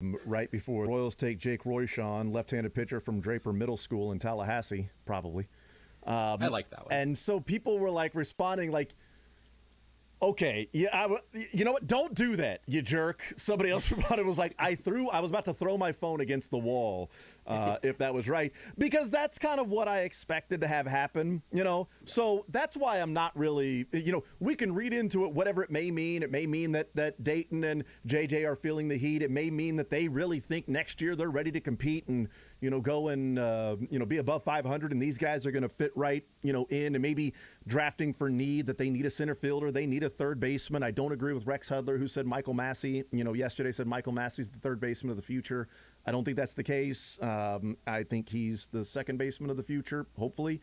right before Royals take Jake Royshawn, left-handed pitcher from Draper Middle School in Tallahassee, probably. I like that one. And so people were like responding like, okay, yeah, you know what? Don't do that, you jerk. Somebody else responded was like, I was about to throw my phone against the wall, if that was right, because that's kind of what I expected to have happen, you know. So that's why I'm not really, you know, we can read into it whatever it may mean. It may mean that Dayton and JJ are feeling the heat. It may mean that they really think next year they're ready to compete and, you know, go and, you know, be above 500, and these guys are going to fit right, you know, in, and maybe drafting for need, that they need a center fielder, they need a third baseman. I don't agree with Rex Hudler, who said Michael Massey, you know, yesterday said Michael Massey's the third baseman of the future. I don't think that's the case. I think he's the second baseman of the future, hopefully.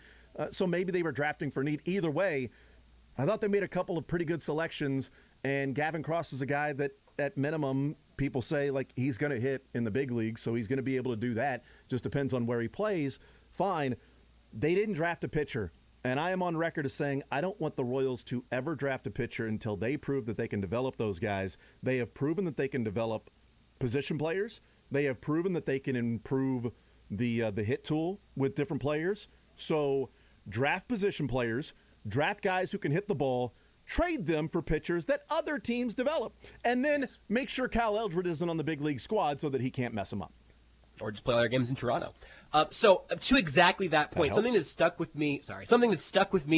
So maybe they were drafting for need. Either way, I thought they made a couple of pretty good selections, and Gavin Cross is a guy that, at minimum, people say, like, he's going to hit in the big leagues, so he's going to be able to do that. Just depends on where he plays. Fine. They didn't draft a pitcher, and I am on record as saying I don't want the Royals to ever draft a pitcher until they prove that they can develop those guys. They have proven that they can develop position players. They have proven that they can improve the hit tool with different players. So draft position players, draft guys who can hit the ball, trade them for pitchers that other teams develop, and then make sure Cal Eldred isn't on the big league squad so that he can't mess them up. Or just play other games in Toronto. So to exactly that point, something that's stuck with me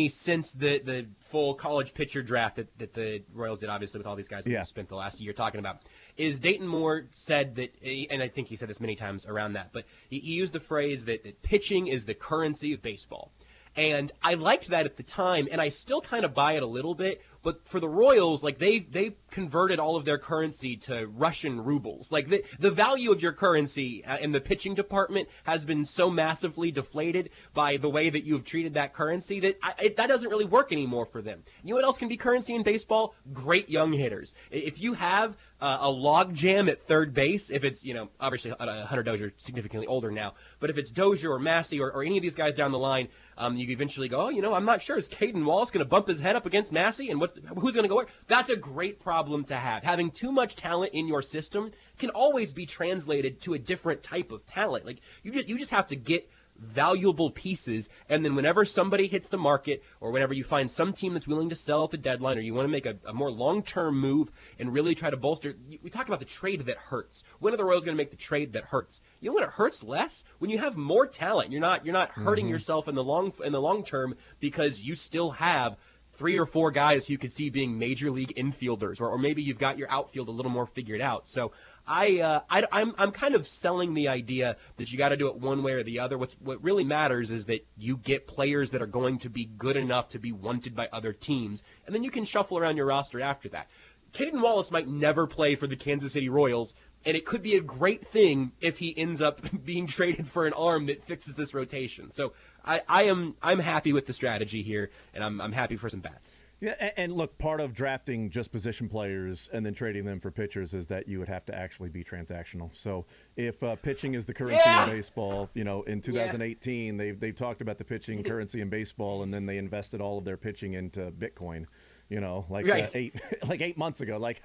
since the full college pitcher draft that the Royals did, obviously, with all these guys that we spent the last year talking about, is Dayton Moore said that, and I think he said this many times around that, but he used the phrase that pitching is the currency of baseball. And I liked that at the time, and I still kind of buy it a little bit. But for the Royals, like, they converted all of their currency to Russian rubles. Like, the value of your currency in the pitching department has been so massively deflated by the way that you have treated that currency that that doesn't really work anymore for them. You know what else can be currency in baseball? Great young hitters. If you have a log jam at third base, if it's, you know, obviously Hunter Dozier significantly older now, but if it's Dozier or Massey or any of these guys down the line, you eventually go, oh, you know, I'm not sure. Is Caden Wallace going to bump his head up against Massey? And who's going to go where? That's a great problem to have. Having too much talent in your system can always be translated to a different type of talent. Like, you just have to get valuable pieces, and then whenever somebody hits the market, or whenever you find some team that's willing to sell at the deadline, or you want to make a more long-term move and really try to bolster, we talk about the trade that hurts. When are the Royals going to make the trade that hurts? You know when it hurts less? When you have more talent. You're not hurting yourself in the long term because you still have 3 or 4 guys you could see being major league infielders, or maybe you've got your outfield a little more figured out. So I'm kind of selling the idea that you got to do it one way or the other. What really matters is that you get players that are going to be good enough to be wanted by other teams, and then you can shuffle around your roster after that. Caden Wallace might never play for the Kansas City Royals, and it could be a great thing if he ends up being traded for an arm that fixes this rotation. So I'm happy with the strategy here, and I'm happy for some bats. Yeah, and look, part of drafting just position players and then trading them for pitchers is that you would have to actually be transactional. So if pitching is the currency in baseball, you know, in 2018, they've talked about the pitching currency in baseball, and then they invested all of their pitching into Bitcoin, you know, like 8 months ago, like,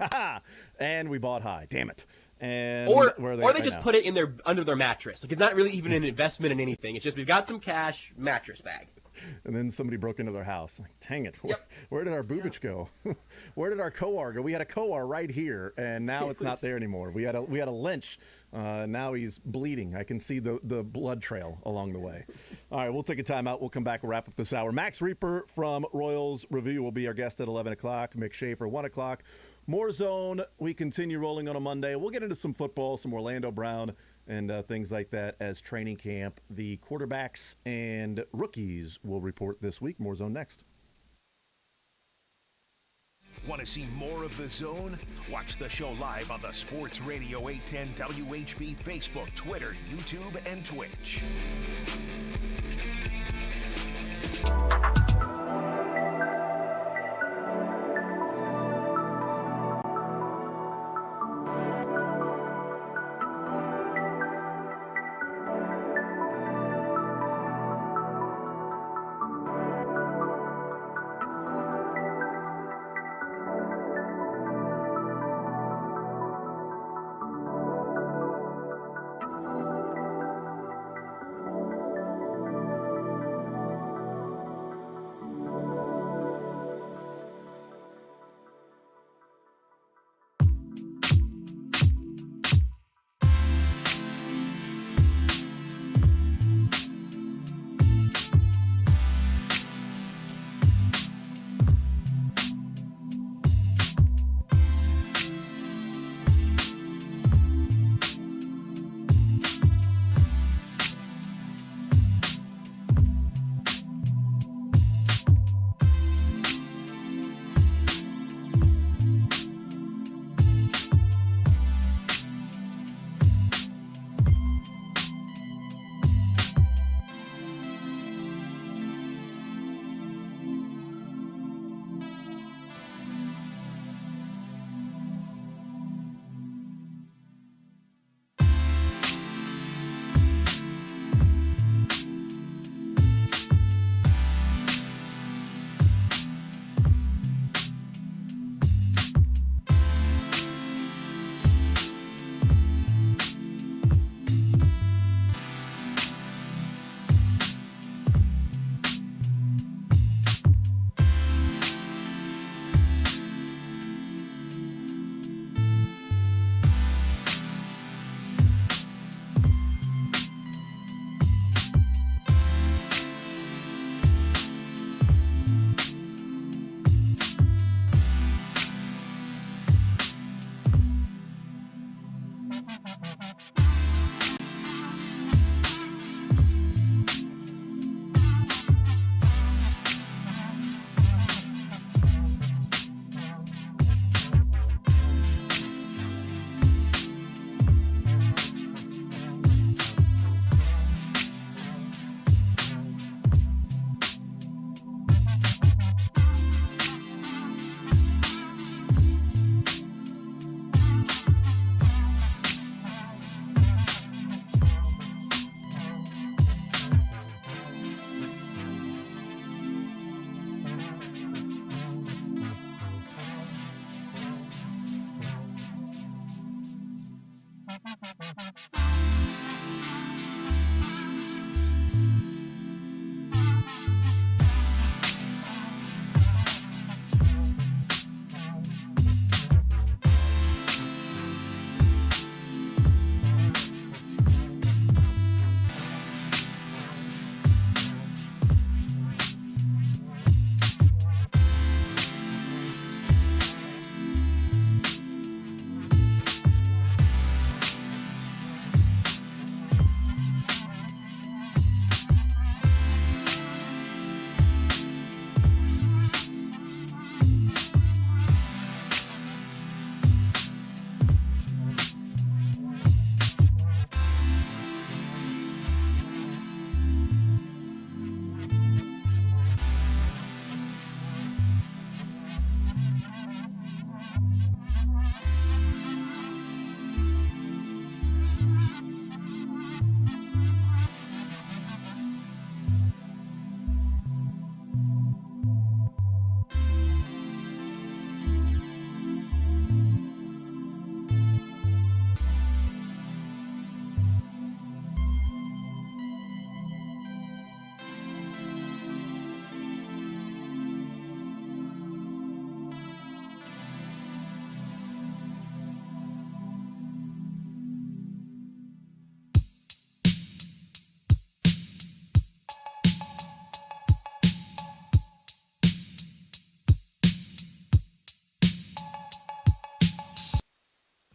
and we bought high, damn it. And or they just put it in under their mattress. Like, it's not really even an investment in anything. It's just, we've got some cash, mattress bag. And then somebody broke into their house. Like, dang it, where did our Bubich go? Where did our Coar go? We had a Coar right here, and now it's not there anymore. We had a Lynch. Now he's bleeding. I can see the blood trail along the way. All right, we'll take a timeout. We'll come back and wrap up this hour. Max Reaper from Royals Review will be our guest at 11 o'clock. Mick Schaefer, 1 o'clock. More Zone. We continue rolling on a Monday. We'll get into some football, some Orlando Brown, and things like that as training camp. The quarterbacks and rookies will report this week. More Zone next. Want to see more of The Zone? Watch the show live on the Sports Radio 810 WHB Facebook, Twitter, YouTube, and Twitch.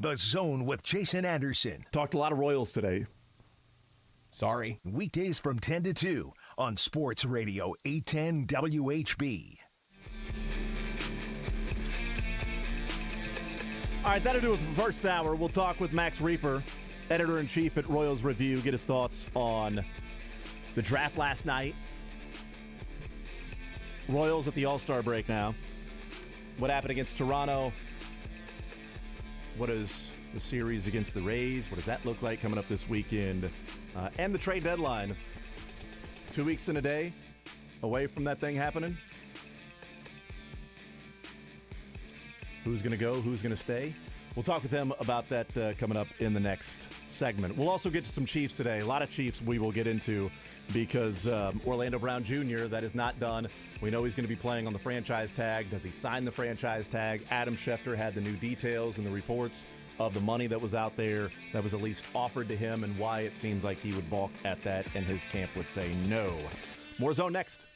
The Zone with Jason Anderson. Talked a lot of Royals today. Sorry. Weekdays from 10 to 2 on Sports Radio 810 WHB. All right, that'll do it for the first hour. We'll talk with Max Reaper, editor-in-chief at Royals Review, get his thoughts on the draft last night. Royals at the All-Star break now. What happened against Toronto? What is the series against the Rays? What does that look like coming up this weekend? And the trade deadline. 2 weeks and a day away from that thing happening. Who's going to go? Who's going to stay? We'll talk with them about that coming up in the next segment. We'll also get to some Chiefs today. A lot of Chiefs we will get into because Orlando Brown Jr., that is not done. We know he's going to be playing on the franchise tag. Does he sign the franchise tag? Adam Schefter had the new details and the reports of the money that was out there that was at least offered to him and why it seems like he would balk at that and his camp would say no. More Zone next.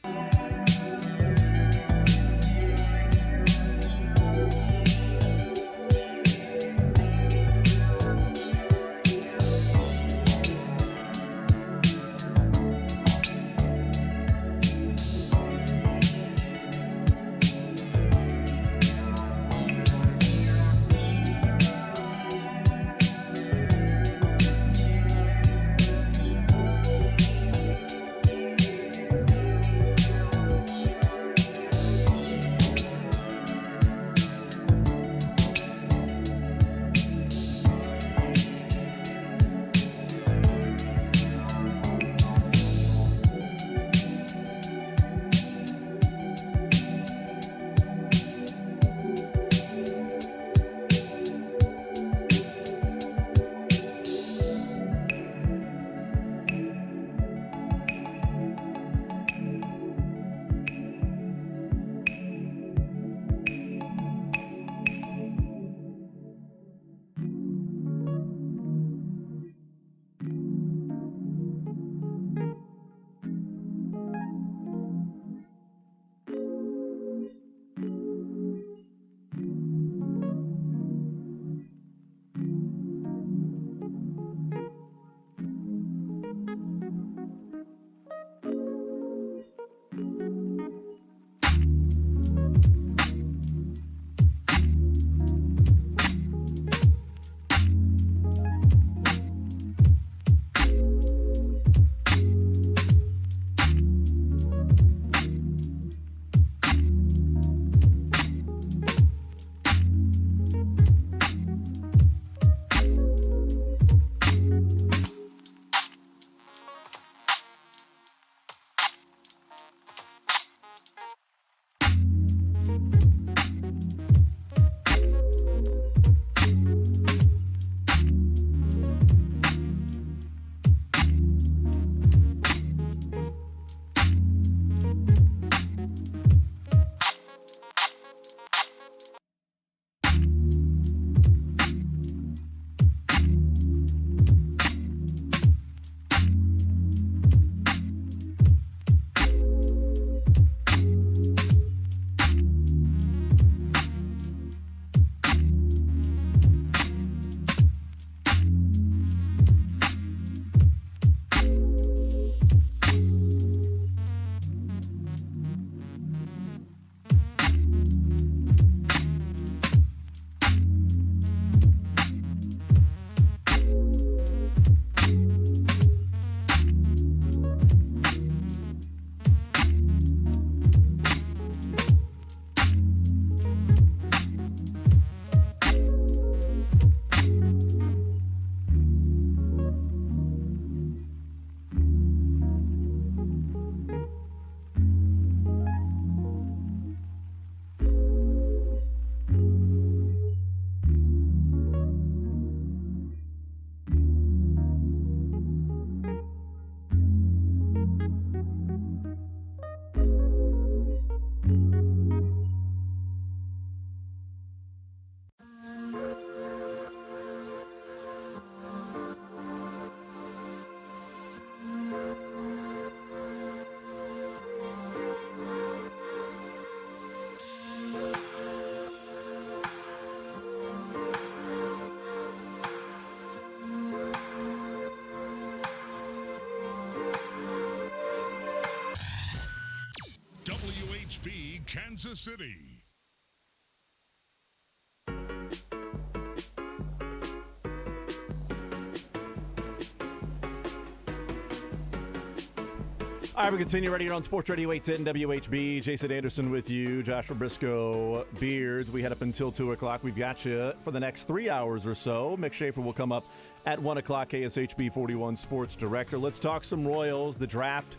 WHB Kansas City. All right, we continue right here on Sports Radio 810 WHB. Jason Anderson with you, Joshua Brisco, Beards. We head up until 2 o'clock. We've got you for the next 3 hours or so. Mick Schaefer will come up at 1 o'clock, KSHB 41 Sports Director. Let's talk some Royals. The draft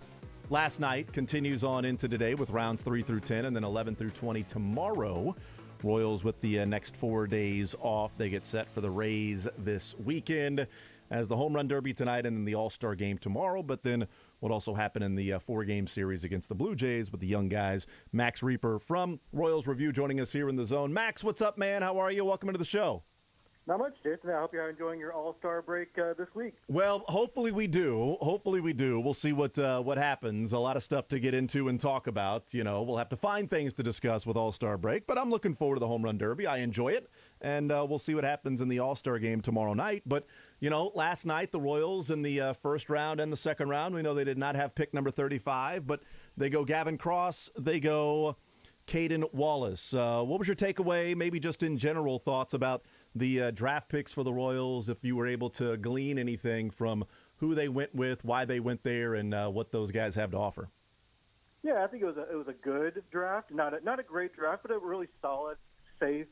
last night continues on into today with rounds 3 through 10 and then 11 through 20 tomorrow. Royals with the next 4 days off. They get set for the Rays this weekend as the Home Run Derby tonight and then the All-Star Game tomorrow. But then what also happened in the 4-game series against the Blue Jays with the young guys. Max Reaper from Royals Review joining us here in the zone. Max, what's up, man? How are you? Welcome into the show. Not much, Jason. I hope you're enjoying your All-Star break this week. Well, hopefully we do. We'll see what happens. A lot of stuff to get into and talk about. You know, we'll have to find things to discuss with All-Star break, but I'm looking forward to the Home Run Derby. I enjoy it, and we'll see what happens in the All-Star game tomorrow night. But, you know, last night the Royals in the first round and the second round, we know they did not have pick number 35, but they go Gavin Cross, they go Caden Wallace. What was your takeaway, maybe just in general thoughts about the draft picks for the Royals, if you were able to glean anything from who they went with, why they went there, and what those guys have to offer? Yeah, I think it was a good draft. Not a great draft, but a really solid, safe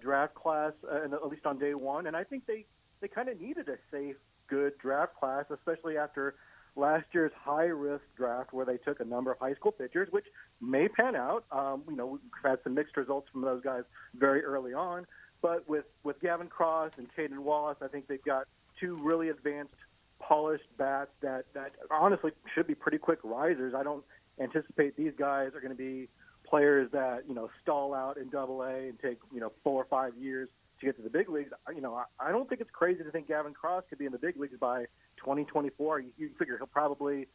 draft class, at least on day one. And I think they kind of needed a safe, good draft class, especially after last year's high-risk draft where they took a number of high school pitchers, which may pan out. We've had some mixed results from those guys very early on. But with Gavin Cross and Caden Wallace, I think they've got two really advanced, polished bats that honestly should be pretty quick risers. I don't anticipate these guys are going to be players that, stall out in Double-A and take, 4 or 5 years to get to the big leagues. I don't think it's crazy to think Gavin Cross could be in the big leagues by 2024. You figure he'll probably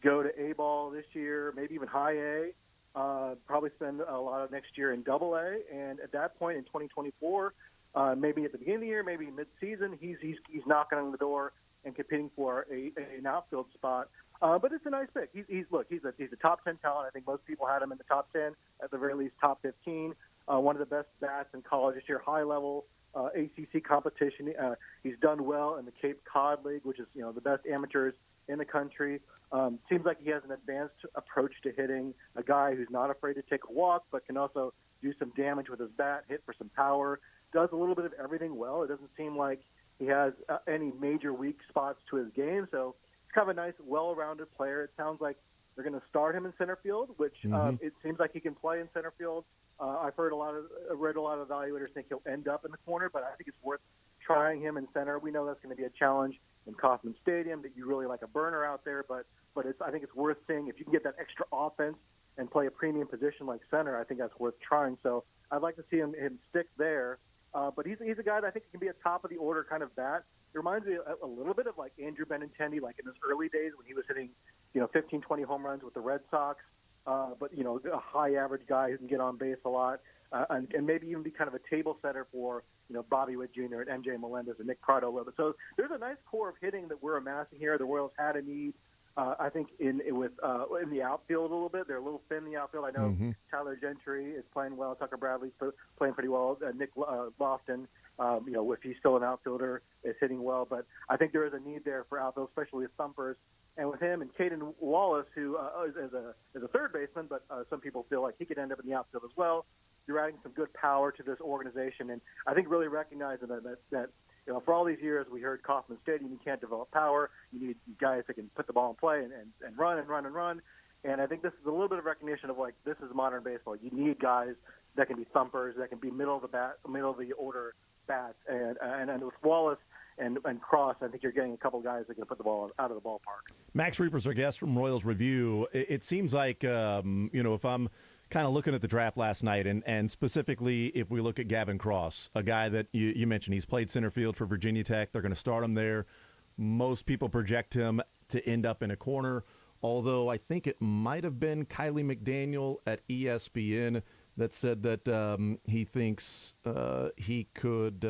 go to A-ball this year, maybe even high A. Probably spend a lot of next year in Double-A, and at that point in 2024, maybe at the beginning of the year, maybe mid-season, he's knocking on the door and competing for an outfield spot. But it's a nice pick. He's a top 10 talent. I think most people had him in the top 10, at the very least top 15. One of the best bats in college this year, high level ACC competition. He's done well in the Cape Cod League, which is the best amateurs in the country. Seems like he has an advanced approach to hitting, a guy who's not afraid to take a walk, but can also do some damage with his bat, hit for some power, does a little bit of everything well. It doesn't seem like he has any major weak spots to his game. So he's kind of a nice, well-rounded player. It sounds like they're going to start him in center field, which it seems like he can play in center field. I've read a lot of evaluators think he'll end up in the corner, but I think it's worth trying him in center. We know that's going to be a challenge in Kauffman Stadium, that you really like a burner out there, but I think it's worth seeing. If you can get that extra offense and play a premium position like center, I think that's worth trying. So I'd like to see him stick there. But he's a guy that I think can be a top of the order kind of bat. It reminds me a little bit of like Andrew Benintendi, like in his early days when he was hitting 15, 20 home runs with the Red Sox. But a high average guy who can get on base a lot and maybe even be kind of a table setter for Bobby Witt Jr. and MJ Melendez and Nick Prado a little bit. So there's a nice core of hitting that we're amassing here. The Royals had a need, I think, in the outfield a little bit. They're a little thin in the outfield. I know Tyler Gentry is playing well. Tucker Bradley's playing pretty well. Nick Lofton, if he's still an outfielder, is hitting well. But I think there is a need there for outfield, especially with thumpers. And with him and Caden Wallace, who is a third baseman, but some people feel like he could end up in the outfield as well. You're adding some good power to this organization, and I think really recognizing that for all these years we heard Kauffman Stadium, you can't develop power. You need guys that can put the ball in play and run and run and run. And I think this is a little bit of recognition of like this is modern baseball. You need guys that can be thumpers, that can be middle of the order bats, and with Wallace and Cross, I think you're getting a couple guys that can put the ball out of the ballpark. Max Reaper's our guest from Royals Review. It seems like, if I'm kind of looking at the draft last night, and specifically if we look at Gavin Cross, a guy that you mentioned, he's played center field for Virginia Tech. They're going to start him there. Most people project him to end up in a corner, although I think it might have been Kylie McDaniel at ESPN that said that he thinks he could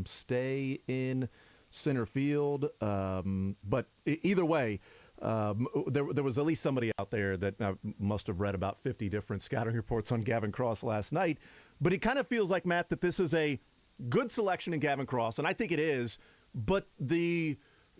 stay in center field. But either way, there was at least somebody out there that must have read about 50 different scouting reports on Gavin Cross last night. But it kind of feels like, Matt, that this is a good selection in Gavin Cross, and I think it is. But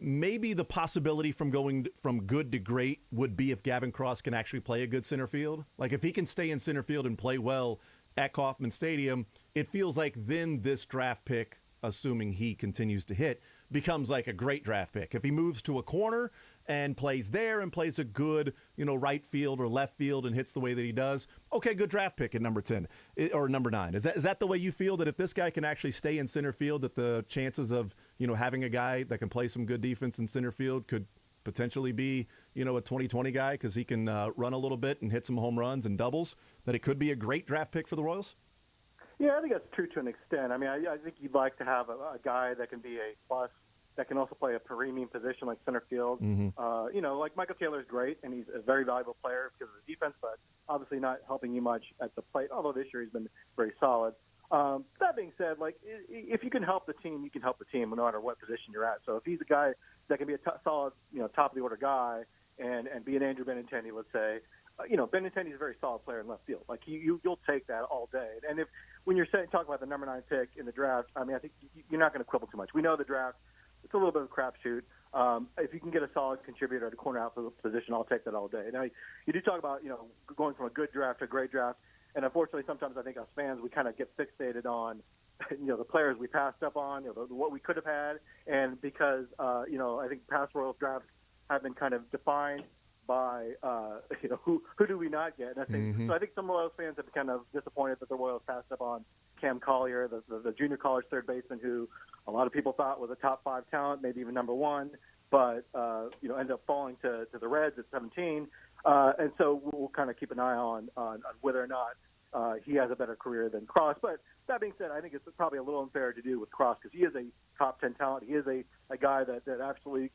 maybe the possibility from going from good to great would be if Gavin Cross can actually play a good center field. Like if he can stay in center field and play well at Kauffman Stadium, it feels like then this draft pick, assuming he continues to hit, becomes like a great draft pick. If he moves to a corner and plays there and plays a good, right field or left field and hits the way that he does, okay, good draft pick at number 10 or number 9. Is that the way you feel, that if this guy can actually stay in center field, that the chances of, having a guy that can play some good defense in center field could potentially be, a 2020 guy because he can run a little bit and hit some home runs and doubles, that it could be a great draft pick for the Royals? Yeah, I think that's true to an extent. I mean, I think you'd like to have a guy that can be a plus, that can also play a premium position like center field. Like Michael Taylor is great, and he's a very valuable player because of his defense, but obviously not helping you much at the plate, although this year he's been very solid. That being said, if you can help the team, you can help the team no matter what position you're at. So if he's a guy that can be a solid, top-of-the-order guy and be an Andrew Benintendi, let's say, Benintendi is a very solid player in left field. Like you'll take that all day. And when you're talking about the number 9 pick in the draft, I mean, I think you're not going to quibble too much. We know the draft; it's a little bit of a crapshoot. If you can get a solid contributor at a corner outfield position, I'll take that all day. Now you do talk about going from a good draft to a great draft, and unfortunately, sometimes I think us fans we kind of get fixated on the players we passed up on, what we could have had, and because I think past Royals drafts have been kind of defined by who do we not get? And I think so. I think some Royals fans have been kind of disappointed that the Royals passed up on Cam Collier, the junior college third baseman, who a lot of people thought was a top 5 talent, maybe even number 1, but ended up falling to the Reds at 17. And so we'll kind of keep an eye on whether or not he has a better career than Cross. But that being said, I think it's probably a little unfair to do with Cross because he is a top 10 talent. He is a guy that absolutely,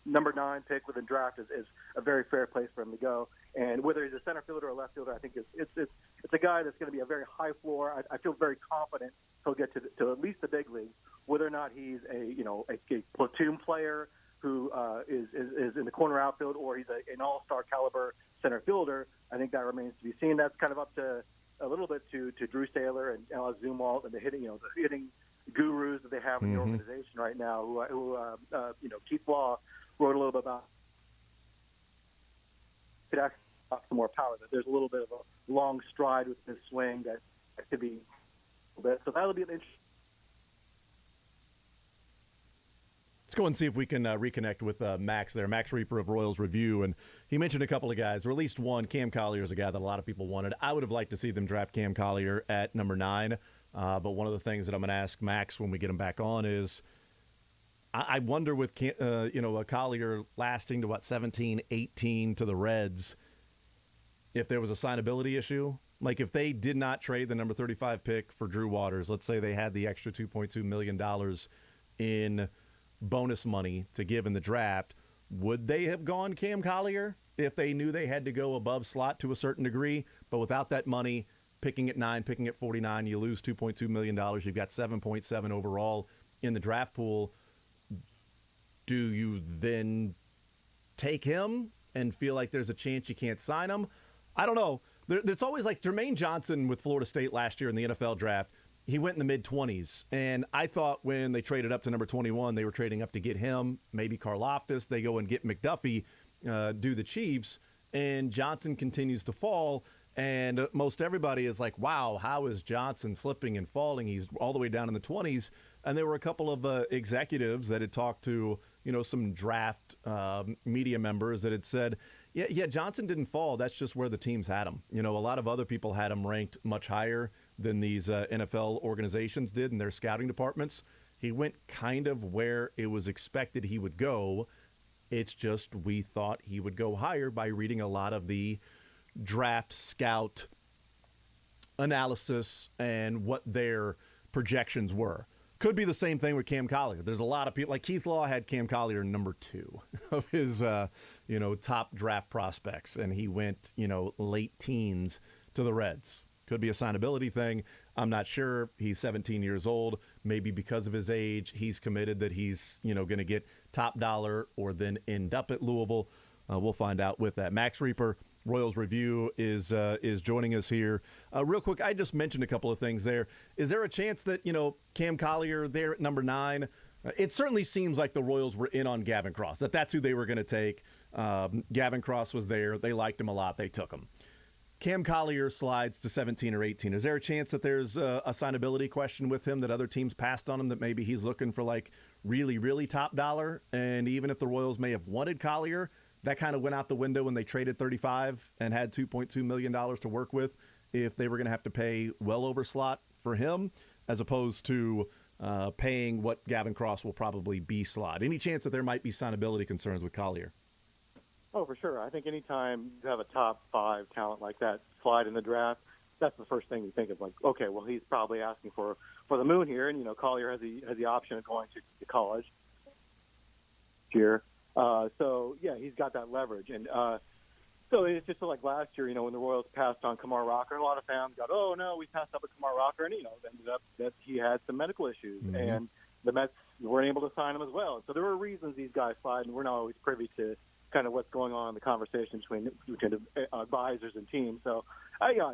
number 9 pick within draft is a very fair place for him to go. And whether he's a center fielder or a left fielder, I think it's a guy that's going to be a very high floor. I feel very confident he'll get to at least the big leagues. Whether or not he's a platoon player who is in the corner outfield or he's an all-star caliber center fielder, I think that remains to be seen. That's kind of up to a little bit to Drew Saylor and Alex Zumwalt and the hitting gurus that they have in the organization right now. Who Keith Law wrote a little bit about. Could actually have some more power. That there's a little bit of a long stride with his swing that could be a bit. So that'll be an interesting. Let's go and see if we can reconnect with Max there, Max Reaper of Royals Review. And he mentioned a couple of guys, or at least one. Cam Collier is a guy that a lot of people wanted. I would have liked to see them draft Cam Collier at number 9. But one of the things that I'm going to ask Max when we get him back on is I wonder with, a Collier lasting to, 17, 18 to the Reds, if there was a signability issue. Like if they did not trade the number 35 pick for Drew Waters, let's say they had the extra $2.2 million in bonus money to give in the draft, would they have gone Cam Collier if they knew they had to go above slot to a certain degree? But without that money, picking at 9, picking at 49, you lose $2.2 million. You've got 7.7 overall in the draft pool. Do you then take him and feel like there's a chance you can't sign him? I don't know. It's always like Jermaine Johnson with Florida State last year in the NFL draft. He went in the mid-20s, and I thought when they traded up to number 21, they were trading up to get him, maybe Karlaftis. They go and get McDuffie, do the Chiefs, and Johnson continues to fall, and most everybody is like, wow, how is Johnson slipping and falling? He's all the way down in the 20s, and there were a couple of executives that had talked to, some draft media members that had said, yeah, Johnson didn't fall. That's just where the teams had him. A lot of other people had him ranked much higher than these NFL organizations did in their scouting departments. He went kind of where it was expected he would go. It's just we thought he would go higher by reading a lot of the draft scout analysis and what their projections were. Could be the same thing with Cam Collier. There's a lot of people, like Keith Law had Cam Collier number 2 of his, top draft prospects, and he went, late teens to the Reds. Could be a signability thing. I'm not sure. He's 17 years old. Maybe because of his age, he's committed that he's, going to get top dollar or then end up at Louisville. we'll find out with that. Max Reaper, Royals Review, is joining us here. Real quick, I just mentioned a couple of things there. Is there a chance that, Cam Collier there at number 9, it certainly seems like the Royals were in on Gavin Cross, that's who they were going to take. Gavin Cross was there. They liked him a lot. They took him. Cam Collier slides to 17 or 18. Is there a chance that there's a signability question with him, that other teams passed on him, that maybe he's looking for like really, really top dollar? And even if the Royals may have wanted Collier, that kind of went out the window when they traded 35 and had $2.2 million to work with, if they were going to have to pay well over slot for him, as opposed to paying what Gavin Cross will probably be slot. Any chance that there might be signability concerns with Collier? Oh, for sure. I think anytime you have a top 5 talent like that slide in the draft, that's the first thing you think of. Like, okay, well, he's probably asking for the moon here, and Collier has the option of going to college here. So yeah, he's got that leverage, and so it's just like last year, when the Royals passed on Kumar Rocker, a lot of fans got, oh no, we passed up a Kumar Rocker, and ended up that he had some medical issues, and the Mets weren't able to sign him as well. So there were reasons these guys slide, and we're not always privy to kind of what's going on in the conversation between the advisors and teams. So,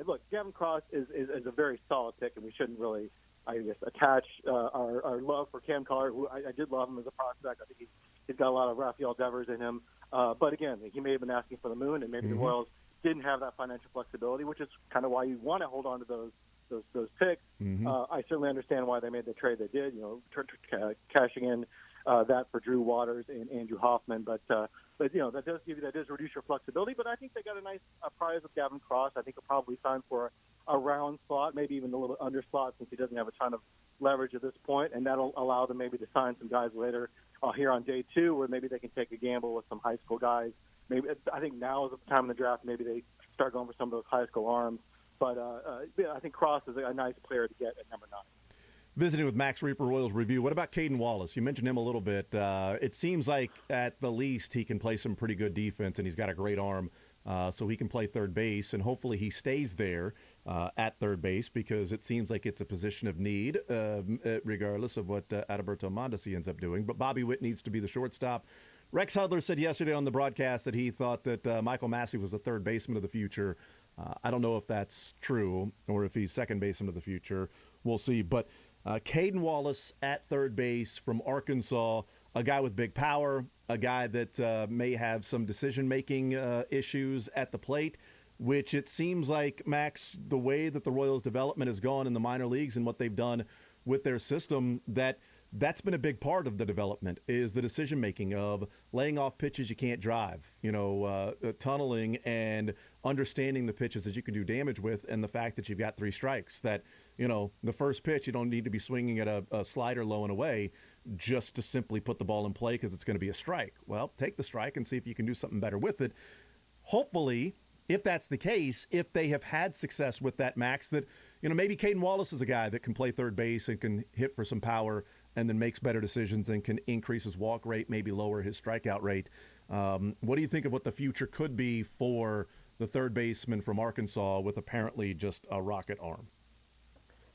look, Gavin Cross is a very solid pick, and we shouldn't really, I guess, attach our love for Cam Collier, who I did love him as a prospect. I think he's got a lot of Rafael Devers in him. But again, he may have been asking for the moon, and maybe the Royals didn't have that financial flexibility, which is kind of why you want to hold on to those picks. I certainly understand why they made the trade they did, cashing in that for Drew Waters and Andrew Hoffman. But that does reduce your flexibility. But I think they got a nice prize with Gavin Cross. I think he'll probably sign for a round slot, maybe even a little under slot, since he doesn't have a ton of leverage at this point, and that'll allow them maybe to sign some guys later here on day 2, where maybe they can take a gamble with some high school guys. Maybe I think now is the time in the draft. Maybe they start going for some of those high school arms. But I think Cross is a nice player to get at number 9. Visiting with Max Reaper, Royals Review. What about Caden Wallace? You mentioned him a little bit. It seems like at the least he can play some pretty good defense, and he's got a great arm, so he can play third base, and hopefully he stays there at third base, because it seems like it's a position of need, regardless of what Adalberto Mondesi ends up doing. But Bobby Witt needs to be the shortstop. Rex Hudler said yesterday on the broadcast that he thought that Michael Massey was the third baseman of the future. I don't know if that's true or if he's second baseman of the future. We'll see. But Caden Wallace at third base from Arkansas, a guy with big power, a guy that may have some decision-making issues at the plate, which it seems like, Max, the way that the Royals' development has gone in the minor leagues and what they've done with their system, that's been a big part of the development, is the decision-making of laying off pitches you can't drive, tunneling and understanding the pitches that you can do damage with, and the fact that you've got 3 strikes, that, the first pitch you don't need to be swinging at a slider low and away just to simply put the ball in play because it's going to be a strike. Well, take the strike and see if you can do something better with it. Hopefully, if that's the case, if they have had success with that, Max, that, maybe Caden Wallace is a guy that can play third base and can hit for some power and then makes better decisions and can increase his walk rate, maybe lower his strikeout rate. What do you think of what the future could be for the third baseman from Arkansas with apparently just a rocket arm?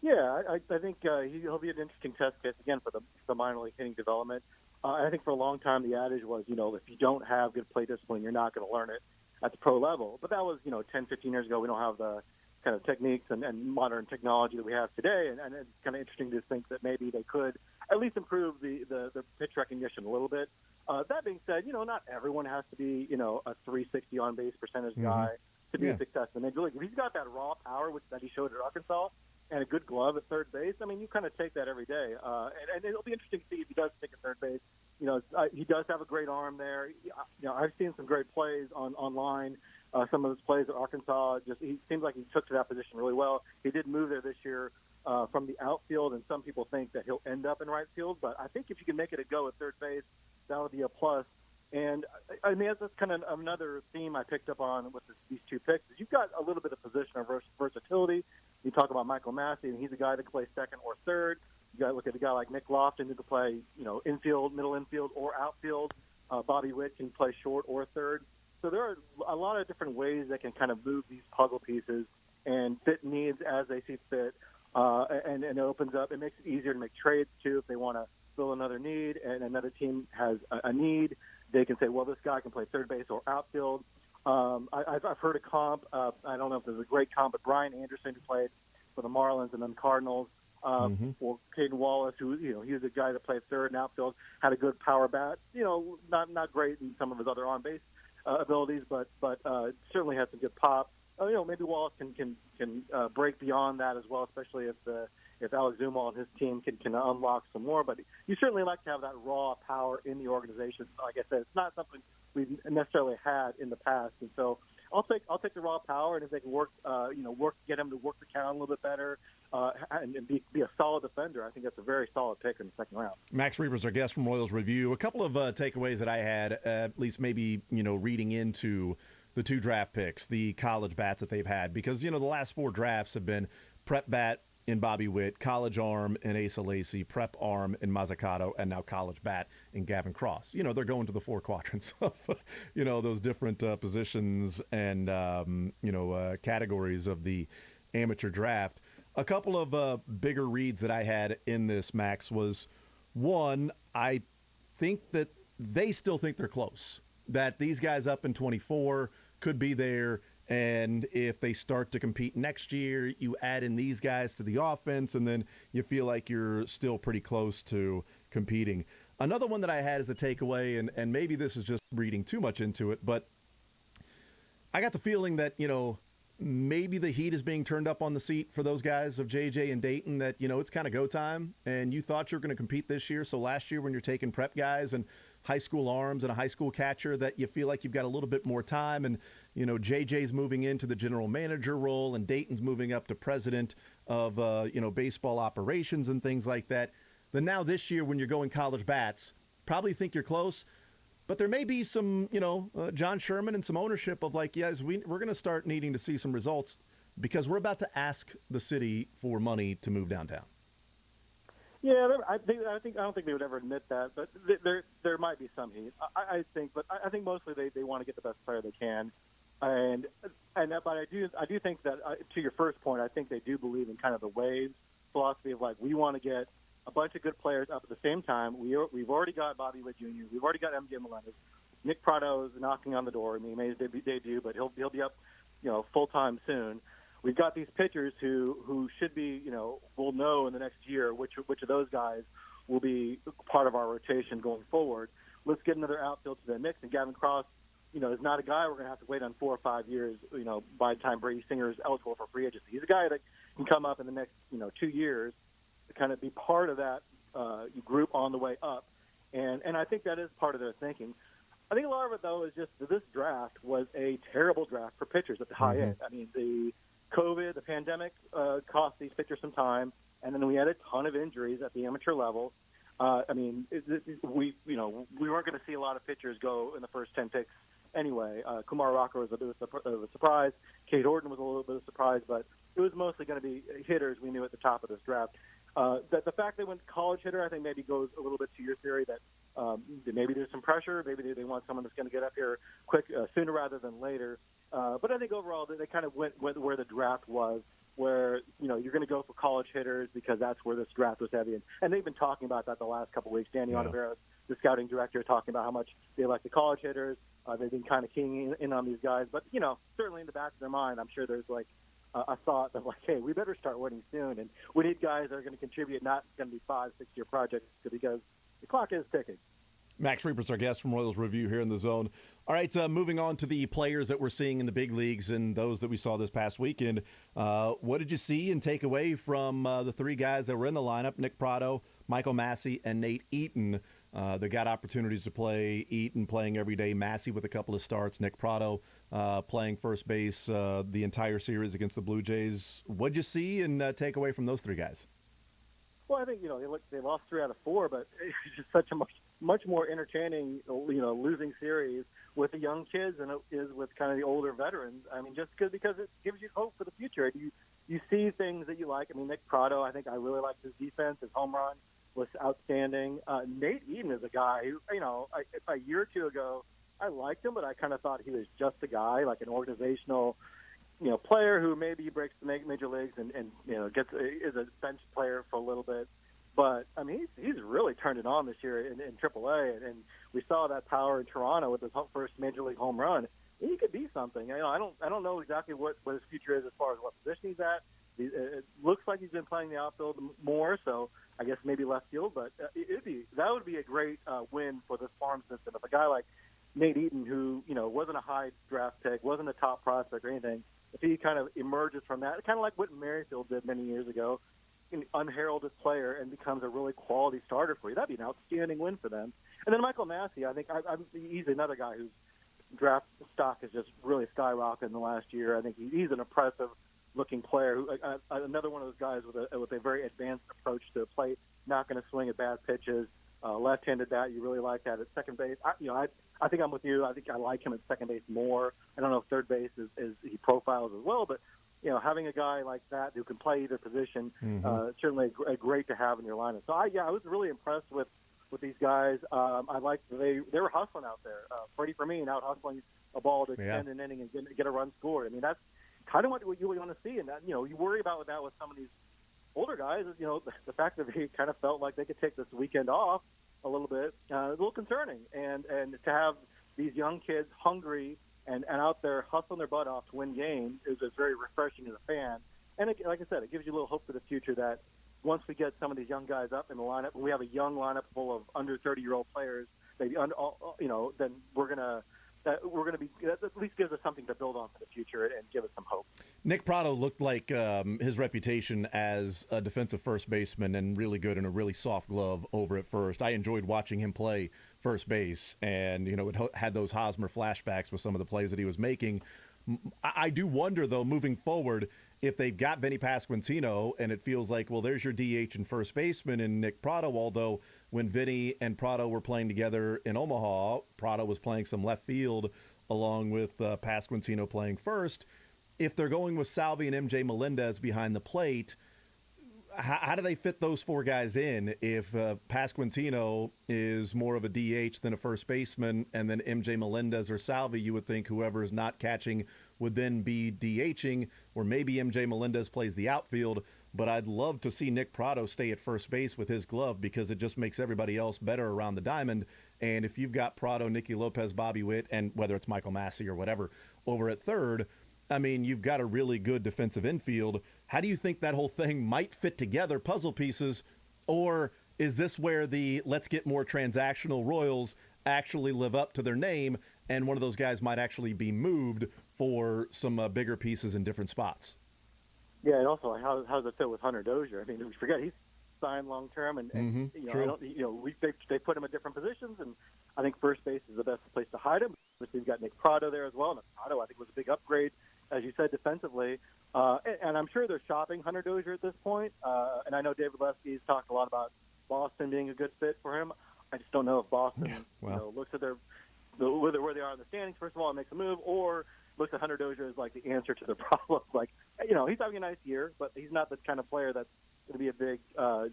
Yeah, I think he'll be an interesting test case, again, for the minor league hitting development. I think for a long time the adage was, if you don't have good play discipline, you're not going to learn it at the pro level. But that was, 10, 15 years ago. We don't have the kind of techniques and modern technology that we have today. And it's kind of interesting to think that maybe they could at least improve the pitch recognition a little bit. That being said, not everyone has to be, a 360 on-base percentage guy to be a success in the major league. If he's got that raw power that he showed at Arkansas and a good glove at third base, I mean, you kind of take that every day. And it'll be interesting to see if he does take a third base. He does have a great arm there. I've seen some great plays online. Some of his plays at Arkansas, he seems like he took to that position really well. He did move there this year from the outfield, and some people think that he'll end up in right field. But I think if you can make it a go at third base, that would be a plus. And I mean, that's kind of another theme I picked up on with these 2 picks. Is you've got a little bit of positional versatility. You talk about Michael Massey, and he's a guy that can play second or third. You got to look at a guy like Nick Lofton who can play, infield, middle infield, or outfield. Bobby Witt can play short or third. So there are a lot of different ways that can kind of move these puzzle pieces and fit needs as they see fit. And it opens up. It makes it easier to make trades, too, if they want to fill another need and another team has a need. they can say, well, this guy can play third base or outfield. I've heard a comp. I don't know if there's a great comp, but Brian Anderson, who played for the Marlins and then the Cardinals, for Caden Wallace, who he was a guy that played third and outfield, had a good power bat. Not great in some of his other on base abilities, but certainly had some good pop. Maybe Wallace can break beyond that as well, especially if Alex Zumwalt and his team can unlock some more. But you certainly like to have that raw power in the organization. Like I said, it's not something we've necessarily had in the past, and so I'll take the raw power, and if they can get him to work the count a little bit better, and be a solid defender, I think that's a very solid pick in the second round. Max Reber's our guest from Royals Review. A couple of takeaways that I had, at least maybe reading into the two draft picks, the college bats that they've had, because the last four drafts have been prep bat in Bobby Witt, college arm in Asa Lacy, prep arm in Mazzucato, and now college bat in Gavin Cross. They're going to the four quadrants of, those different positions and, categories of the amateur draft. A couple of bigger reads that I had in this, Max, was one, I think that they still think they're close, that these guys up in 24 could be there. And if they start to compete next year, you add in these guys to the offense, and then you feel like you're still pretty close to competing. Another one that I had as a takeaway, and maybe this is just reading too much into it, but I got the feeling that, maybe the heat is being turned up on the seat for those guys of JJ and Dayton, that, it's kind of go time, and you thought you were going to compete this year. So last year when you're taking prep guys and high school arms and a high school catcher, that you feel like you've got a little bit more time, and JJ's moving into the general manager role and Dayton's moving up to president of baseball operations and things like that. Then now this year when you're going college bats, probably think you're close, but there may be some John Sherman and some ownership of like, yes, we're going to start needing to see some results because we're about to ask the city for money to move downtown. Yeah, I don't think they would ever admit that, but there might be some heat. I think mostly they want to get the best player they can, but I do think that to your first point, I think they do believe in kind of the waves philosophy of like we want to get a bunch of good players up at the same time. We've already got Bobby Witt Jr. We've already got MJ Melendez. Nick Prado is knocking on the door. I mean, he made his debut, but he'll be up full time soon. We've got these pitchers who should be, we'll know in the next year which of those guys will be part of our rotation going forward. Let's get another outfield to the mix. And Gavin Cross, is not a guy we're going to have to wait on 4 or 5 years, by the time Brady Singer is eligible for free agency. He's a guy that can come up in the next, 2 years to kind of be part of that group on the way up. And I think that is part of their thinking. I think a lot of it, though, is just that this draft was a terrible draft for pitchers at the high end. I mean, the pandemic cost these pitchers some time, and then we had a ton of injuries at the amateur level. We weren't going to see a lot of pitchers go in the first 10 picks anyway. Kumar Rocker was a bit of a surprise. Kate Orton was a little bit of a surprise, but it was mostly going to be hitters we knew at the top of this draft. The fact they went college hitter, I think maybe goes a little bit to your theory that maybe there's some pressure. Maybe they want someone that's going to get up here quick, sooner rather than later. But I think overall they kind of went where the draft was, where you're going to go for college hitters because that's where this draft was heavy. And they've been talking about that the last couple of weeks. Danny Ontiveros, the scouting director, talking about how much they like the college hitters. They've been kind of keying in on these guys. But, certainly in the back of their mind, I'm sure there's like a thought of like, hey, we better start winning soon. And we need guys that are going to contribute, not going to be 5-6 year projects because the clock is ticking. Max Reber's our guest from Royals Review here in the Zone. All right, moving on to the players that we're seeing in the big leagues and those that we saw this past weekend. What did you see and take away from the three guys that were in the lineup, Nick Prado, Michael Massey, and Nate Eaton? They got opportunities to play. Eaton playing every day, Massey with a couple of starts, Nick Prado playing first base the entire series against the Blue Jays. What did you see and take away from those three guys? Well, I think, they lost 3 out of 4, but it's just such a much more entertaining, losing series with the young kids than it is with kind of the older veterans. I mean, just because it gives you hope for the future. You see things that you like. I mean, Nick Prado, I think I really liked his defense. His home run was outstanding. Nate Eaton is a guy who, a year or two ago, I liked him, but I kind of thought he was just a guy, like an organizational player who maybe breaks the major leagues and is a bench player for a little bit. But I mean, he's really turned it on this year in AAA, and We saw that power in Toronto with his first major league home run. He could be something. I don't know exactly what his future is as far as what position he's at. It looks like he's been playing the outfield more, so I guess maybe left field. But that would be a great win for this farm system. If a guy like Nate Eaton, who wasn't a high draft pick, wasn't a top prospect or anything, if he kind of emerges from that, kind of like what Merrifield did many years ago, an unheralded player and becomes a really quality starter for you, that'd be an outstanding win for them. And then Michael Massey, I think he's another guy whose draft stock has just really skyrocketed in the last year. I think he's an impressive-looking player. Another one of those guys with a very advanced approach to the plate, not going to swing at bad pitches. Left-handed bat, you really like that at second base. I think I'm with you. I think I like him at second base more. I don't know if third base is he profiles as well, but having a guy like that who can play either position, certainly great to have in your lineup. So I was really impressed with these guys. I liked they were hustling out there. Freddie Fermin out hustling a ball to extend an inning and get a run scored. I mean, that's kind of what you want to see. And that, you worry about that with some of these older guys. The fact that they kind of felt like they could take this weekend off a little bit, a little concerning. And to have these young kids hungry and out there hustling their butt off to win games is very refreshing as a fan. And like I said, it gives you a little hope for the future that once we get some of these young guys up in the lineup, we have a young lineup full of under 30-year-old players. Maybe then we're gonna be that at least gives us something to build on for the future and give us some hope. Nick Pratto looked like his reputation as a defensive first baseman and really good in a really soft glove over at first. I enjoyed watching him play first base, and it had those Hosmer flashbacks with some of the plays that he was making. I do wonder, though, moving forward, if they've got Vinny Pasquantino and it feels like, well, there's your DH and first baseman in Nick Pratto, although when Vinny and Pratto were playing together in Omaha, Pratto was playing some left field along with Pasquantino playing first. If they're going with Salvi and MJ Melendez behind the plate, how do they fit those four guys in if Pasquantino is more of a DH than a first baseman, and then MJ Melendez or Salvi, you would think whoever is not catching would then be DHing, or maybe MJ Melendez plays the outfield, but I'd love to see Nick Pratto stay at first base with his glove because it just makes everybody else better around the diamond. And if you've got Pratto, Nicky Lopez, Bobby Witt, and whether it's Michael Massey or whatever over at third, I mean, you've got a really good defensive infield. How do you think that whole thing might fit together, puzzle pieces, or is this where the let's get more transactional Royals actually live up to their name and one of those guys might actually be moved for some bigger pieces in different spots? Yeah, and also how does it fit with Hunter Dozier? I mean, we forget he's signed long term, and they put him in different positions, and I think first base is the best place to hide him. Obviously, you've got Nick Pratto there as well, and Pratto I think was a big upgrade, as you said, defensively. And I'm sure they're shopping Hunter Dozier at this point. And I know David Lesky's talked a lot about Boston being a good fit for him. I just don't know if Boston looks at where they are in the standings, first of all, and makes a move, or looks at Hunter Dozier as like the answer to the problem. Like, he's having a nice year, but he's not the kind of player that's going to be a big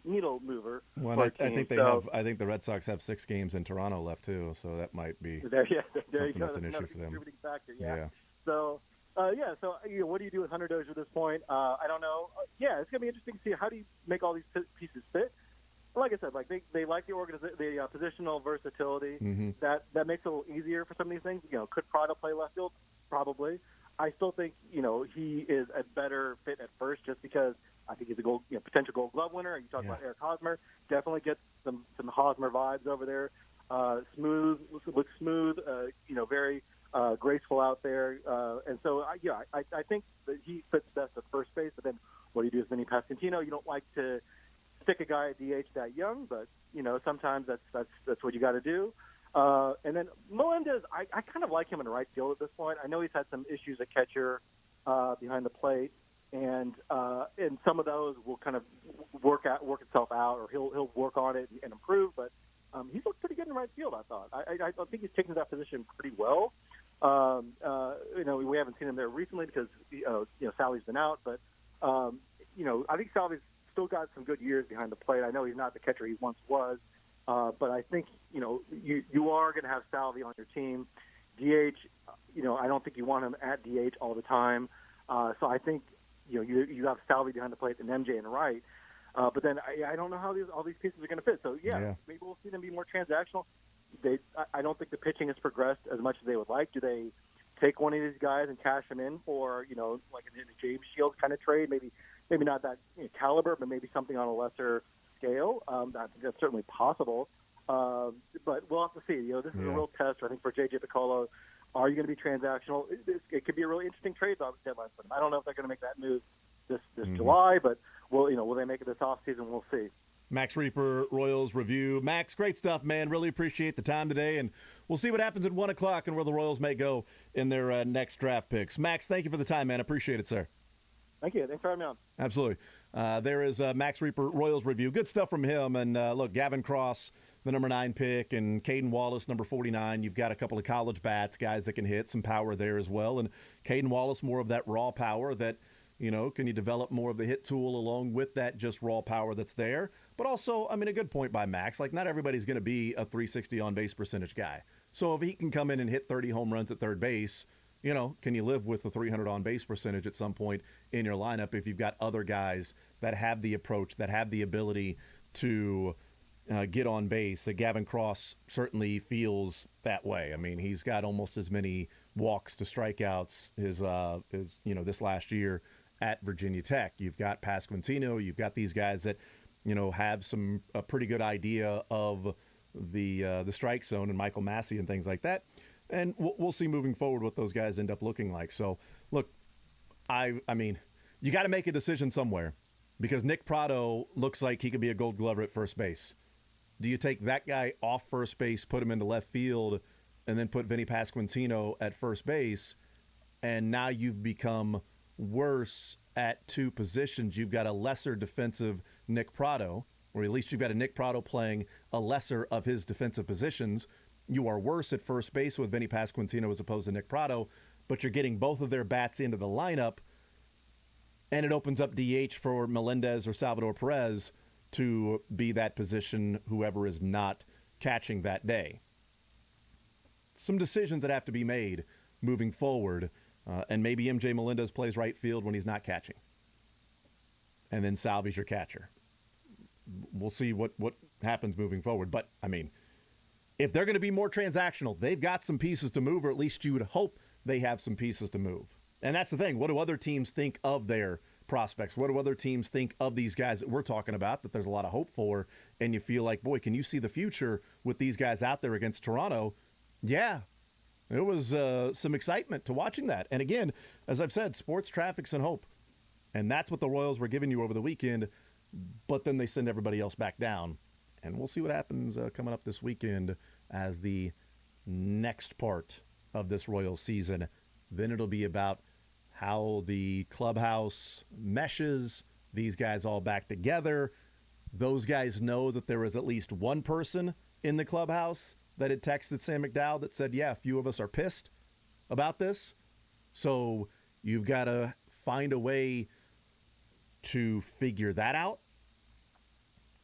needle mover. Well, I think I think the Red Sox have 6 games in Toronto left too, so that might be there something that's an issue for them. Factor, yeah. So, what do you do with Hunter Dozier at this point? I don't know. It's going to be interesting to see how do you make all these pieces fit. Like I said, like they like the positional versatility. That makes it a little easier for some of these things. Could Pratto play left field? Probably. I still think he is a better fit at first, just because I think he's a potential Gold Glove winner. You talk about Eric Hosmer, definitely gets some Hosmer vibes over there. Looks smooth. Very graceful out there. And so I think that he fits best at first base. But then what do you do with Vinny Pasquantino? You don't like to stick a guy at DH that young, but sometimes that's what you got to do. And then Melendez, I kind of like him in right field at this point. I know he's had some issues at catcher behind the plate, and some of those will kind of work itself out, or he'll work on it and improve. But he's looked pretty good in right field, I thought. I think he's taken that position pretty well. We haven't seen him there recently because Sally's been out, but I think Sally's still got some good years behind the plate. I know he's not the catcher he once was, but I think you are going to have Salvi on your team. DH, I don't think you want him at DH all the time. So I think you have Salvi behind the plate and MJ in right. But then I don't know how all these pieces are going to fit. So maybe we'll see them be more transactional. I don't think the pitching has progressed as much as they would like. Do they take one of these guys and cash him in for, like in a James Shields kind of trade? Maybe not that caliber, but maybe something on a lesser scale. That's certainly possible. But we'll have to see. This is a real test, I think, for J.J. Picollo. Are you going to be transactional? It could be a really interesting trade deadline for them. I don't know if they're going to make that move this July, but will they make it this offseason? We'll see. Max Reaper, Royals Review. Max, great stuff, man. Really appreciate the time today, and we'll see what happens at 1 o'clock and where the Royals may go in their next draft picks. Max, thank you for the time, man. Appreciate it, sir. Thank you. Thanks for having me on. Absolutely. There is Max Reaper, Royals Review. Good stuff from him. And look, Gavin Cross, the number 9 pick, and Caden Wallace, number 49. You've got a couple of college bats, guys that can hit, some power there as well. And Caden Wallace, more of that raw power that, can you develop more of the hit tool along with that just raw power that's there? But also, a good point by Max. Like, not everybody's going to be a 360 on-base percentage guy. So if he can come in and hit 30 home runs at third base, can you live with a 300 on-base percentage at some point in your lineup if you've got other guys that have the approach, that have the ability to get on base? Gavin Cross certainly feels that way. He's got almost as many walks to strikeouts as this last year at Virginia Tech. You've got Pasquantino. You've got these guys that, have a pretty good idea of the strike zone, and Michael Massey and things like that. And we'll see moving forward what those guys end up looking like. So, look, you got to make a decision somewhere because Nick Pratto looks like he could be a Gold Glover at first base. Do you take that guy off first base, put him into left field, and then put Vinny Pasquantino at first base, and now you've become worse at 2 positions? You've got a lesser defensive Nick Pratto, or at least you've got a Nick Pratto playing a lesser of his defensive positions. You are worse at first base with Vinny Pasquantino as opposed to Nick Pratto, but you're getting both of their bats into the lineup, and it opens up DH for Melendez or Salvador Perez to be that position, whoever is not catching that day. Some decisions that have to be made moving forward, and maybe MJ Melendez plays right field when he's not catching, and then Salvy's your catcher. We'll see what happens moving forward, but if they're going to be more transactional, they've got some pieces to move, or at least you would hope they have some pieces to move. And that's the thing. What do other teams think of their prospects? What do other teams think of these guys that we're talking about that there's a lot of hope for? And you feel like, boy, can you see the future with these guys out there against Toronto? Yeah, there was some excitement to watching that. And again, as I've said, sports, traffics, and hope. And that's what the Royals were giving you over the weekend. But then they send everybody else back down. And we'll see what happens coming up this weekend as the next part of this Royals season. Then it'll be about how the clubhouse meshes, these guys all back together. Those guys know that there was at least one person in the clubhouse that had texted Sam McDowell that said, yeah, a few of us are pissed about this. So you've got to find a way to figure that out.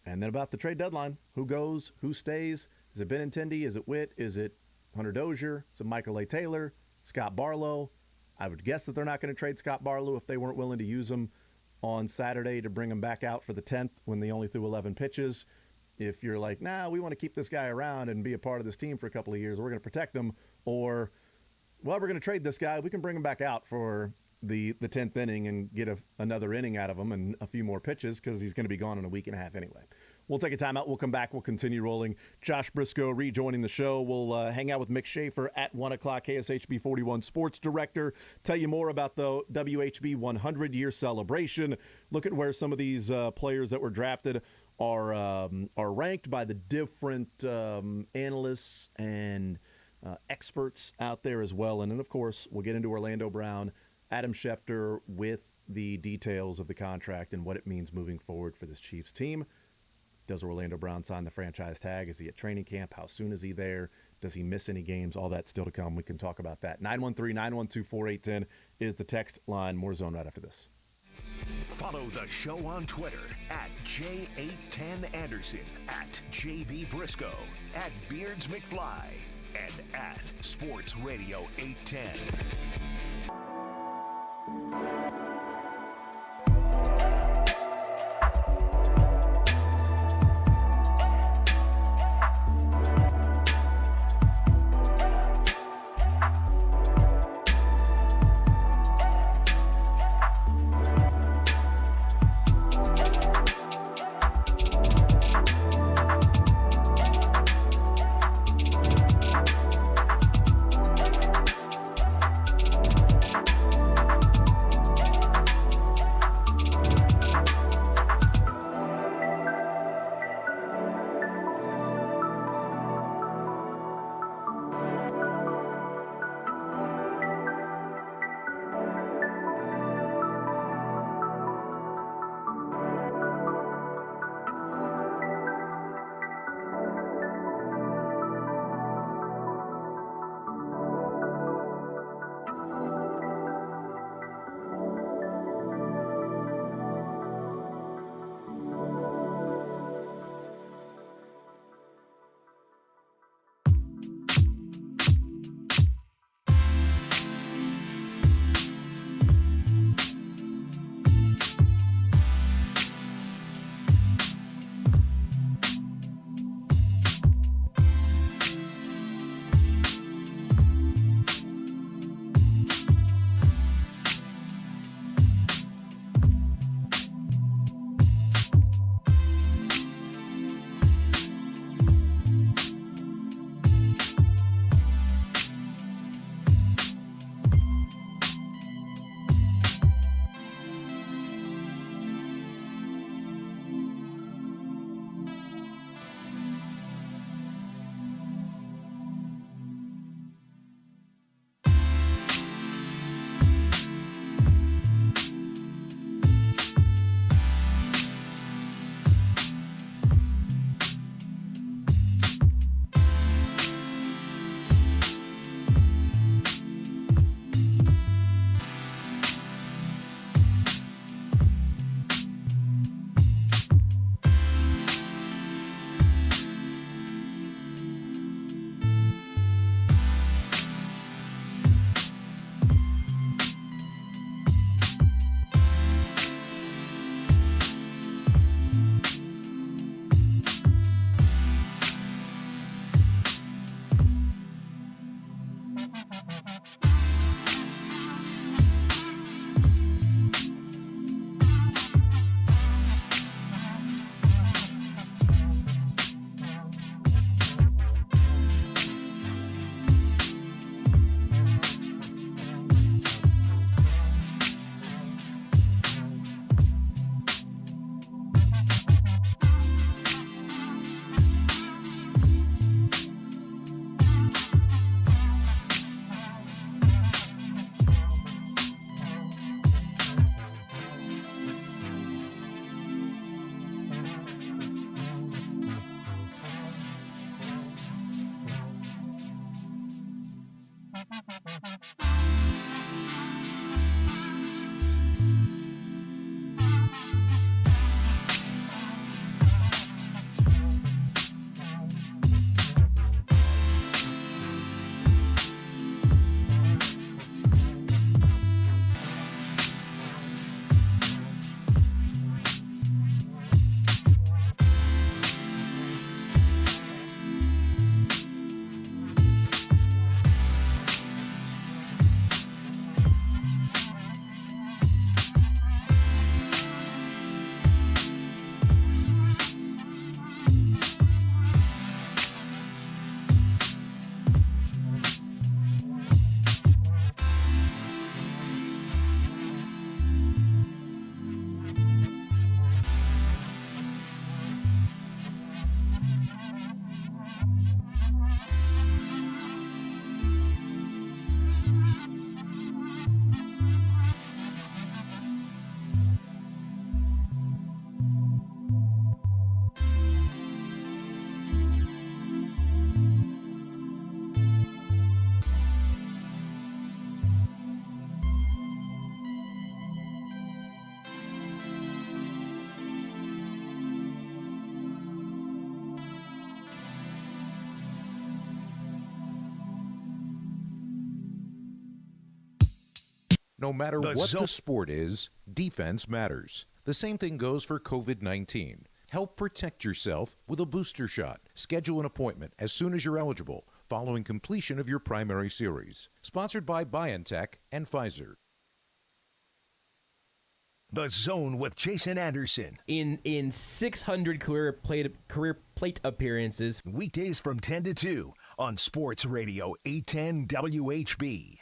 And then about the trade deadline, who goes, who stays? Is it Benintendi? Is it Witt? Is it Hunter Dozier? Is it Michael A. Taylor? Scott Barlow? I would guess that they're not going to trade Scott Barlow if they weren't willing to use him on Saturday to bring him back out for the 10th when they only threw 11 pitches. If you're like, nah, we want to keep this guy around and be a part of this team for a couple of years, we're going to protect him. Or, well, we're going to trade this guy. We can bring him back out for the 10th inning and get another inning out of him and a few more pitches because he's going to be gone in a week and a half anyway. We'll take a timeout. We'll come back. We'll continue rolling. Josh Brisco rejoining the show. We'll hang out with Mick Schaefer at 1 o'clock, KSHB 41 Sports Director. Tell you more about the WHB 100-year celebration. Look at where some of these players that were drafted are ranked by the different analysts and experts out there as well. And then, of course, we'll get into Orlando Brown, Adam Schefter with the details of the contract and what it means moving forward for this Chiefs team. Does Orlando Brown sign the franchise tag? Is he at training camp? How soon is he there? Does he miss any games? All that still to come. We can talk about that. 913-912-4810 is the text line. More Zone right after this. Follow the show on Twitter at J810Anderson, at JB Briscoe, at Beards McFly, and at Sports Radio 810. No matter what the sport is, defense matters. The same thing goes for COVID-19. Help protect yourself with a booster shot. Schedule an appointment as soon as you're eligible, following completion of your primary series. Sponsored by BioNTech and Pfizer. The Zone with Jason Anderson. In 600 career plate appearances. Weekdays from 10 to 2 on Sports Radio 810 WHB.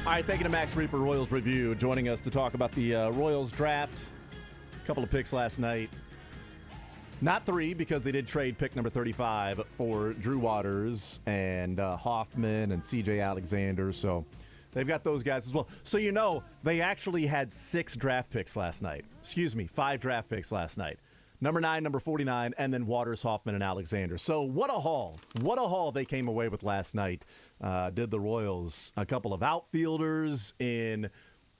All right, thank you to Max Reaper Royals Review joining us to talk about the Royals draft. A couple of picks last night. Not 3, because they did trade pick number 35 for Drew Waters and Hoffman and C.J. Alexander. So they've got those guys as well. So you know, they actually had 6 draft picks last night. 5 draft picks last night. Number 9, number 49, and then Waters, Hoffman, and Alexander. So what a haul. What a haul they came away with last night. Did the Royals. A couple of outfielders in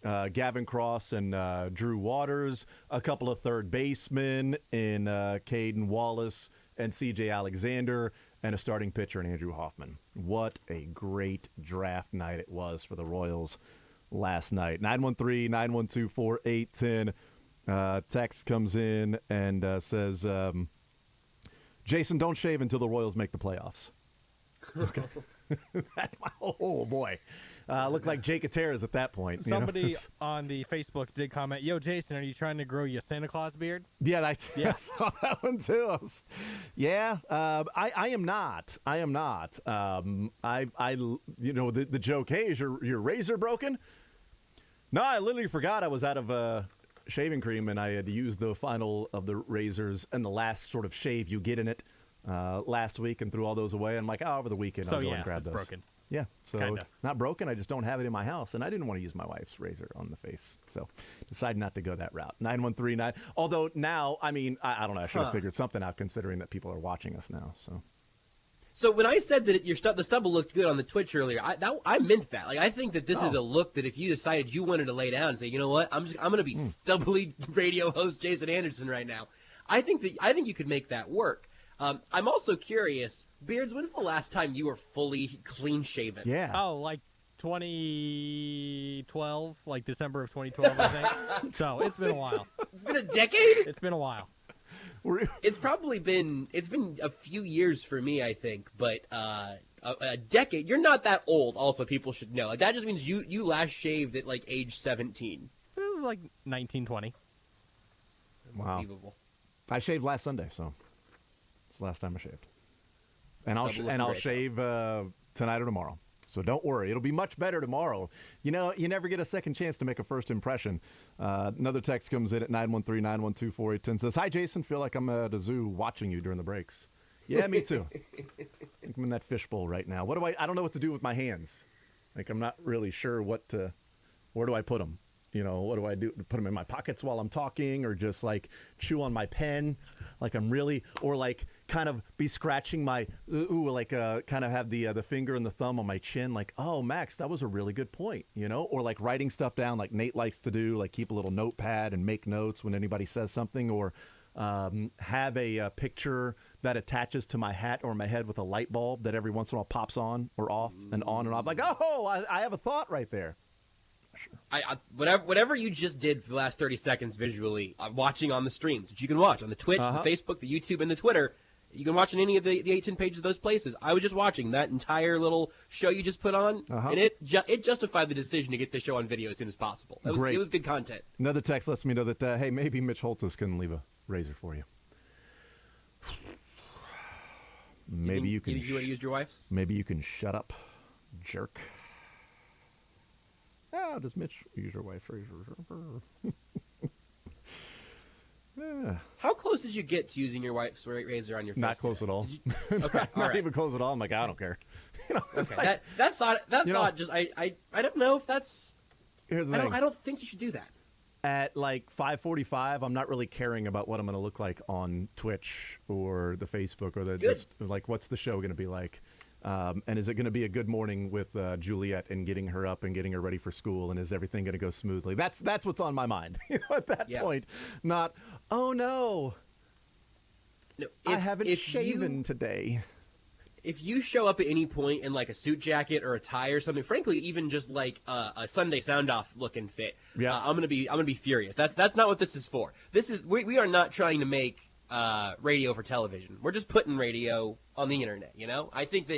Gavin Cross and Drew Waters. A couple of third basemen in Caden Wallace and C.J. Alexander. And a starting pitcher in Andrew Hoffman. What a great draft night it was for the Royals last night. 913-912-4810. Text comes in and says, Jason, don't shave until the Royals make the playoffs. Okay. Oh, boy. Looked like Jake Atera's at that point. Somebody on the Facebook did comment, yo, Jason, are you trying to grow your Santa Claus beard? Yeah, I saw that one, too. I am not. I am not. The joke, hey, is your razor broken? No, I literally forgot I was out of shaving cream, and I had used the final of the razors and the last sort of shave you get in it last week and threw all those away. I'm like, over the weekend I'll go and grab those. Broken. Yeah, so it's not broken. I just don't have it in my house, and I didn't want to use my wife's razor on the face, so decided not to go that route. 9139. Although now, I mean, I don't know. I should have figured something out, considering that people are watching us now. So when I said that the stubble looked good on the Twitch earlier, I meant that. Like, I think that this is a look that if you decided you wanted to lay down and say, you know what, I'm going to be stubbly radio host Jason Anderson right now, I think you could make that work. I'm also curious, Beards, when's the last time you were fully clean shaven? Yeah. Oh, like 2012, like December of 2012, I think. So it's been a while. It's been a decade? It's been a while. It's been a few years for me, I think, but a decade. You're not that old. Also, people should know. Like that just means you last shaved at like age 17. It was like 1920. Wow. Unbelievable. I shaved last Sunday, so it's the last time I shaved. And I'll shave tonight or tomorrow. So don't worry. It'll be much better tomorrow. You know, you never get a second chance to make a first impression. Another text comes in at 913-912-4810. Says, hi, Jason. Feel like I'm at a zoo watching you during the breaks. Yeah, me too. I think I'm in that fishbowl right now. I don't know what to do with my hands. Like, I'm not really sure where do I put them? You know, what do I do? Put them in my pockets while I'm talking, or just like chew on my pen, like I'm really, or like kind of be scratching my, kind of have the finger and the thumb on my chin, like, oh, Max, that was a really good point, you know, or like writing stuff down, like Nate likes to do, like keep a little notepad and make notes when anybody says something, or have a picture that attaches to my hat or my head with a light bulb that every once in a while pops on or off and on and off, like, oh, I have a thought right there. Whatever you just did for the last 30 seconds visually, watching on the streams, which you can watch on the Twitch, the Facebook, the YouTube, and the Twitter. You can watch on any of the 810 pages of those places. I was just watching that entire little show you just put on, and it justified the decision to get this show on video as soon as possible. It was good content. Another text lets me know that, hey, maybe Mitch Holtis can leave a razor for you. Maybe you can. You want to use your wife's? Maybe you can shut up, jerk. Oh, does Mitch use your wife's razor? Yeah. How close did you get to using your wife's razor on your face? Not close today? at all. Okay, not even close at all. I'm like, I don't care. You know, okay, like, that thought know, just I don't know if that's. Here's the thing. I don't think you should do that. At like 5:45, I'm not really caring about what I'm going to look like on Twitch or the Facebook or just like what's the show going to be like. And is it going to be a good morning with Juliet and getting her up and getting her ready for school? And is everything going to go smoothly? That's what's on my mind. You know, at that point, not, oh no, I haven't shaven today. If you show up at any point in like a suit jacket or a tie or something, frankly, even just like a Sunday sound off looking fit, I'm gonna be furious. That's not what this is for. We are not trying to make radio for television. We're just putting radio on the internet, you know? I think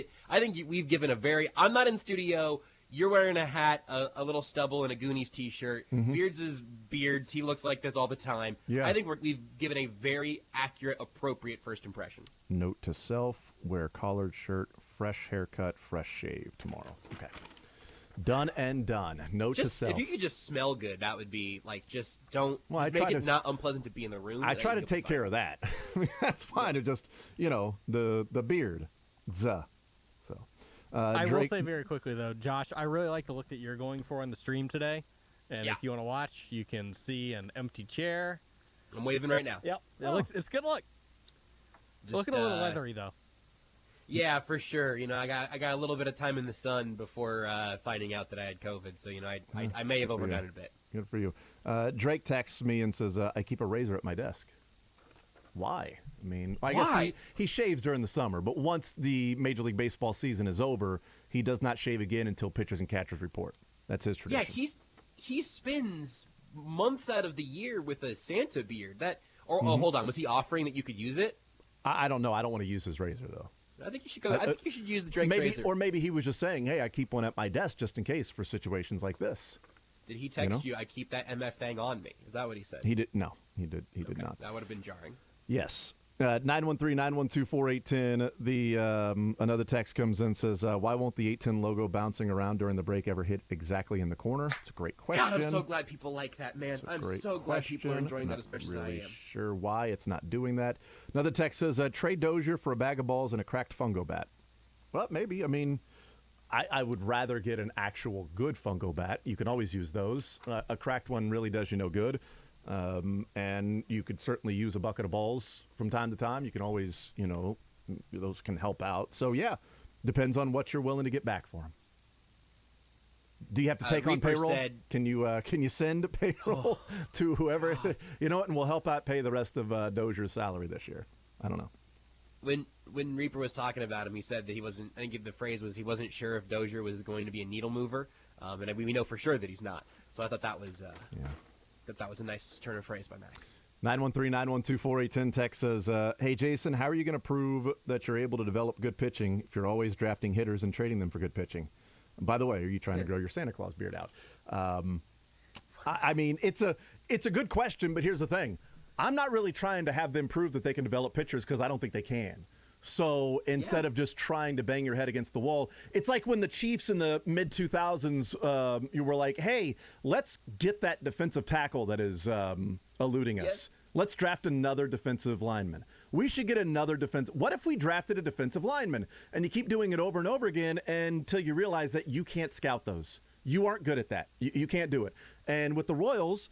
we've given I'm not in studio, you're wearing a hat, a little stubble, and a Goonies t-shirt. Beards is Beards, he looks like this all the time. I think we've given a very accurate, appropriate first impression. Note to self, wear collared shirt, fresh haircut, fresh shave tomorrow. Okay. Done and done. Note to self. If you could just smell good, that would be like don't make it not unpleasant to be in the room. I try to take care of that. I mean, that's fine. It just, you know, the beard. So, I Drake, will say very quickly though, Josh, I really like the look that you're going for on the stream today. And if you want to watch, you can see an empty chair. I'm waving right now. Yep. It's good look. Just, looking a little leathery though. Yeah, for sure. You know, I got a little bit of time in the sun before finding out that I had COVID, so you know, I may have overdone it a bit. Good for you. Drake texts me and says, "I keep a razor at my desk." Why? I mean, I guess he shaves during the summer, but once the Major League Baseball season is over, he does not shave again until pitchers and catchers report. That's his tradition. Yeah, he spends months out of the year with a Santa beard. Oh, hold on, was he offering that you could use it? I don't know. I don't want to use his razor though. I think you should go. I think you should use the Drake's razor. Or maybe he was just saying, "Hey, I keep one at my desk just in case for situations like this." Did he text you? I keep that MF thing on me. Is that what he said? He did. No, he did. He did not. That would have been jarring. Yes. 913-912-4810. The another text comes in and says, "Why won't the 810 logo bouncing around during the break ever hit exactly in the corner?" It's a great question. God, I'm so glad people like that, man. I'm so glad people are enjoying that as much as I am. Sure why it's not doing that. Another text says, "Trade Dozier for a bag of balls and a cracked fungo bat." Well, maybe. I mean, I would rather get an actual good fungo bat. You can always use those. A cracked one really does you no good. And you could certainly use a bucket of balls from time to time. You can always, you know, those can help out. So, yeah, depends on what you're willing to get back for them. Do you have to take on payroll? Can you send payroll to whoever? You know what? And we'll help out pay the rest of Dozier's salary this year. I don't know. when Reaper was talking about him, he said that he wasn't. I think the phrase was he wasn't sure if Dozier was going to be a needle mover, and we know for sure that he's not. So I thought that was that was a nice turn of phrase by Max. 913-912-4810 text says, hey, Jason, how are you going to prove that you're able to develop good pitching if you're always drafting hitters and trading them for good pitching? And by the way, are you trying to grow your Santa Claus beard out? I mean, it's a good question, but here's the thing. I'm not really trying to have them prove that they can develop pitchers because I don't think they can. So instead of just trying to bang your head against the wall, it's like when the Chiefs in the mid-2000s, you were like, hey, let's get that defensive tackle that is eluding us. Let's draft another defensive lineman. We should get another defense. What if we drafted a defensive lineman? And you keep doing it over and over again until you realize that you can't scout those. You aren't good at that. You can't do it. And with the Royals,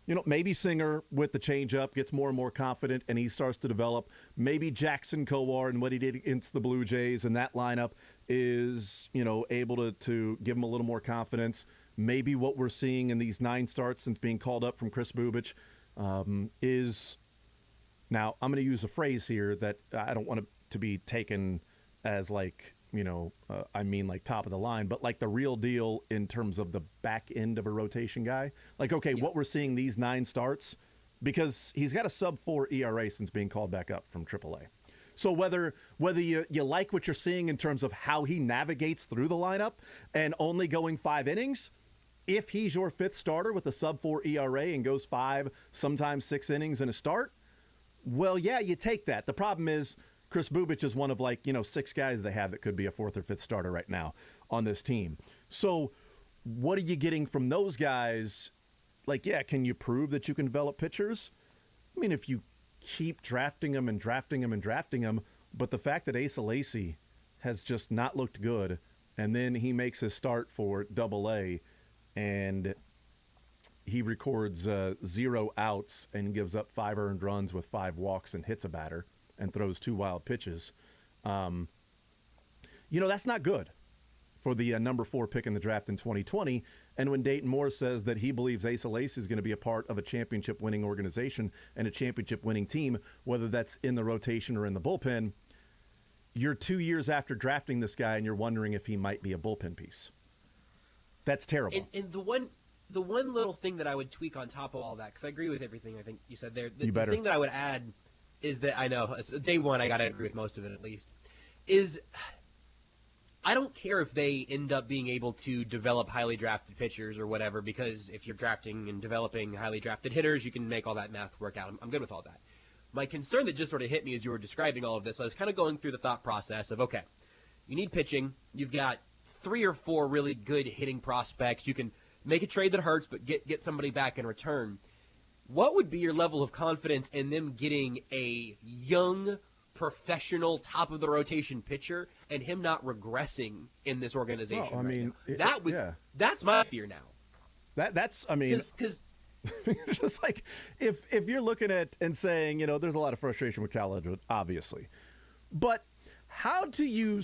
you know, maybe Singer with the changeup gets more and more confident and he starts to develop. Maybe Jackson Kowar and what he did against the Blue Jays and that lineup is, you know, able to give him a little more confidence. Maybe what we're seeing in these 9 starts since being called up from Chris Bubich is, now I'm going to use a phrase here that I don't want it to be taken as like, you know, I mean like top of the line, but like the real deal in terms of the back end of a rotation guy. Like, okay, what we're seeing these 9 starts, because he's got a sub-4 ERA since being called back up from AAA. So whether you like what you're seeing in terms of how he navigates through the lineup and only going 5 innings, if he's your 5th starter with a sub-4 ERA and goes 5, sometimes 6 innings in a start, well, yeah, you take that. The problem is Chris Bubich is one of 6 guys they have that could be a 4th or 5th starter right now on this team. So what are you getting from those guys? Like, yeah, can you prove that you can develop pitchers? I mean, if you keep drafting them and drafting them and drafting them, but the fact that Asa Lacy has just not looked good, and then he makes his start for Double-A, and he records 0 outs and gives up 5 earned runs with 5 walks and hits a batter and throws 2 wild pitches. That's not good for the number 4 pick in the draft in 2020. And when Dayton Moore says that he believes Asa Lacy is going to be a part of a championship-winning organization and a championship-winning team, whether that's in the rotation or in the bullpen, you're 2 years after drafting this guy and you're wondering if he might be a bullpen piece. That's terrible. And the one little thing that I would tweak on top of all that, because I agree with everything I think you said there. The thing that I would add is that I know day one I got to agree with most of it at least. Is I don't care if they end up being able to develop highly drafted pitchers or whatever, because if you're drafting and developing highly drafted hitters, you can make all that math work out. I'm good with all that. My concern that just sort of hit me as you were describing all of this, I was kind of going through the thought process of, okay, you need pitching. You've got 3 or 4 really good hitting prospects. You can make a trade that hurts, but get somebody back in return. What would be your level of confidence in them getting a young, professional, top-of-the-rotation pitcher and him not regressing in this organization? Well, I mean, that's my fear now. That's just like if you're looking at and saying, there's a lot of frustration with Cal Edgewood, obviously. But how do you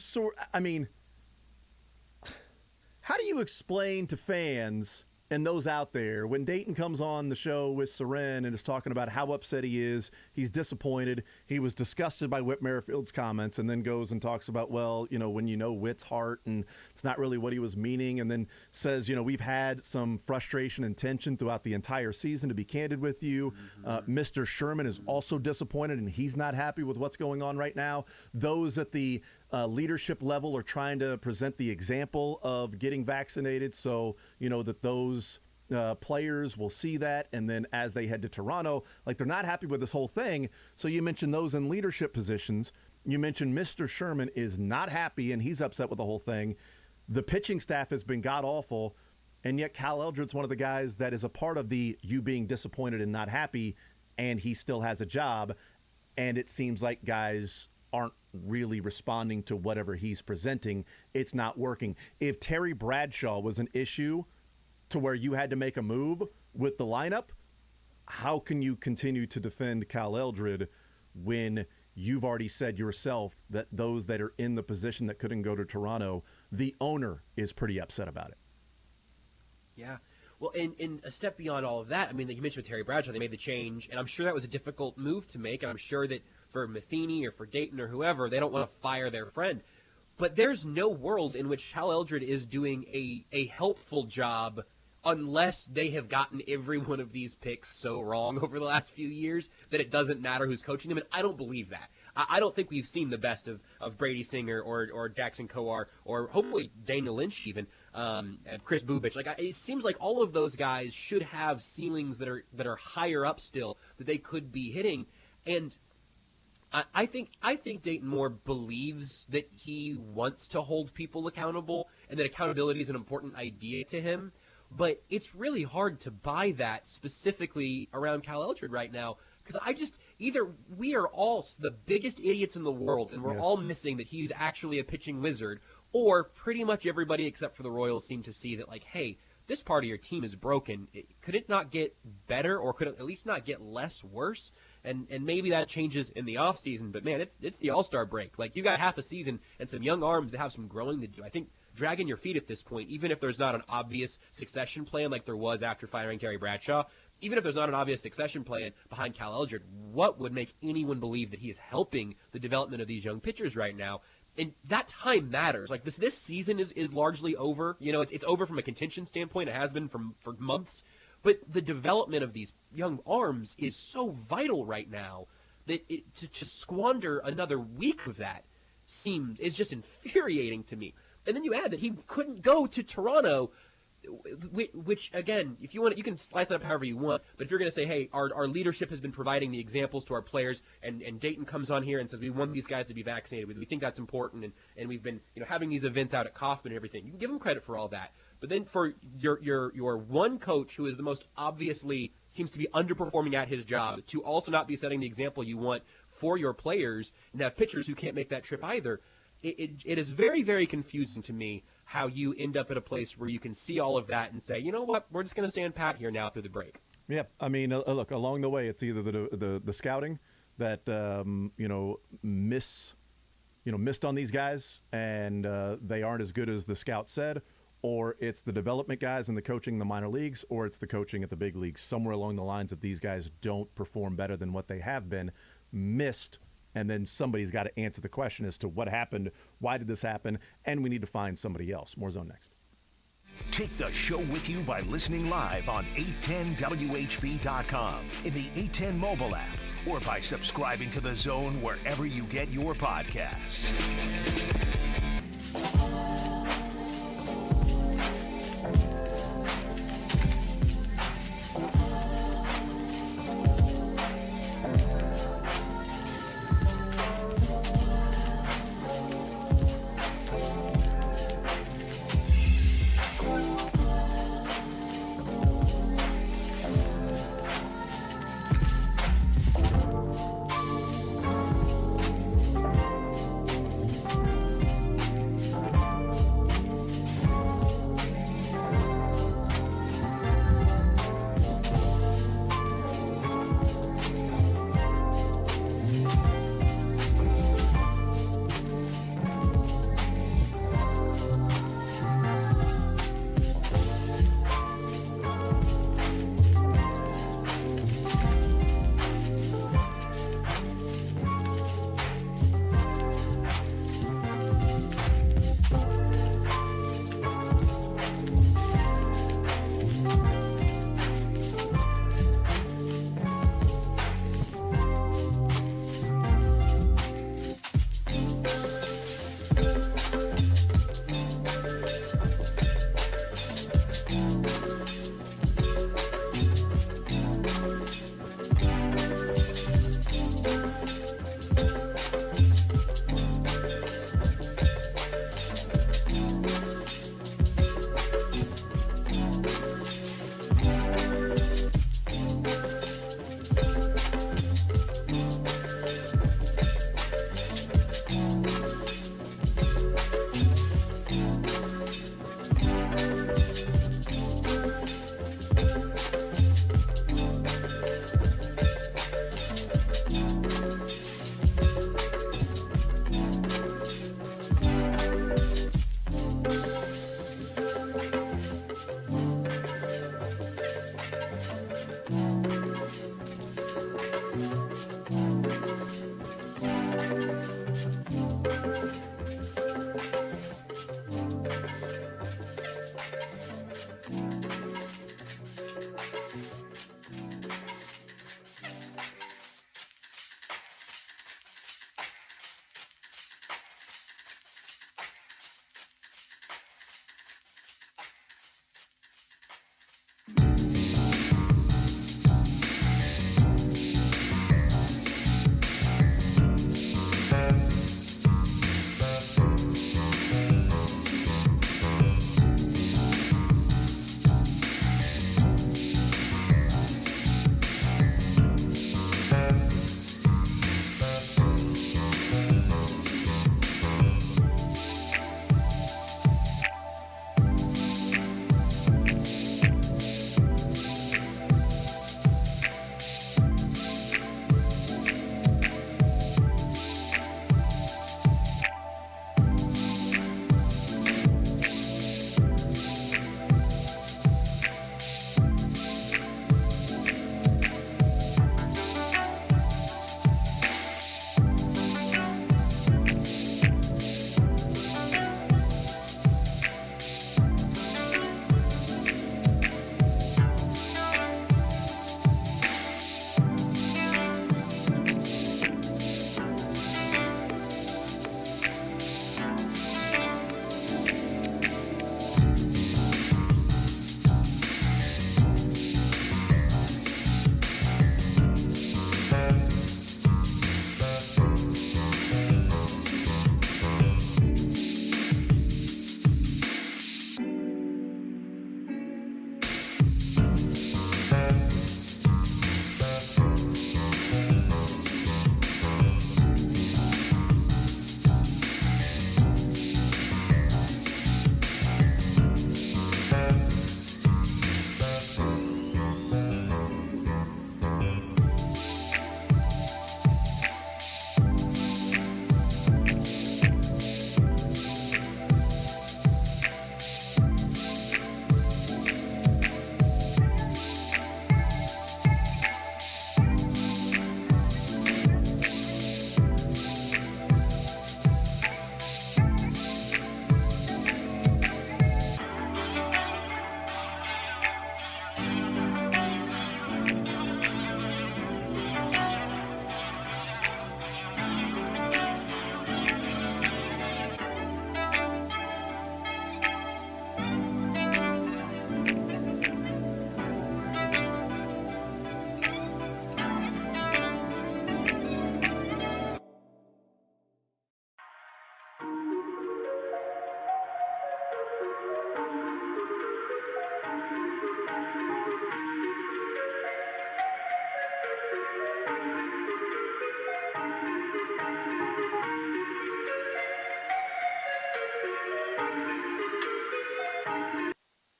how do you explain to fans and those out there when Dayton comes on the show with Seren and is talking about how upset he is, he's disappointed, he was disgusted by Whit Merrifield's comments, and then goes and talks about, well, when Whit's heart and it's not really what he was meaning, and then says, we've had some frustration and tension throughout the entire season, to be candid with you. Mr. Sherman is also disappointed and he's not happy with what's going on right now. Those at the leadership level are trying to present the example of getting vaccinated so, that those players will see that. And then as they head to Toronto, they're not happy with this whole thing. So you mentioned those in leadership positions. You mentioned Mr. Sherman is not happy and he's upset with the whole thing. The pitching staff has been god-awful. And yet Cal Eldred's one of the guys that is a part of the you being disappointed and not happy, and he still has a job. And it seems like guys aren't really responding to whatever he's presenting. It's not working. If Terry Bradshaw was an issue to where you had to make a move with the lineup, how can you continue to defend Cal Eldred when you've already said yourself that those that are in the position that couldn't go to Toronto, the owner is pretty upset about it? Yeah. Well, and a step beyond all of that, I mean, like you mentioned with Terry Bradshaw, they made the change, and I'm sure that was a difficult move to make, and I'm sure that Matheny or for Dayton or whoever. They don't want to fire their friend. But there's no world in which Hal Eldred is doing a helpful job unless they have gotten every one of these picks so wrong over the last few years that it doesn't matter who's coaching them. And I don't believe that. I don't think we've seen the best of Brady Singer or Jackson Kowar or hopefully Daniel Lynch even, and Chris Bubich. Like, it seems like all of those guys should have ceilings that are higher up still that they could be hitting. And I think Dayton Moore believes that he wants to hold people accountable and that accountability is an important idea to him. But it's really hard to buy that specifically around Cal Eldred right now, because either we are all the biggest idiots in the world and we're all missing that he's actually a pitching wizard, or pretty much everybody except for the Royals seem to see that, like, hey, this part of your team is broken. Could it not get better, or could it at least not get less worse? And maybe that changes in the offseason, but man, it's the All-Star break. Like, you got half a season and some young arms that have some growing to do. I think dragging your feet at this point, even if there's not an obvious succession plan like there was after firing Terry Bradshaw, even if there's not an obvious succession plan behind Cal Eldred, what would make anyone believe that he is helping the development of these young pitchers right now? And that time matters. Like, this season is largely over. You know, it's over from a contention standpoint. It has been for months. But the development of these young arms is so vital right now that to squander another week of that is just infuriating to me. And then you add that he couldn't go to Toronto, which, again, if you want, you can slice that up however you want. But if you're going to say, hey, our leadership has been providing the examples to our players, and Dayton comes on here and says we want these guys to be vaccinated, we think that's important, and we've been having these events out at Kauffman and everything. You can give him credit for all that. But then for your one coach who is the most obviously seems to be underperforming at his job to also not be setting the example you want for your players and have pitchers who can't make that trip either, it is very, very confusing to me how you end up at a place where you can see all of that and say, you know what, we're just going to stand pat here now through the break. Yeah, I mean, look, along the way, it's either the scouting that missed on these guys and they aren't as good as the scout said, or it's the development guys and the coaching in the minor leagues, or it's the coaching at the big leagues. Somewhere along the lines that these guys don't perform better than what they have been, missed. And then somebody's got to answer the question as to what happened, why did this happen, and we need to find somebody else. More Zone next. Take the show with you by listening live on 810WHB.com, in the 810 mobile app, or by subscribing to The Zone wherever you get your podcasts.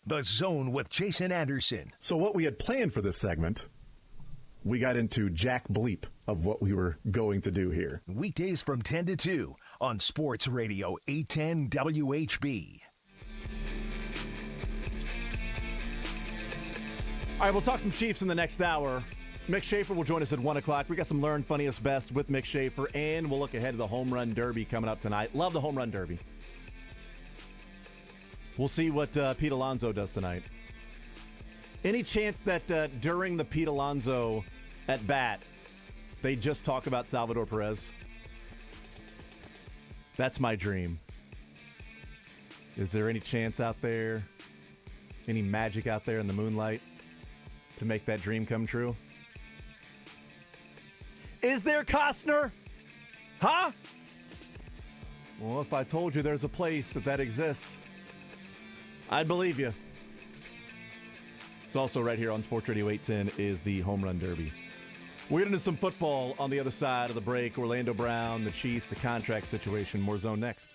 The Zone with Jason Anderson. So what we had planned for this segment, we got into Jack Bleep of what we were going to do here. Weekdays from 10 to 2 on Sports Radio 810 WHB. All right, we'll talk some Chiefs in the next hour. Mick Schaefer will join us at 1 o'clock. We got some Learn Funniest Best with Mick Schaefer, and we'll look ahead to the Home Run Derby coming up tonight. Love the Home Run Derby. We'll see what Pete Alonso does tonight. Any chance that during the Pete Alonso at bat, they just talk about Salvador Perez? That's my dream. Is there any chance out there, any magic out there in the moonlight to make that dream come true? Is there, Costner? Huh? Well, if I told you there's a place that exists, I'd believe you. It's also right here on Sports Radio 810 is the Home Run Derby. We're getting into some football on the other side of the break. Orlando Brown, the Chiefs, the contract situation. More Zone next.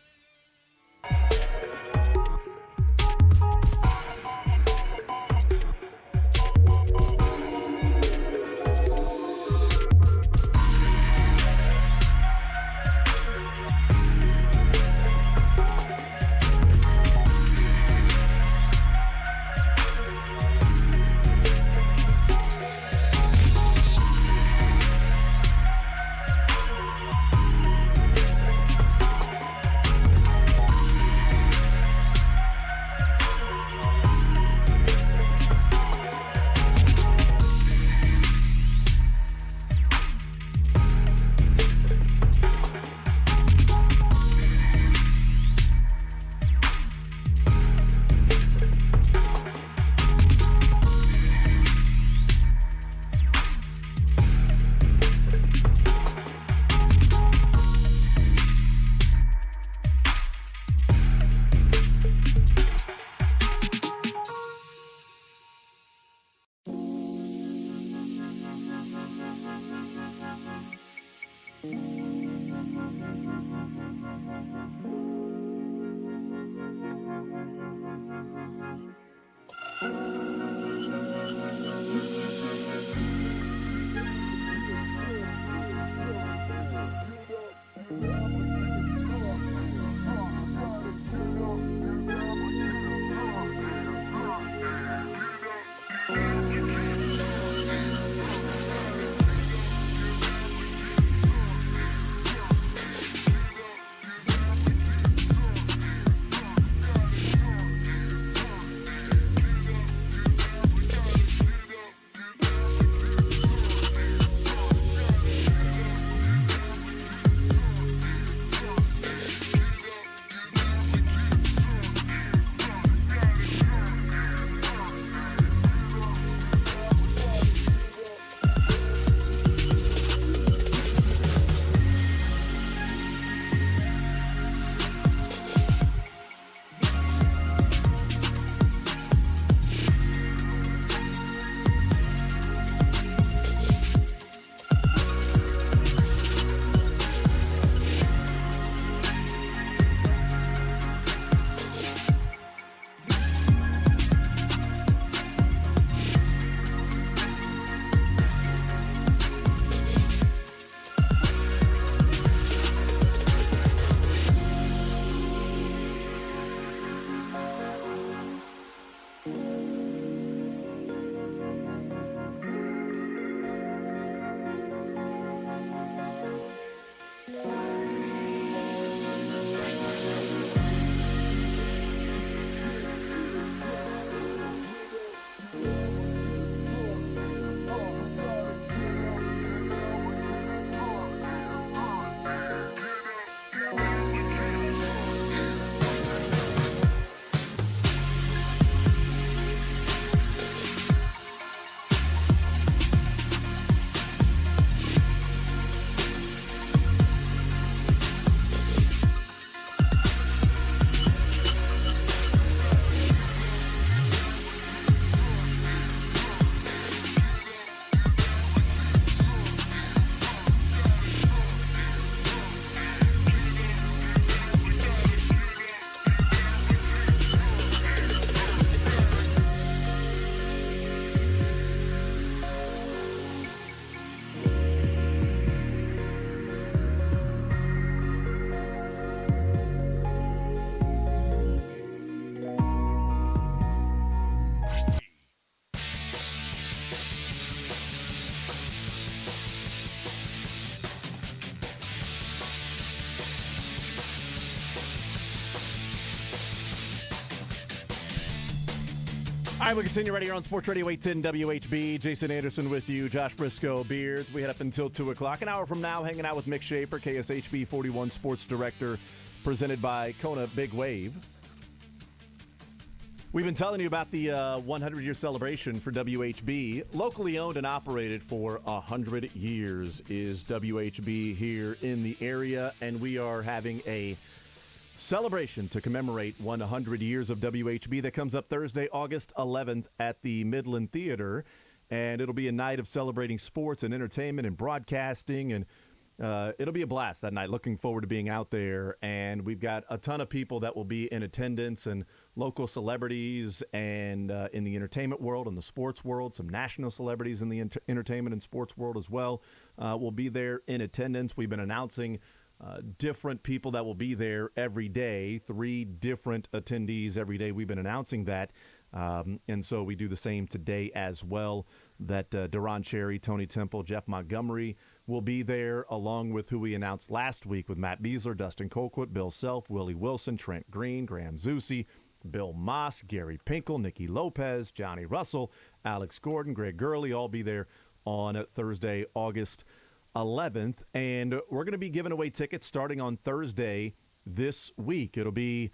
All right, we continue right here on Sports Radio 810 WHB. Jason Anderson with you, Josh Brisco, Beards. We head up until 2 o'clock. An hour from now, hanging out with Mick Schaefer, KSHB 41 Sports Director, presented by Kona Big Wave. We've been telling you about the 100-year celebration for WHB. Locally owned and operated for 100 years is WHB here in the area, and we are having a celebration to commemorate 100 years of WHB that comes up Thursday, August 11th at the Midland Theater. And it'll be a night of celebrating sports and entertainment and broadcasting, and it'll be a blast that night. Looking forward to being out there. And we've got a ton of people that will be in attendance, and local celebrities and in the entertainment world and the sports world, some national celebrities in the entertainment and sports world as well will be there in attendance. We've been announcing different people that will be there every day, 3 different attendees every day. We've been announcing that. And so we do the same today as well, that Deron Cherry, Tony Temple, Jeff Montgomery will be there, along with who we announced last week with Matt Beasler, Dustin Colquitt, Bill Self, Willie Wilson, Trent Green, Graham Zusi, Bill Moss, Gary Pinkel, Nikki Lopez, Johnny Russell, Alex Gordon, Greg Gurley, all be there on Thursday, August 11th. And we're going to be giving away tickets starting on Thursday this week. It'll be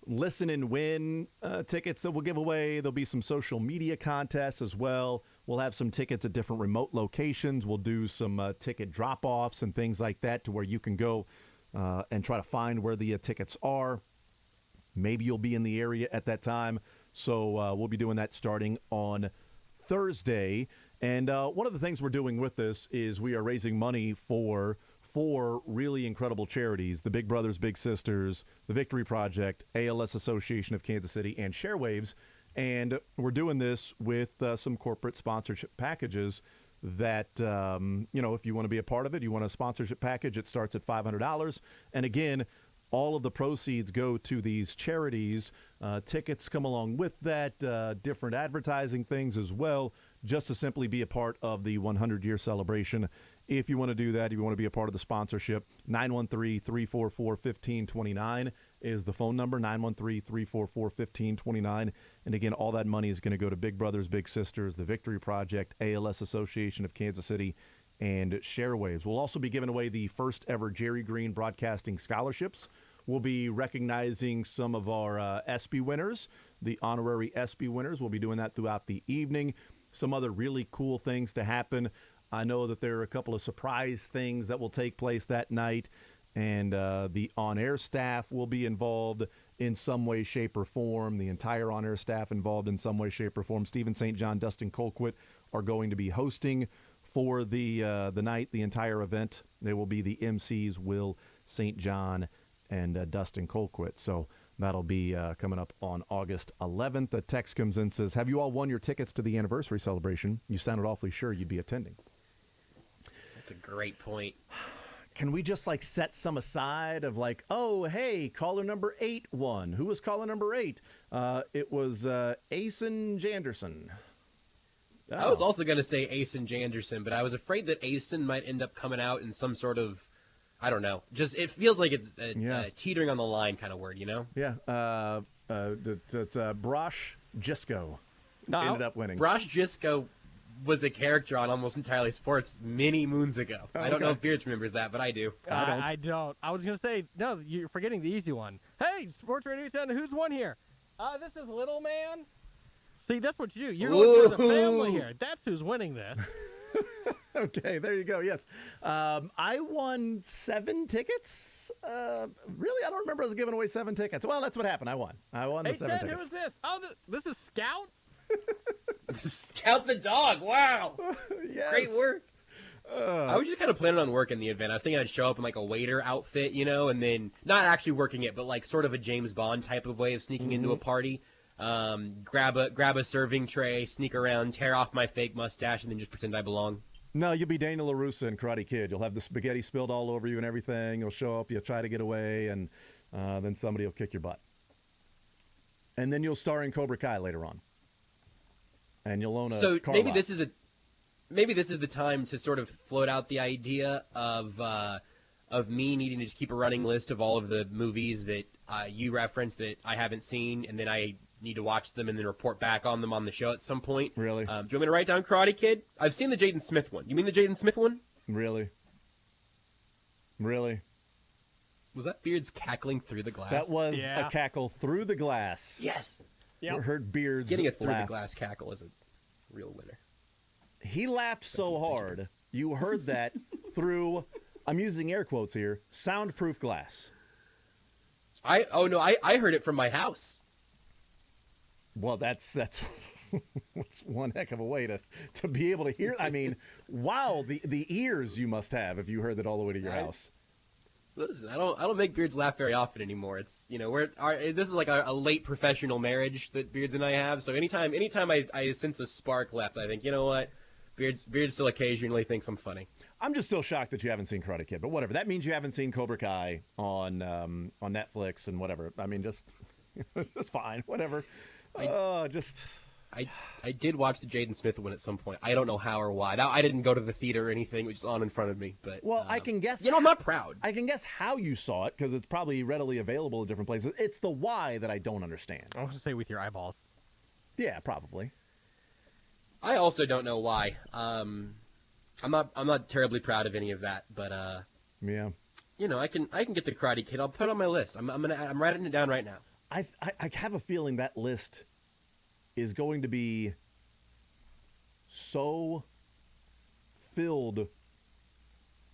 listen and win tickets that we'll give away. There'll be some social media contests as well. We'll have some tickets at different remote locations. We'll do some ticket drop-offs and things like that to where you can go and try to find where the tickets are. Maybe you'll be in the area at that time. So we'll be doing that starting on Thursday. And one of the things we're doing with this is we are raising money for 4 really incredible charities: the Big Brothers Big Sisters, the Victory Project, ALS Association of Kansas City, and Sharewaves. And we're doing this with some corporate sponsorship packages that, if you want to be a part of it, you want a sponsorship package, it starts at $500. And again, all of the proceeds go to these charities. Tickets come along with that, different advertising things as well, just to simply be a part of the 100-year celebration. If you want to do that, if you want to be a part of the sponsorship, 913-344-1529 is the phone number, 913-344-1529. And again, all that money is going to go to Big Brothers Big Sisters, the Victory Project, ALS Association of Kansas City, and Sharewaves. We'll also be giving away the first ever Jerry Green Broadcasting Scholarships. We'll be recognizing some of our ESPY winners, the honorary ESPY winners. We'll be doing that throughout the evening. Some other really cool things to happen. I know that there are a couple of surprise things that will take place that night, and the on-air staff will be involved in some way, shape, or form. The entire on-air staff involved in some way, shape, or form. Stephen St. John, Dustin Colquitt are going to be hosting for the night, the entire event. They will be the MCs, Will St. John and Dustin Colquitt. So that'll be coming up on August 11th. A text comes in and says, have you all won your tickets to the anniversary celebration? You sounded awfully sure you'd be attending. That's a great point. Can we just set some aside of oh, hey, caller number 8 won. Who was caller number 8? It was Asen Janderson. Oh. I was also going to say Asen Janderson, but I was afraid that Asen might end up coming out in some sort of, I don't know. Just it feels like it's a teetering on the line kind of word, you know? Yeah. Brosh Jisco ended up winning. Brosh Jisco was a character on Almost Entirely Sports many moons ago. Oh, I don't know if Beards remembers that, but I do. I don't. I was going to say, no, you're forgetting the easy one. Hey, Sports Radio 10, who's won here? This is Little Man. See, that's what you do. You're going through the family here. That's who's winning this. Okay, there you go. Yes. I won 7 tickets. Really? I don't remember us giving away 7 tickets. Well, that's what happened. I won the 7 tickets. Who is this? Oh, this is Scout? Scout the dog. Wow. Yes. Great work. I was just kind of planning on working the event. I was thinking I'd show up in a waiter outfit, and then not actually working it, but sort of a James Bond type of way of sneaking into a party. Grab a serving tray, sneak around, tear off my fake mustache, and then just pretend I belong. No, you'll be Daniel LaRussa in Karate Kid. You'll have the spaghetti spilled all over you and everything. You'll show up, you'll try to get away, and then somebody will kick your butt. And then you'll star in Cobra Kai later on. And you'll own a car maybe lot. this is the time to sort of float out the idea of me needing to just keep a running list of all of the movies that you referenced that I haven't seen, and then I need to watch them and then report back on them on the show at some point. Really? Do you want me to write down Karate Kid? I've seen the Jaden Smith one. You mean the Jaden Smith one? Really? Was that Beards cackling through the glass? That was a cackle through the glass. Yes. You heard Beards Getting a through laugh. the glass cackle is a real winner. He laughed so hard, you heard that through, I'm using air quotes here, soundproof glass. I heard it from my house. Well, that's one heck of a way to be able to hear. I mean, wow, the ears you must have if you heard that all the way to your house. Listen, I don't make Beards laugh very often anymore. It's this is like a late professional marriage that Beards and I have. So anytime I sense a spark left, I think, you know what, Beards still occasionally thinks I'm funny. I'm just still shocked that you haven't seen Karate Kid, but whatever. That means you haven't seen Cobra Kai on Netflix and whatever. I mean, just it's fine, whatever. I did watch the Jaden Smith one at some point. I don't know how or why. I didn't go to the theater or anything, which is on in front of me. But I can guess. I'm not proud. I can guess how you saw it because it's probably readily available at different places. It's the why that I don't understand. I want to say with your eyeballs. Yeah, probably. I also don't know why. I'm not terribly proud of any of that, but yeah. I can get the Karate Kid. I'll put it on my list. I'm writing it down right now. I have a feeling that list is going to be so filled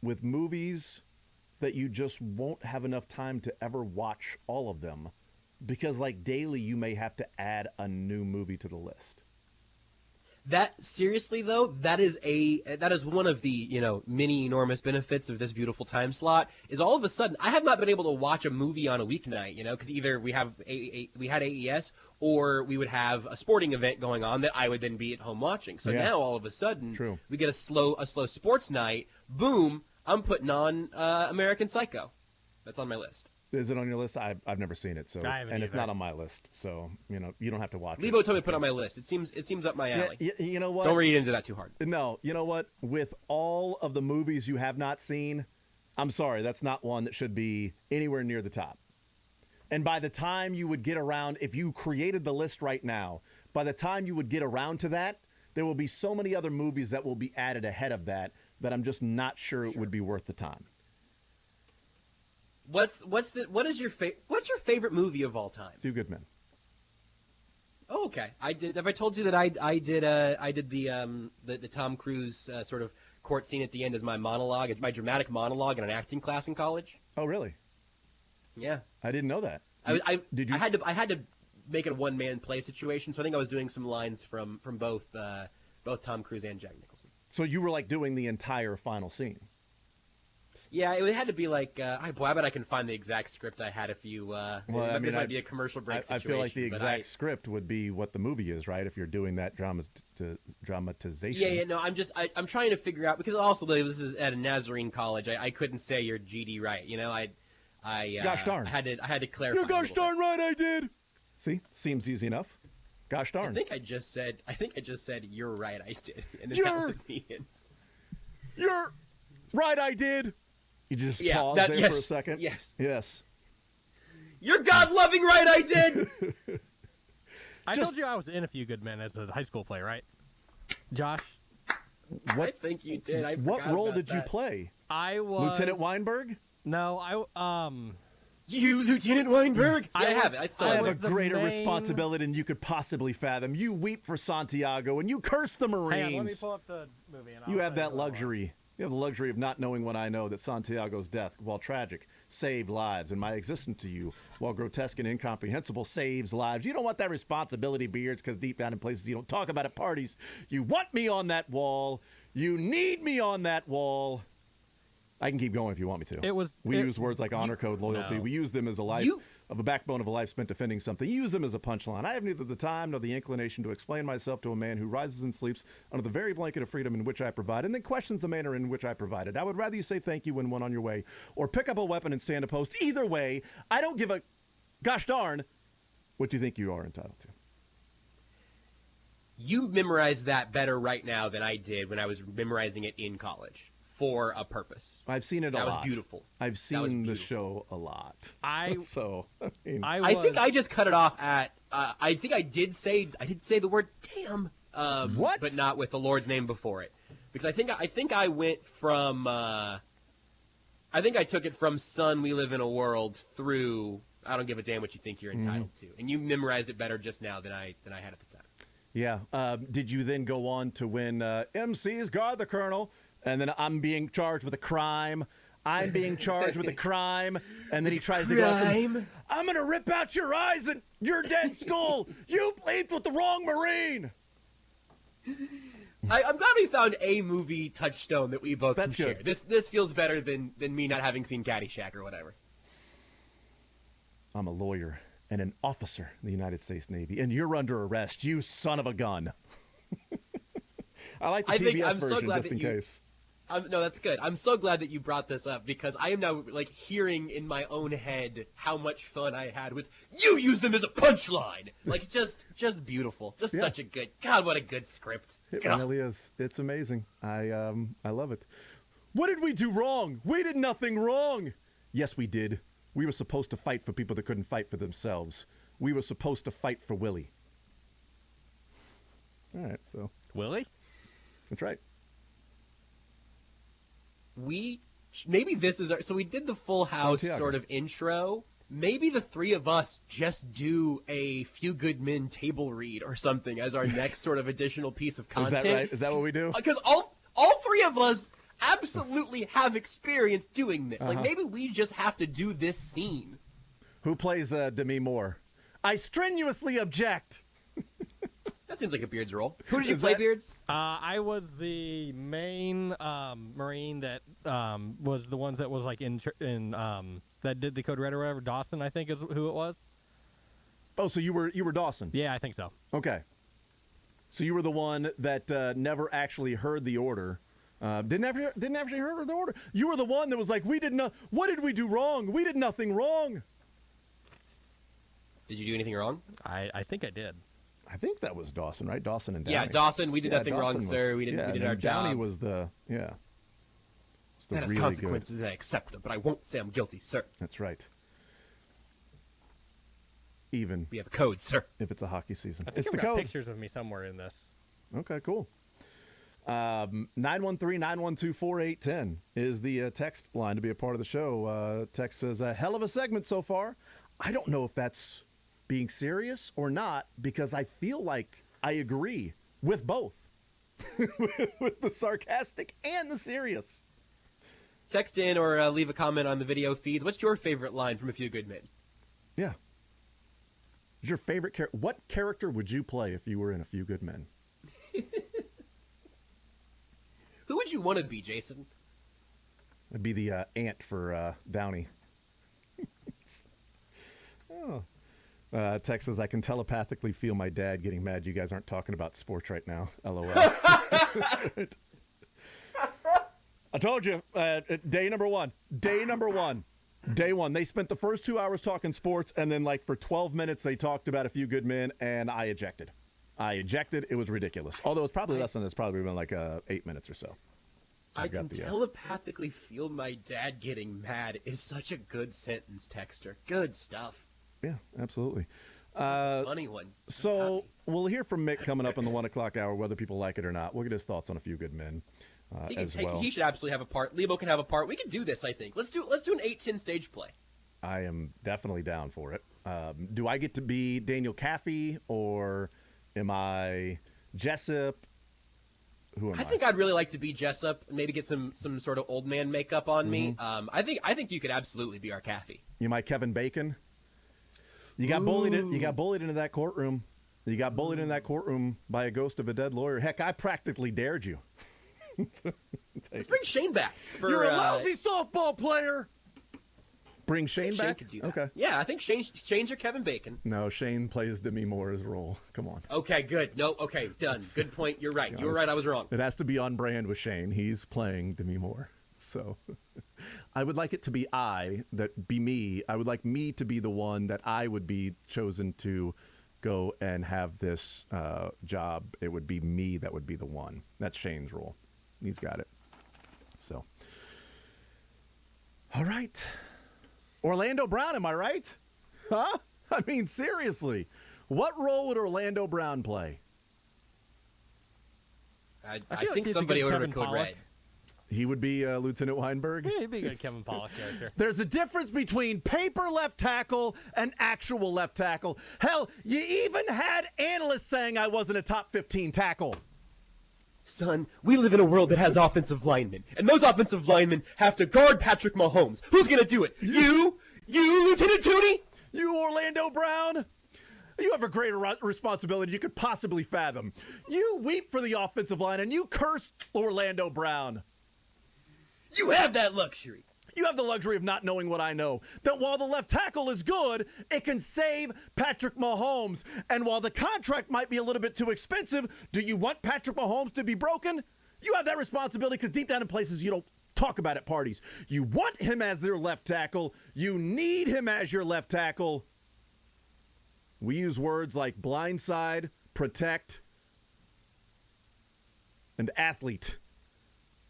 with movies that you just won't have enough time to ever watch all of them because like daily you may have to add a new movie to the list. That seriously though, that is one of the many enormous benefits of this beautiful time slot. Is all of a sudden I have not been able to watch a movie on a weeknight, because either we had AES or we would have a sporting event going on that I would then be at home watching. So now all of a sudden we get a slow sports night. Boom! I'm putting on American Psycho. That's on my list. Is it on your list? I've never seen it, it's not on my list. So you don't have to watch it. Lebo told me to put it on my list. It seems up my alley. Yeah, you know what? Don't read into that too hard. No, you know what? With all of the movies you have not seen, I'm sorry, that's not one that should be anywhere near the top. And by the time you would get around, if you created the list right now, by the time you would get around to that, there will be so many other movies that will be added ahead of that I'm just not sure it would be worth the time. What's your favorite movie of all time? Few Good Men. Oh, okay. Have I told you that I did the Tom Cruise sort of court scene at the end as my monologue, my dramatic monologue in an acting class in college? Oh, really? Yeah. I didn't know that. Did you? I had to make it a one-man play situation, so I think I was doing some lines from both Tom Cruise and Jack Nicholson. So you were like doing the entire final scene. Yeah, it had to be like, I bet I can find the exact script I had if you, this might be a commercial break situation. I feel like the exact script would be what the movie is, right? If you're doing that dramatization. Yeah, no, I'm trying to figure out, because also this is at a Nazarene college, I couldn't say your GD right, gosh darn. I had to clarify. You're gosh darn right I did. See? Seems easy enough. Gosh darn. I think I just said you're right I did. And then that was the end. You're right I did. You just pause there for a second? Yes. You're God-loving right, I did! I told you I was in A Few Good Men as a high school play, right? Josh? I think you did. What role did you play? I was... Lieutenant Weinberg? No, You, Lieutenant Weinberg? I have it. I have a greater responsibility than you could possibly fathom. You weep for Santiago, and you curse the Marines. Hang on, let me pull up the movie. And you have that luxury. You have the luxury of not knowing what I know, that Santiago's death, while tragic, saved lives, and my existence to you, while grotesque and incomprehensible, saves lives. You don't want that responsibility, Beards, because deep down in places you don't talk about at parties, you want me on that wall. You need me on that wall. I can keep going if you want me to. We use words like honor code, loyalty. No. We use them as a backbone of a life spent defending something. You use them as a punchline. I have neither the time nor the inclination to explain myself to a man who rises and sleeps under the very blanket of freedom in which I provide, and then questions the manner in which I provided. I would rather you say thank you when one on your way, or pick up a weapon and stand a post. Either way, I don't give a gosh darn what you think you are entitled to. You memorize that better right now than I did when I was memorizing it in college. For a purpose. I've seen it a lot. That was beautiful. I've seen the show a lot. I think I just cut it off at I think I did say the word damn. What? But not with the Lord's name before it, because I think I went from. I think I took it from "Son, we live in a world" through "I don't give a damn what you think you're entitled to," and you memorized it better just now than I had at the time. Yeah. Did you then go on to win MC's Guard the Colonel, and then I'm being charged with a crime? I'm being charged with a crime, and then he tries to go after, I'm going to rip out your eyes and your dead skull. You bleeped with the wrong Marine. I'm glad we found a movie touchstone that we both That's can share. good. This feels better than me not having seen Caddyshack or whatever. I'm a lawyer and an officer in the United States Navy, and you're under arrest, you son of a gun. I like the TBS version just in case. No, that's good. I'm so glad that you brought this up, because I am now like hearing in my own head how much fun I had with you. Use them as a punchline, like just beautiful, just such a good. God, what a good script. It really is. It's amazing. I love it. What did we do wrong? We did nothing wrong. Yes, we did. We were supposed to fight for people that couldn't fight for themselves. We were supposed to fight for Willie. All right, so Willie? that's right. Maybe this is so we did the Full House Santiago. sort of intro. Maybe the three of us just do a Few Good Men table read or something as our next sort of additional piece of content. Is that right? Is that what we do? Because all three of us absolutely have experience doing this. Like maybe we just have to do this scene. Who plays Demi Moore? I strenuously object. That seems like a Beards role. Who did you play, Beards? I was the main Marine that was the ones that was like in that did the Code Red or whatever. Dawson, I think, is who it was. Oh, so you were Dawson? Yeah, I think so. Okay. So you were the one that never actually heard the order. Didn't actually hear the order. You were the one that was like, "We did not. What did we do wrong? We did nothing wrong." Did you do anything wrong? I think I did. I think that was Dawson, right? Dawson and Downey. Yeah, Dawson. We did nothing wrong, Dawson sir. We did our job. Downey was the was the That has really consequences, and I accept them, but I won't say I'm guilty, sir. Good. That's right. Even We have a code, sir. if it's a hockey season, I think it's I've the got code. pictures of me somewhere in this. Okay, cool. 913-912-4810 is the text line to be a part of the show. Text says, a hell of a segment so far. I don't know if that's being serious or not, because I feel like I agree with both. with the sarcastic and the serious. Text in or leave a comment on the video feeds. What's your favorite line from A Few Good Men? Yeah. What's your favorite character? What character would you play if you were in A Few Good Men? Who would you want to be, Jason? I'd be the ant for Downey. Text says, I can telepathically feel my dad getting mad you guys aren't talking about sports right now. LOL. That's right. I told you, day number one. Day one. They spent the first 2 hours talking sports, and then like for 12 minutes they talked about A Few Good Men, and I ejected. It was ridiculous. Although it's probably less than this. Probably been like 8 minutes or so. I can telepathically feel my dad getting mad is such a good sentence, Texter. Good stuff. Yeah, absolutely. Funny one. So we'll hear from Mick coming up in the 1 o'clock hour, whether people like it or not. We'll get his thoughts on A Few Good Men as well. He should absolutely have a part. Lebo can have a part. We can do this, I think. Let's do an 8-10 stage play. I am definitely down for it. Do I get to be Daniel Caffey, or am I Jessup? Who am I? I think I'd really like to be Jessup and maybe get some sort of old man makeup on me. I think you could absolutely be our Caffey. You might Kevin Bacon. You got bullied into that courtroom. You got bullied in that courtroom by a ghost of a dead lawyer. Heck, I practically dared you. Let's bring Shane back. You're a lousy softball player. Bring Shane back? Could do that. Okay. Yeah, I think Shane's your Kevin Bacon. No, Shane plays Demi Moore's role. Come on. Okay, good. No, okay, done. Good point. You're right. You were right. I was wrong. It has to be on brand with Shane. He's playing Demi Moore. So I would like it to be me. I would like me to be the one that I would be chosen to go and have this job. It would be me that would be the one. That's Shane's role. He's got it. So, all right. Orlando Brown, am I right? Huh? I mean, seriously. What role would Orlando Brown play? I like think he's a somebody good over Kevin Code Pollak. Red. He would be Lieutenant Weinberg. Yeah, he'd be a good Kevin Pollak character. There's a difference between paper left tackle and actual left tackle. Hell, you even had analysts saying I wasn't a top 15 tackle. Son, we live in a world that has offensive linemen, and those offensive linemen have to guard Patrick Mahomes. Who's going to do it? You, Lieutenant Tooney? You, Orlando Brown? You have a greater responsibility you could possibly fathom. You weep for the offensive line, and you curse Orlando Brown. You have that luxury. You have the luxury of not knowing what I know. That while the left tackle is good, it can save Patrick Mahomes. And while the contract might be a little bit too expensive, do you want Patrick Mahomes to be broken? You have that responsibility because deep down in places you don't talk about at parties. You want him as their left tackle. You need him as your left tackle. We use words like blindside, protect, and athlete.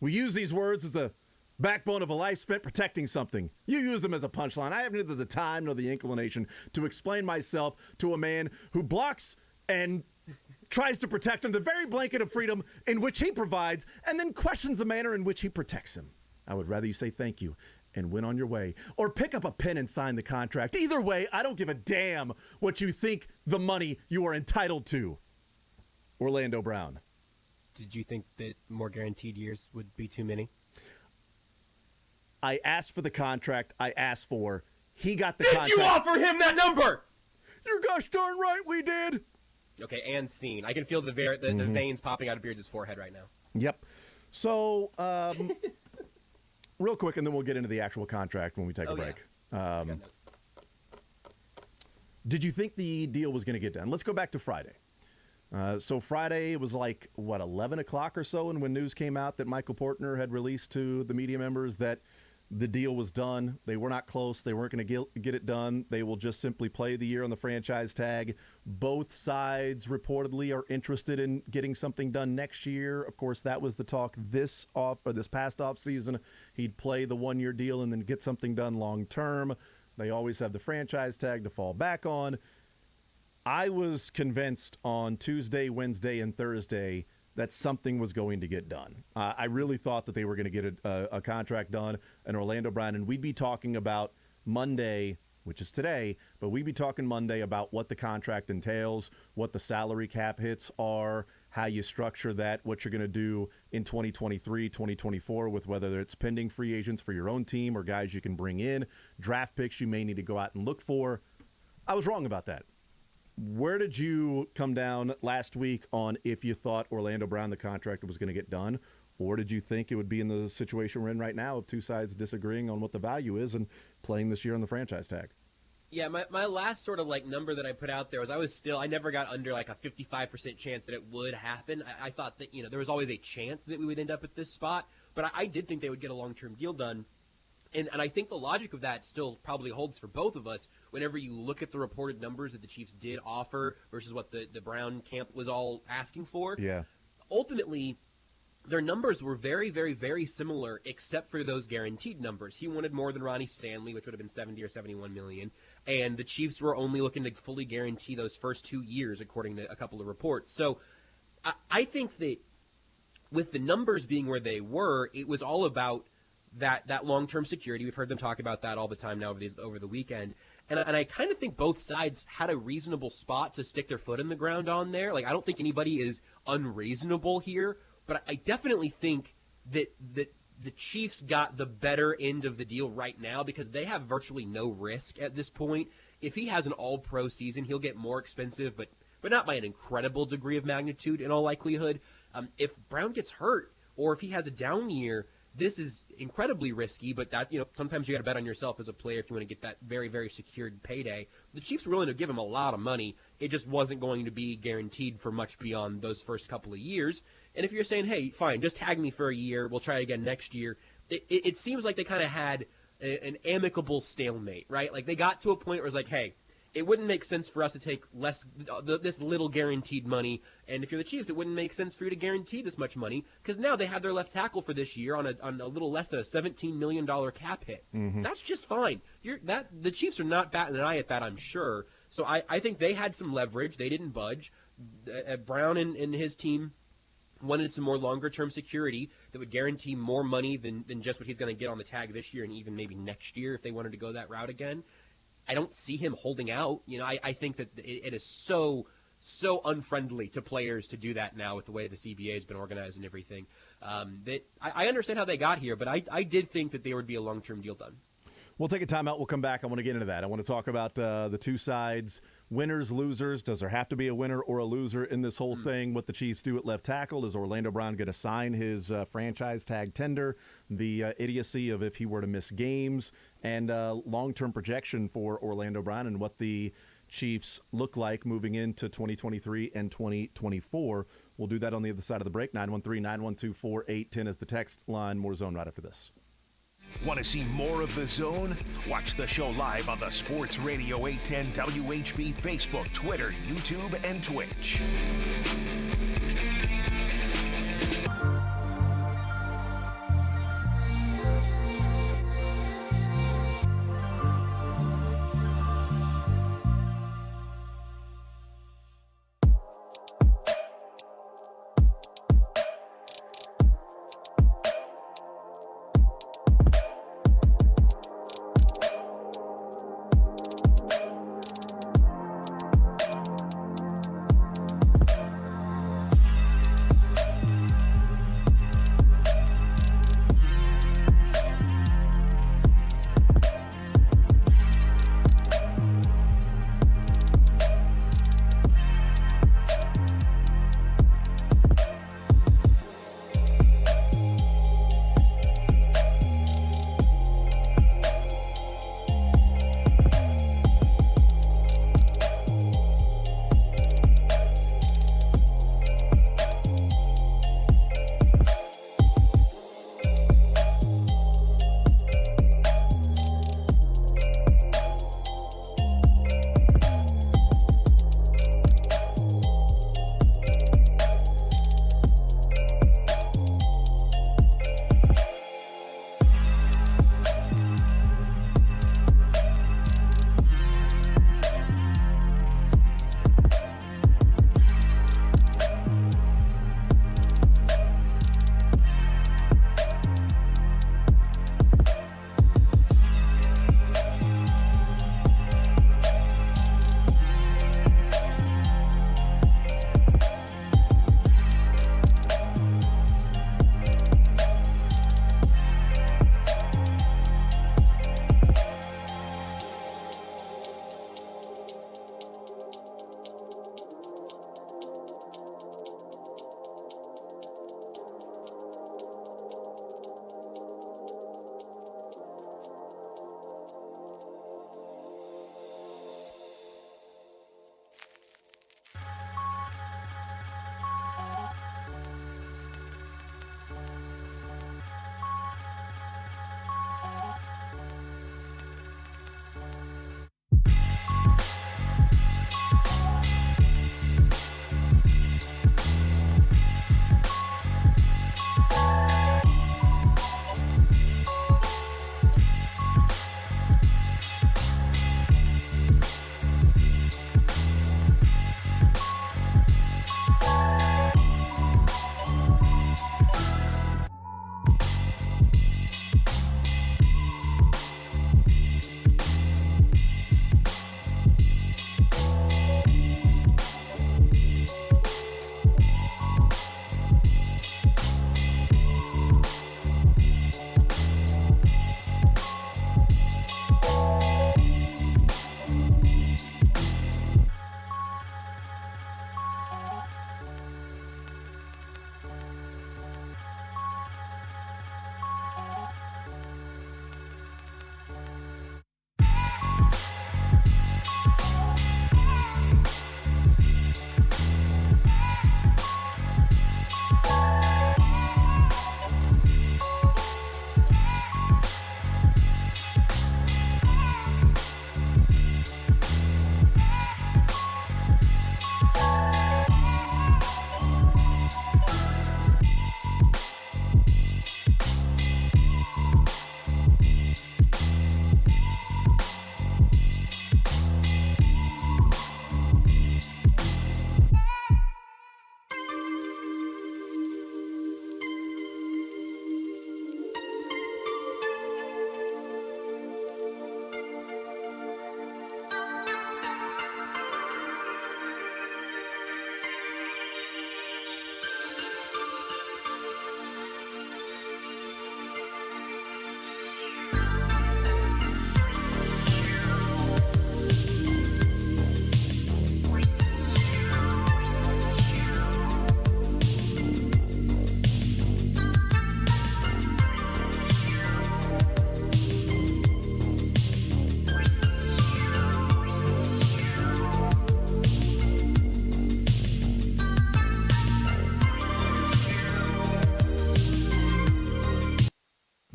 We use these words as a backbone of a life spent protecting something. You use them as a punchline. I have neither the time nor the inclination to explain myself to a man who blocks and tries to protect him, the very blanket of freedom in which he provides, and then questions the manner in which he protects him. I would rather you say thank you and went on your way, or pick up a pen and sign the contract. Either way, I don't give a damn what you think the money you are entitled to. Orlando Brown. Did you think that more guaranteed years would be too many? I asked for the contract I asked for. He got the Did contract. you offer him that number? You're gosh darn right we did. Okay, and scene. I can feel the veins popping out of Beards' forehead right now. Yep. So, real quick, and then we'll get into the actual contract when we take a break. Yeah. Did you think the deal was going to get done? Let's go back to Friday. So Friday, it was like, 11 o'clock or so, and when news came out that Michael Portner had released to the media members that the deal was done. They were not close. They weren't going to get it done. They will just simply play the year on the franchise tag. Both sides reportedly are interested in getting something done next year. Of course, that was the talk this past off season. He'd play the 1-year deal and then get something done long term. They always have the franchise tag to fall back on. I was convinced on Tuesday, Wednesday, and Thursday that something was going to get done. I really thought that they were going to get a contract done in Orlando Brown, and we'd be talking about Monday, which is today, but we'd be talking Monday about what the contract entails, what the salary cap hits are, how you structure that, what you're going to do in 2023, 2024 with whether it's pending free agents for your own team or guys you can bring in, draft picks you may need to go out and look for. I was wrong about that. Where did you come down last week on if you thought Orlando Brown, the contract, was going to get done? Or did you think it would be in the situation we're in right now of two sides disagreeing on what the value is and playing this year on the franchise tag? Yeah, my last sort of number that I put out there was I never got under a 55% chance that it would happen. I thought that, there was always a chance that we would end up at this spot, but I did think they would get a long-term deal done. And I think the logic of that still probably holds for both of us whenever you look at the reported numbers that the Chiefs did offer versus what the Brown camp was all asking for. Yeah. Ultimately, their numbers were very, very, very similar except for those guaranteed numbers. He wanted more than Ronnie Stanley, which would have been 70 or 71 million, and the Chiefs were only looking to fully guarantee those first 2 years according to a couple of reports. So I think that with the numbers being where they were, it was all about that long-term security. We've heard them talk about that all the time now over the weekend. And I kind of think both sides had a reasonable spot to stick their foot in the ground on there. I don't think anybody is unreasonable here, but I definitely think that the Chiefs got the better end of the deal right now because they have virtually no risk at this point. If he has an all-pro season, he'll get more expensive, but not by an incredible degree of magnitude in all likelihood. If Brown gets hurt or if he has a down year, this is incredibly risky, but that sometimes you got to bet on yourself as a player if you want to get that very, very secured payday. The Chiefs were willing to give him a lot of money. It just wasn't going to be guaranteed for much beyond those first couple of years. And if you're saying, hey, fine, just tag me for a year, we'll try again next year, it seems like they kind of had an amicable stalemate, right? They got to a point where it's like, hey, it wouldn't make sense for us to take this little guaranteed money. And if you're the Chiefs, it wouldn't make sense for you to guarantee this much money because now they have their left tackle for this year on a little less than a $17 million cap hit. Mm-hmm. That's just fine. The Chiefs are not batting an eye at that, I'm sure. So I think they had some leverage. They didn't budge. Brown and his team wanted some more longer-term security that would guarantee more money than just what he's going to get on the tag this year and even maybe next year if they wanted to go that route again. I don't see him holding out. I think that it is so unfriendly to players to do that now with the way the CBA has been organized and everything. That I understand how they got here, but I did think that there would be a long-term deal done. We'll take a timeout. We'll come back. I want to get into that. I want to talk about the two sides, winners, losers. Does there have to be a winner or a loser in this whole thing? What the Chiefs do at left tackle? Is Orlando Brown going to sign his franchise tag tender? The idiocy of if he were to miss games, and long-term projection for Orlando Brown and what the Chiefs look like moving into 2023 and 2024. We'll do that on the other side of the break. 913-912-4810 is the text line. More Zone right after this. Want to see more of The Zone? Watch the show live on the Sports Radio 810 WHB Facebook, Twitter, YouTube, and Twitch.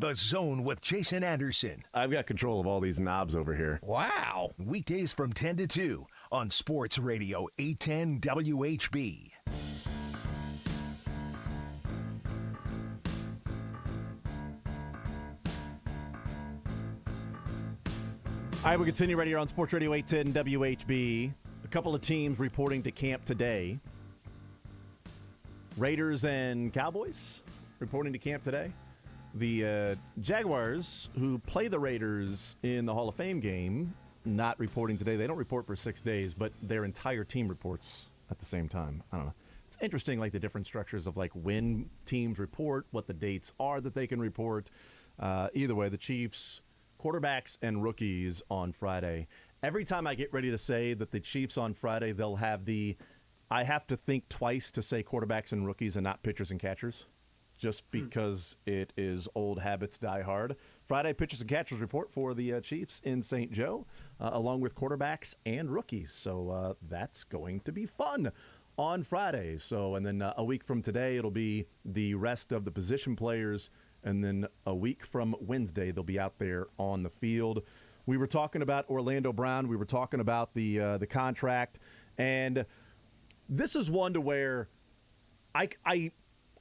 The Zone with Jason Anderson. I've got control of all these knobs over here. Wow. Weekdays from 10 to 2 on Sports Radio 810 WHB. All right, we continue right here on Sports Radio 810 WHB. A couple of teams reporting to camp today. Raiders and Cowboys reporting to camp today. The Jaguars, who play the Raiders in the Hall of Fame game, not reporting today. They don't report for 6 days, but their entire team reports at the same time. I don't know. It's interesting, like the different structures of like when teams report, what the dates are that they can report. Either way, the Chiefs, quarterbacks and rookies on Friday. Every time I get ready to say that the Chiefs on Friday, they'll have I have to think twice to say quarterbacks and rookies and not pitchers and catchers, just because it is old habits die hard. Friday, pitchers and catchers report for the Chiefs in St. Joe, along with quarterbacks and rookies. So that's going to be fun on Friday. So, and then a week from today, it'll be the rest of the position players. And then a week from Wednesday, they'll be out there on the field. We were talking about Orlando Brown. We were talking about the contract. And this is one to where I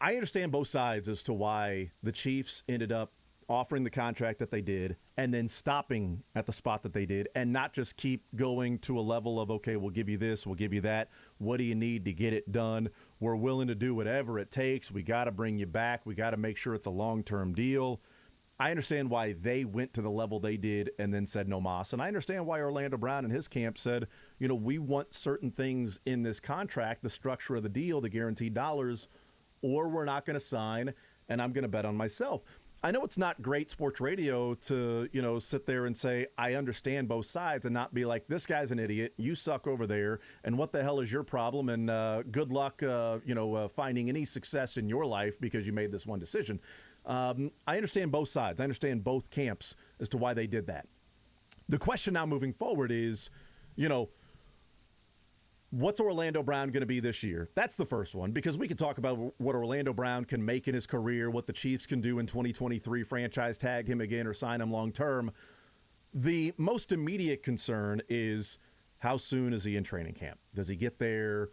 understand both sides as to why the Chiefs ended up offering the contract that they did and then stopping at the spot that they did and not just keep going to a level of, okay, we'll give you this, we'll give you that. What do you need to get it done? We're willing to do whatever it takes. We got to bring you back. We got to make sure it's a long-term deal. I understand why they went to the level they did and then said no mas. And I understand why Orlando Brown and his camp said, we want certain things in this contract, the structure of the deal, the guaranteed dollars, or we're not going to sign, and I'm going to bet on myself. I know it's not great sports radio to, sit there and say, I understand both sides and not be like, this guy's an idiot, you suck over there, and what the hell is your problem, and good luck, finding any success in your life because you made this one decision. I understand both sides. I understand both camps as to why they did that. The question now moving forward is, what's Orlando Brown going to be this year? That's the first one, because we could talk about what Orlando Brown can make in his career, what the Chiefs can do in 2023, franchise tag him again or sign him long term. The most immediate concern is how soon is he in training camp? Does he get there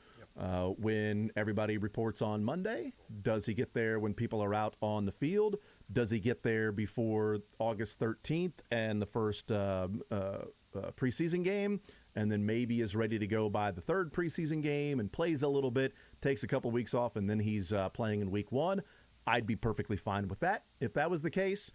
when everybody reports on Monday? Does he get there when people are out on the field? Does he get there before August 13th and the first preseason game, and then maybe is ready to go by the third preseason game and plays a little bit, takes a couple weeks off, and then he's playing in week one? I'd be perfectly fine with that if that was the case.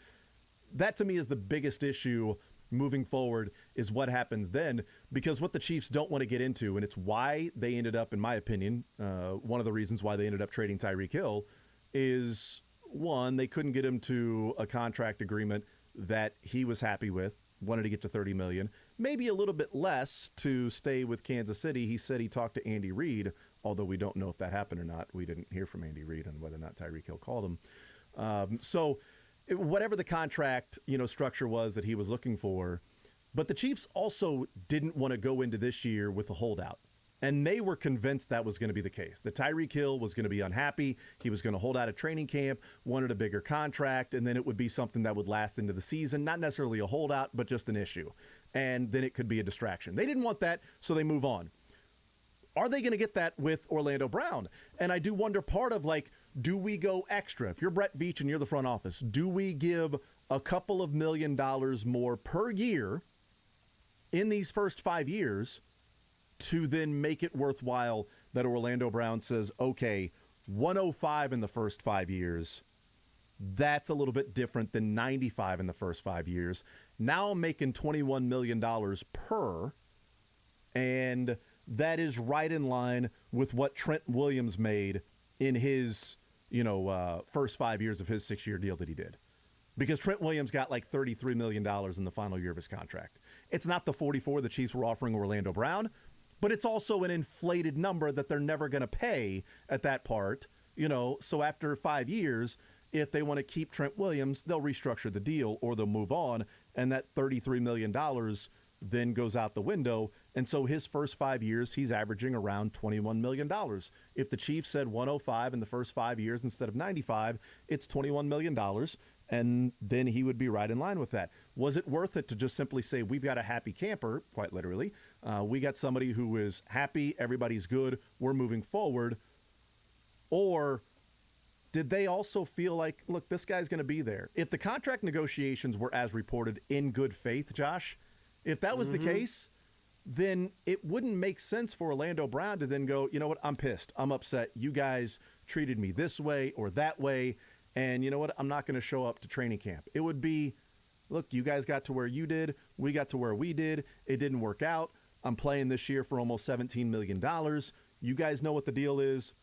That to me is the biggest issue moving forward, is what happens then, because what the Chiefs don't want to get into, and it's why they ended up, in my opinion, one of the reasons why they ended up trading Tyreek Hill, is one, they couldn't get him to a contract agreement that he was happy with, wanted to get to $30 million, maybe a little bit less to stay with Kansas City. He said he talked to Andy Reid, although we don't know if that happened or not. We didn't hear from Andy Reid on whether or not Tyreek Hill called him. Whatever the contract, structure was that he was looking for, but the Chiefs also didn't want to go into this year with a holdout. And they were convinced that was going to be the case. That Tyreek Hill was going to be unhappy. He was going to hold out at training camp, wanted a bigger contract, and then it would be something that would last into the season. Not necessarily a holdout, but just an issue. And then it could be a distraction. They didn't want that, so they move on. Are they going to get that with Orlando Brown? And I do wonder, part of do we go extra? If you're Brett Veach and you're the front office, do we give a couple of $1 million more per year in these first 5 years to then make it worthwhile that Orlando Brown says, okay, 105 in the first 5 years, that's a little bit different than 95 in the first 5 years. Now I'm making $21 million per, and that is right in line with what Trent Williams made in his, first 5 years of his 6-year deal that he did. Because Trent Williams got $33 million in the final year of his contract. It's not the 44 the Chiefs were offering Orlando Brown, but it's also an inflated number that they're never going to pay at that part. So after 5 years, if they want to keep Trent Williams, they'll restructure the deal or they'll move on, and that $33 million then goes out the window. And so his first 5 years, he's averaging around $21 million. If the Chiefs said 105 in the first 5 years instead of 95, it's $21 million. and then he would be right in line with that. Was it worth it to just simply say, we've got a happy camper, quite literally. We got somebody who is happy, everybody's good, we're moving forward. Or did they also feel like, look, this guy's going to be there? If the contract negotiations were as reported in good faith, Josh, if that was the case, then it wouldn't make sense for Orlando Brown to then go, you know what, I'm pissed. I'm upset. You guys treated me this way or that way. And you know what, I'm not going to show up to training camp. It would be, look, you guys got to where you did. We got to where we did. It didn't work out. I'm playing this year for almost $17 million. You guys know what the deal is.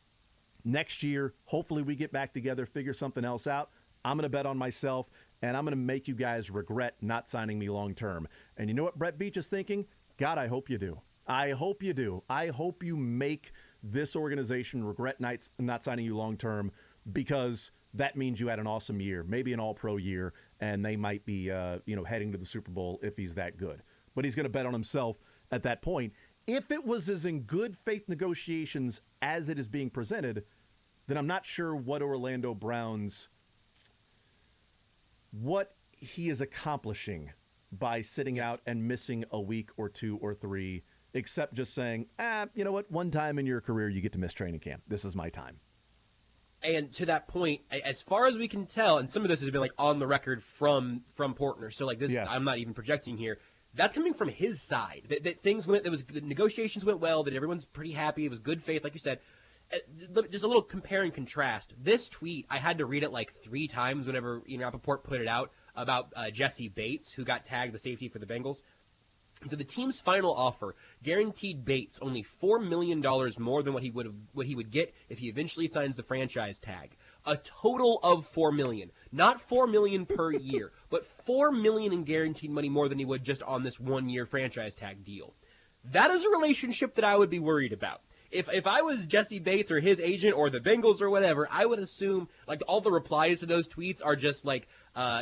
Next year, hopefully we get back together, figure something else out. I'm going to bet on myself, and I'm going to make you guys regret not signing me long term. And you know what Brett Beach is thinking? God, I hope you do. I hope you do. I hope you make this organization regret not signing you long term, because that means you had an awesome year, maybe an all-pro year, and they might be heading to the Super Bowl if he's that good. But he's going to bet on himself at that point. If it was as in good faith negotiations as it is being presented, then I'm not sure what he is accomplishing by sitting out and missing a week or 2 or 3, except just saying, you know what, one time in your career you get to miss training camp. This is my time. And to that point, as far as we can tell, and some of this has been like on the record from Portner, so like this, I'm not even projecting here. That's coming from his side. That things went, the negotiations went well. That everyone's pretty happy. It was good faith, like you said. Just a little compare and contrast. This tweet, I had to read it like 3 times whenever Rappaport put it out about Jesse Bates, who got tagged the safety for the Bengals. So the team's final offer guaranteed Bates only $4 million more than what he would get if he eventually signs the franchise tag. A total of $4 million, not $4 million per year, but $4 million in guaranteed money more than he would just on this 1-year franchise tag deal. That is a relationship that I would be worried about. If I was Jesse Bates or his agent or the Bengals or whatever, I would assume like all the replies to those tweets are just like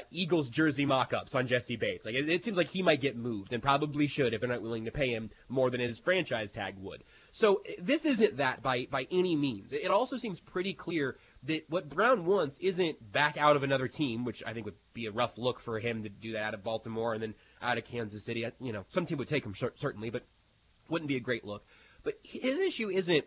Eagles jersey mock-ups on Jesse Bates. Like it seems like he might get moved, and probably should if they're not willing to pay him more than his franchise tag would. So this isn't that by any means. It also seems pretty clear that what Brown wants isn't back out of another team, which I think would be a rough look for him to do that out of Baltimore and then out of Kansas City. Some team would take him certainly, but wouldn't be a great look. But his issue isn't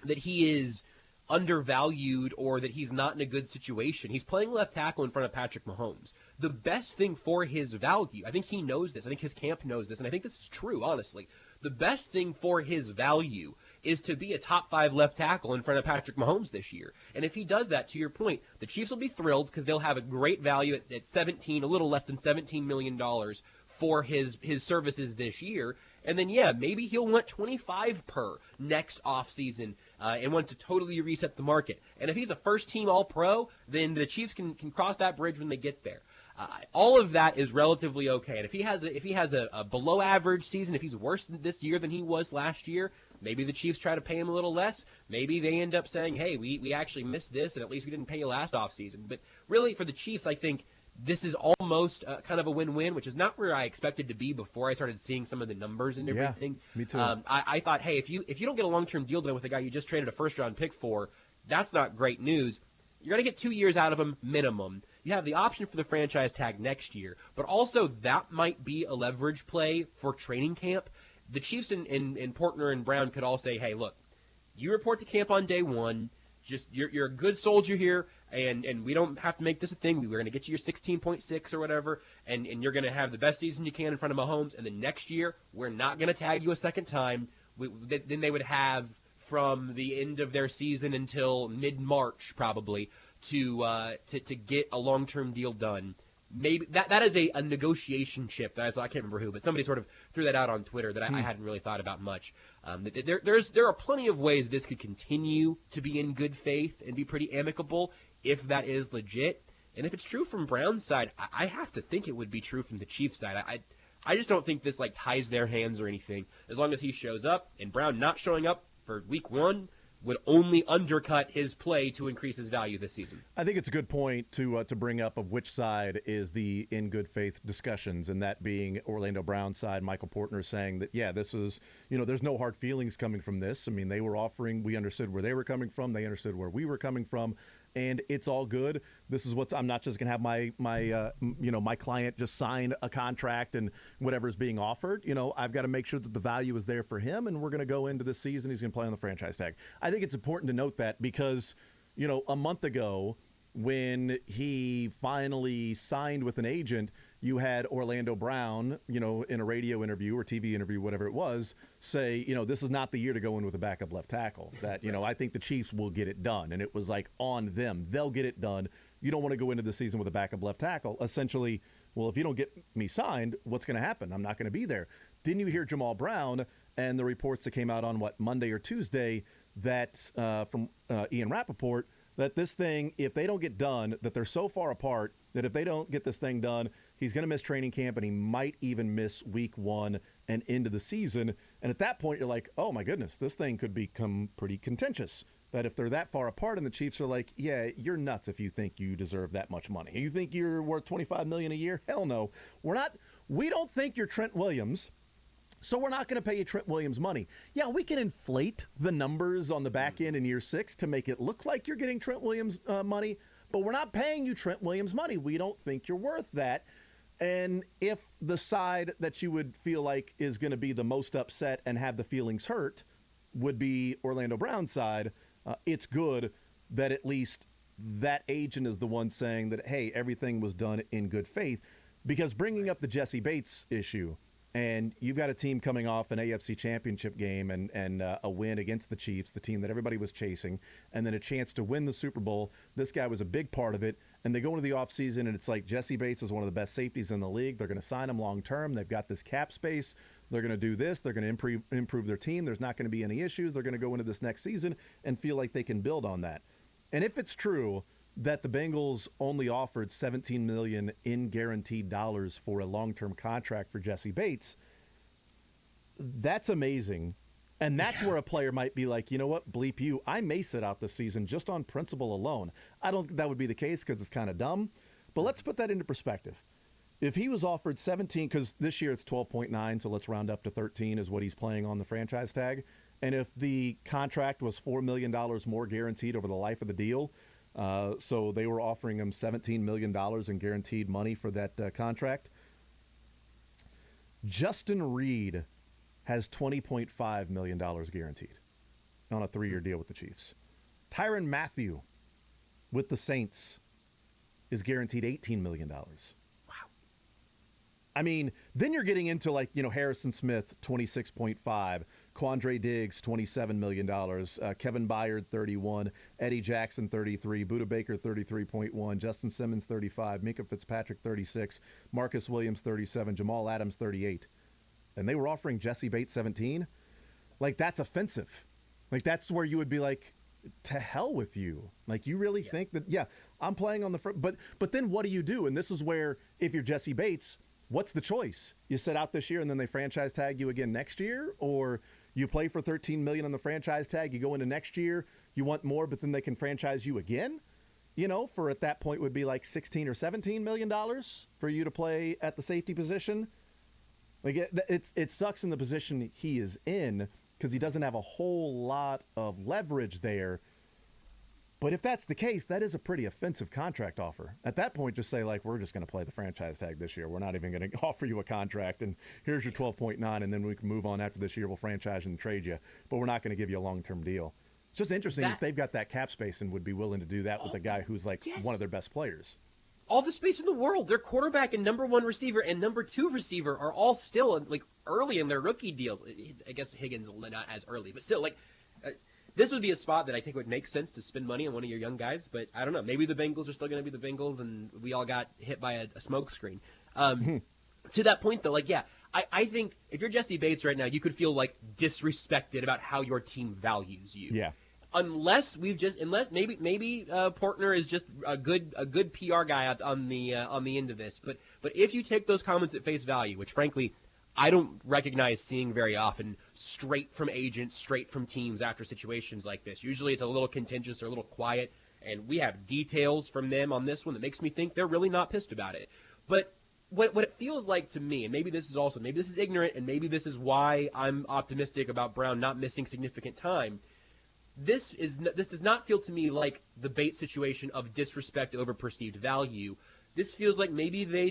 that he is undervalued or that he's not in a good situation. He's playing left tackle in front of Patrick Mahomes. The best thing for his value, I think he knows this, I think his camp knows this, and I think this is true, honestly. The best thing for his value is to be a top 5 left tackle in front of Patrick Mahomes this year. And if he does that, to your point, the Chiefs will be thrilled because they'll have a great value at a little less than $17 million for his services this year. And then, maybe he'll want 25 per next offseason and want to totally reset the market. And if he's a first-team All-Pro, then the Chiefs can cross that bridge when they get there. All of that is relatively okay. And if he has a below-average season, if he's worse this year than he was last year, maybe the Chiefs try to pay him a little less. Maybe they end up saying, hey, we actually missed this, and at least we didn't pay you last offseason. But really, for the Chiefs, I think this is almost kind of a win-win, which is not where I expected to be before I started seeing some of the numbers and everything. Yeah, me too. I thought, hey, if you don't get a long-term deal done with a guy you just traded a first-round pick for, that's not great news. You're going to get 2 years out of him minimum. You have the option for the franchise tag next year, but also that might be a leverage play for training camp. The Chiefs and Portner and Brown could all say, hey, look, you report to camp on day 1. Just you're a good soldier here, and we don't have to make this a thing. We're going to get you your 16.6 or whatever, and you're going to have the best season you can in front of Mahomes. And then next year, we're not going to tag you a second time. Then they would have from the end of their season until mid-March probably to get a long-term deal done. Maybe that is a negotiation chip that I can't remember who, but somebody sort of threw that out on Twitter that I hadn't really thought about much. There are plenty of ways this could continue to be in good faith and be pretty amicable if that is legit. And if it's true from Brown's side, I have to think it would be true from the Chiefs side. I just don't think this like ties their hands or anything. As long as he shows up, and Brown not showing up for week 1 would only undercut his play to increase his value this season. I think it's a good point to bring up of which side is the in good faith discussions, and that being Orlando Brown's side. Michael Portner saying that, this is, there's no hard feelings coming from this. I mean, they were offering, we understood where they were coming from. They understood where we were coming from. and it's all good. This is I'm not just going to have my client just sign a contract and whatever's being offered. I've got to make sure that the value is there for him, and we're going to go into this season. He's going to play on the franchise tag. I think it's important to note that because, a month ago when he finally signed with an agent, you had Orlando Brown, in a radio interview or TV interview, whatever it was, say, this is not the year to go in with a backup left tackle. That, I think the Chiefs will get it done. And it was like on them. They'll get it done. You don't want to go into the season with a backup left tackle. Essentially, well, if you don't get me signed, what's going to happen? I'm not going to be there. Didn't you hear Jamal Brown and the reports that came out on, Monday or Tuesday that from Ian Rappaport, that this thing, if they don't get done, that they're so far apart that if they don't get this thing done, he's going to miss training camp and he might even miss week 1 and into the season. And at that point, you're like, oh, my goodness, this thing could become pretty contentious. That if they're that far apart and the Chiefs are like, yeah, you're nuts if you think you deserve that much money. You think you're worth $25 million a year? Hell no. We don't think you're Trent Williams. So we're not going to pay you Trent Williams money. Yeah, we can inflate the numbers on the back end in year 6 to make it look like you're getting Trent Williams money, but we're not paying you Trent Williams money. We don't think you're worth that. And if the side that you would feel like is going to be the most upset and have the feelings hurt would be Orlando Brown's side, it's good that at least that agent is the one saying that, hey, everything was done in good faith. Because bringing up the Jesse Bates issue, and you've got a team coming off an AFC championship game and a win against the Chiefs, the team that everybody was chasing, and then a chance to win the Super Bowl. This guy was a big part of it. And they go into the offseason, and it's like Jesse Bates is one of the best safeties in the league. They're going to sign him long term. They've got this cap space. They're going to do this. They're going to improve their team. There's not going to be any issues. They're going to go into this next season and feel like they can build on that. And if it's true that the Bengals only offered $17 million in guaranteed dollars for a long-term contract for Jesse Bates, that's amazing. And that's where a player might be like, you know what, bleep you, I may sit out this season just on principle alone. I don't think that would be the case because it's kind of dumb. But let's put that into perspective. If he was offered 17, because this year it's 12.9, so let's round up to 13 is what he's playing on the franchise tag. And if the contract was $4 million more guaranteed over the life of the deal, so they were offering him $17 million in guaranteed money for that contract. Justin Reed has $20.5 million guaranteed on a 3-year deal with the Chiefs. Tyrann Mathieu with the Saints is guaranteed $18 million. Wow. I mean, then you're getting into Harrison Smith, 26.5, Quandre Diggs, $27 million, Kevin Byard, 31, Eddie Jackson, 33, Budda Baker, 33.1, Justin Simmons, 35, Minkah Fitzpatrick, 36, Marcus Williams, 37, Jamal Adams, 38. And they were offering Jesse Bates 17. That's offensive. That's where you would be like, to hell with you. You really think that, yeah, I'm playing on the front. But then what do you do? And this is where, if you're Jesse Bates, what's the choice? You sit out this year and then they franchise tag you again next year? Or you play for $13 million on the franchise tag, you go into next year, you want more, but then they can franchise you again? For at that point would be like $16 or $17 million for you to play at the safety position. It sucks in the position he is in because he doesn't have a whole lot of leverage there. But if that's the case, that is a pretty offensive contract offer. At that point, just say, we're just going to play the franchise tag this year. We're not even going to offer you a contract, and here's your 12.9, and then we can move on after this year. We'll franchise and trade you, but we're not going to give you a long-term deal. It's just interesting if they've got that cap space and would be willing to do that with a guy who's one of their best players. All the space in the world. Their quarterback and number 1 receiver and number 2 receiver are all still early in their rookie deals. I guess Higgins not as early, but still this would be a spot that I think would make sense to spend money on one of your young guys. But I don't know. Maybe the Bengals are still going to be the Bengals, and we all got hit by a smoke screen. To that point, though, I think if you're Jesse Bates right now, you could feel disrespected about how your team values you. Yeah. Unless maybe Portner is just a good PR guy on the end of this, but if you take those comments at face value, which frankly I don't recognize seeing very often, straight from agents, straight from teams after situations like this. Usually it's a little contentious or a little quiet, and we have details from them on this one that makes me think they're really not pissed about it. But what it feels like to me, and maybe this is ignorant, and maybe this is why I'm optimistic about Brown not missing significant time. this does not feel to me like the bait situation of disrespect over perceived value. This feels like maybe they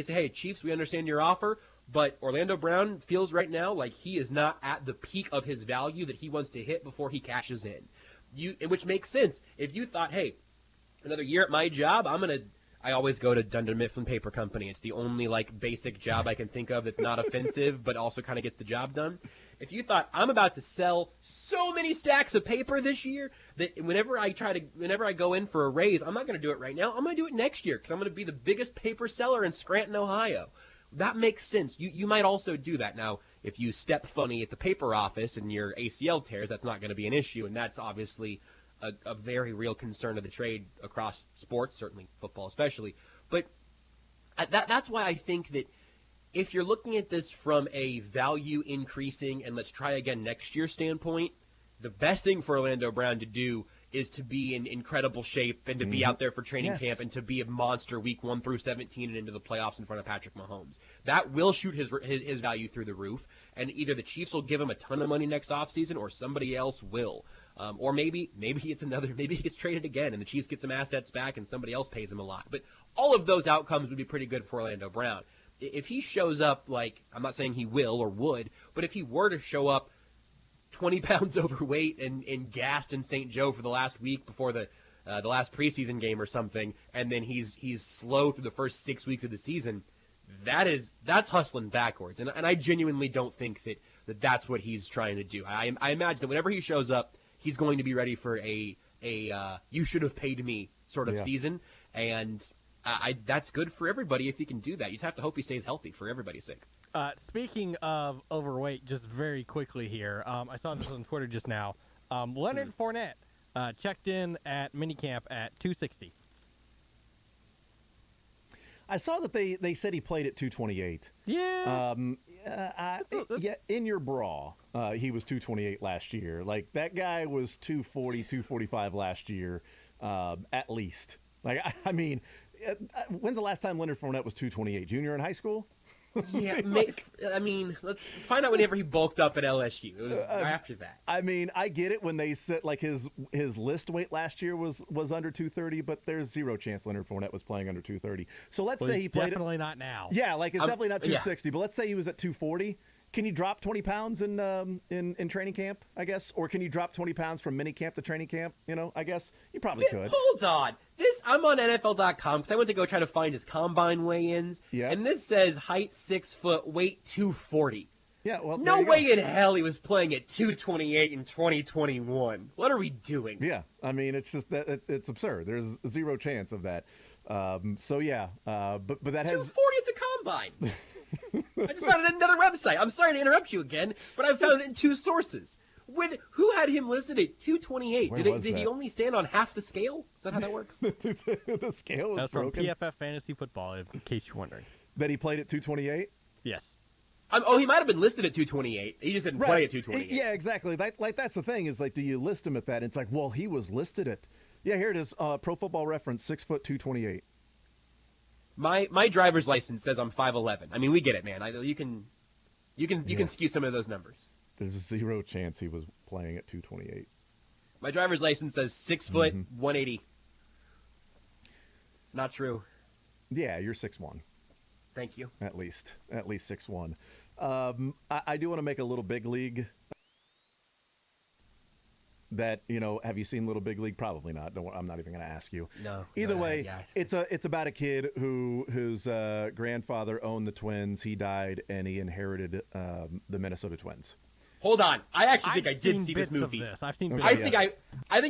say, hey, Chiefs, we understand your offer, but Orlando Brown feels right now like he is not at the peak of his value that he wants to hit before he cashes in. Which makes sense. If you thought, hey, another year at my job, I always go to Dunder Mifflin Paper Company. It's the only like basic job I can think of that's not offensive, but also kind of gets the job done. If you thought I'm about to sell so many stacks of paper this year that whenever I go in for a raise, I'm not going to do it right now. I'm going to do it next year because I'm going to be the biggest paper seller in Scranton, Ohio. That makes sense. You might also do that. Now, if you step funny at the paper office and your ACL tears, that's not going to be an issue, and that's obviously a very real concern of the trade across sports, certainly football especially. But that's why I think that if you're looking at this from a value increasing and let's try again next year standpoint, the best thing for Orlando Brown to do is to be in incredible shape and to be out there for training camp and to be a monster week 1 through 17 and into the playoffs in front of Patrick Mahomes. That will shoot his value through the roof, and either the Chiefs will give him a ton of money next offseason or somebody else will. Or maybe he gets traded again and the Chiefs get some assets back and somebody else pays him a lot. But all of those outcomes would be pretty good for Orlando Brown. If he shows up, like, I'm not saying he will or would, but if he were to show up 20 pounds overweight and gassed in St. Joe for the last week before the last preseason game or something, and then he's slow through the first 6 weeks of the season, that's hustling backwards. And I genuinely don't think that's what he's trying to do. I imagine that whenever he shows up, he's going to be ready for a you should have paid me sort of season, and that's good for everybody if he can do that. You just have to hope he stays healthy for everybody's sake. Speaking of overweight, just very quickly here, I saw this on Twitter just now. Leonard Fournette checked in at minicamp at 260. I saw that they said he played at 228. Yeah. In your bra, he was 228 last year. Like, that guy was 240, 245 last year, at least. Like, I mean, when's the last time Leonard Fournette was 228? Junior in high school? Yeah, let's find out whenever he bulked up at LSU. It was after that. I mean, I get it when they said, like, his list weight last year was under 230, but there's zero chance Leonard Fournette was playing under 230. So let's say he played definitely not now. Yeah, like, it's definitely not 260, but let's say he was at 240. Can you drop 20 pounds in training camp, I guess? Or can you drop 20 pounds from mini camp to training camp? I guess you probably could. Hold on. I'm on NFL.com because I went to go try to find his combine weigh-ins. Yeah. And this says height 6 foot, weight 240. Yeah, well, no way in hell he was playing at 228 in 2021. What are we doing? Yeah, I mean, it's just that it's absurd. There's zero chance of that. But that has 240 at the combine. I just found it on another website. I'm sorry to interrupt you again, but I found it in two sources. Who had him listed at 228? Did he only stand on half the scale? Is that how that works? The scale was That's broken. from PFF Fantasy Football, in case you're wondering. That he played at 228? Yes. He might have been listed at 228. He just didn't play at 228. Yeah, exactly. That's the thing is, like, do you list him at that? And it's like, well, he was listed at. Yeah, here it is. Pro Football Reference, 6 foot 228. My driver's license says I'm 5'11". I mean, we get it, man. You can skew some of those numbers. There's zero chance he was playing at 228. My driver's license says 6 foot 180. It's not true. Yeah, you're 6'1". Thank you. At least 6'1". I do want to make a Little Big League. That, have you seen Little Big League? Probably not. I'm not even going to ask you. No. Either way, it's about a kid whose grandfather owned the Twins. He died, and he inherited the Minnesota Twins. Hold on. I actually think I did see this movie. I've seen. I think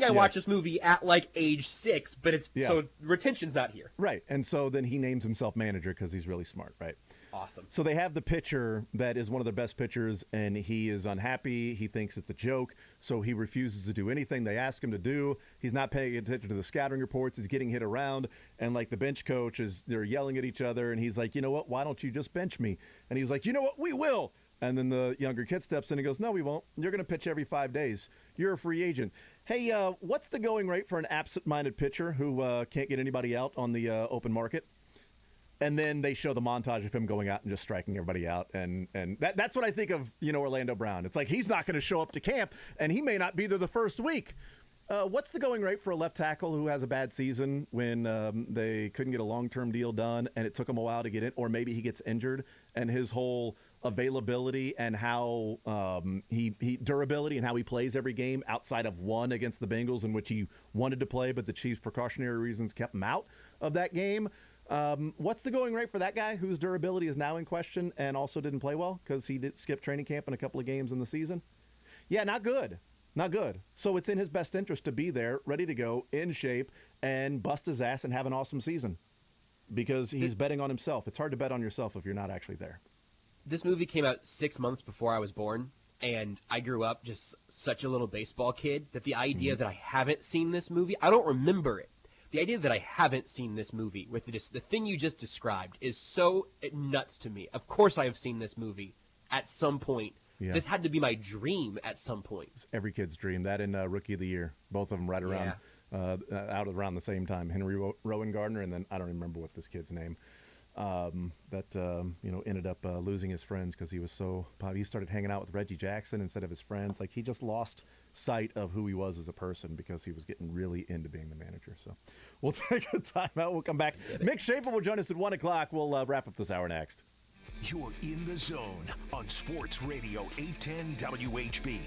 I watched this movie at like age 6, but so retention's not here. Right, and so then he names himself manager because he's really smart, right? Awesome. So they have the pitcher that is one of their best pitchers, and he is unhappy. He thinks it's a joke, so he refuses to do anything they ask him to do. He's not paying attention to the scouting reports. He's getting hit around, and like the bench coach they're yelling at each other, and he's like, you know what? Why don't you just bench me? And he's like, you know what? We will. And then the younger kid steps in and goes, no, we won't. You're going to pitch every 5 days. You're a free agent. Hey, what's the going rate for an absent-minded pitcher who can't get anybody out on the open market? And then they show the montage of him going out and just striking everybody out. And that's what I think of, Orlando Brown. It's like he's not going to show up to camp, and he may not be there the first week. What's the going rate for a left tackle who has a bad season when they couldn't get a long-term deal done and it took him a while to get in, or maybe he gets injured and his whole availability and how he durability and how he plays every game outside of one against the Bengals in which he wanted to play, but the Chiefs' precautionary reasons kept him out of that game. What's the going rate for that guy whose durability is now in question and also didn't play well because he did skip training camp in a couple of games in the season? Yeah, not good. Not good. So it's in his best interest to be there, ready to go, in shape, and bust his ass and have an awesome season because he's betting on himself. It's hard to bet on yourself if you're not actually there. This movie came out 6 months before I was born, and I grew up just such a little baseball kid that the idea that I haven't seen this movie, I don't remember it. The idea that I haven't seen this movie with the thing you just described is so nuts to me. Of course I have seen this movie at some point. Yeah. This had to be my dream at some point. It's every kid's dream. That and Rookie of the Year, both of them right around, out around the same time. Henry Rowan Gardner, and then I don't remember what this kid's name. Ended up losing his friends because he was so popular. He started hanging out with Reggie Jackson instead of his friends. Like he just lost sight of who he was as a person because he was getting really into being the manager. So we'll take a timeout. We'll come back. Mick Schaefer will join us at 1 o'clock. We'll wrap up this hour next. You're in the zone on Sports Radio 810 WHB.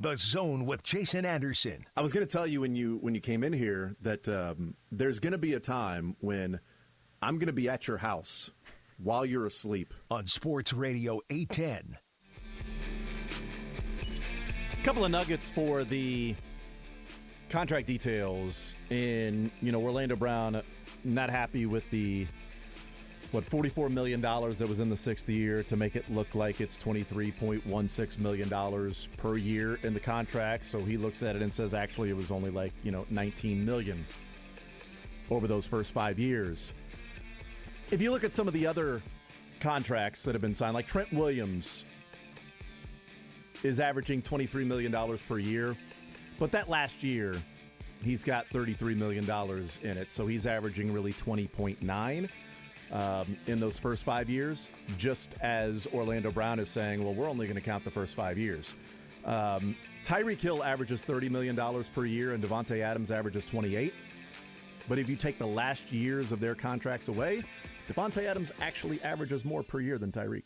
The Zone with Jason Anderson. I was going to tell you when you came in here that there's going to be a time when I'm going to be at your house while you're asleep. On Sports Radio 810. A couple of nuggets for the contract details in, Orlando Brown not happy with the $44 million that was in the sixth year to make it look like it's $23.16 million per year in the contract. So he looks at it and says, actually, it was only like, $19 million over those first 5 years. If you look at some of the other contracts that have been signed, like Trent Williams is averaging $23 million per year. But that last year, he's got $33 million in it. So he's averaging really 20.9 in those first 5 years, just as Orlando Brown is saying, well, we're only going to count the first 5 years. Tyreek Hill averages $30 million per year, and Devontae Adams averages 28. But if you take the last years of their contracts away, Devontae Adams actually averages more per year than Tyreek.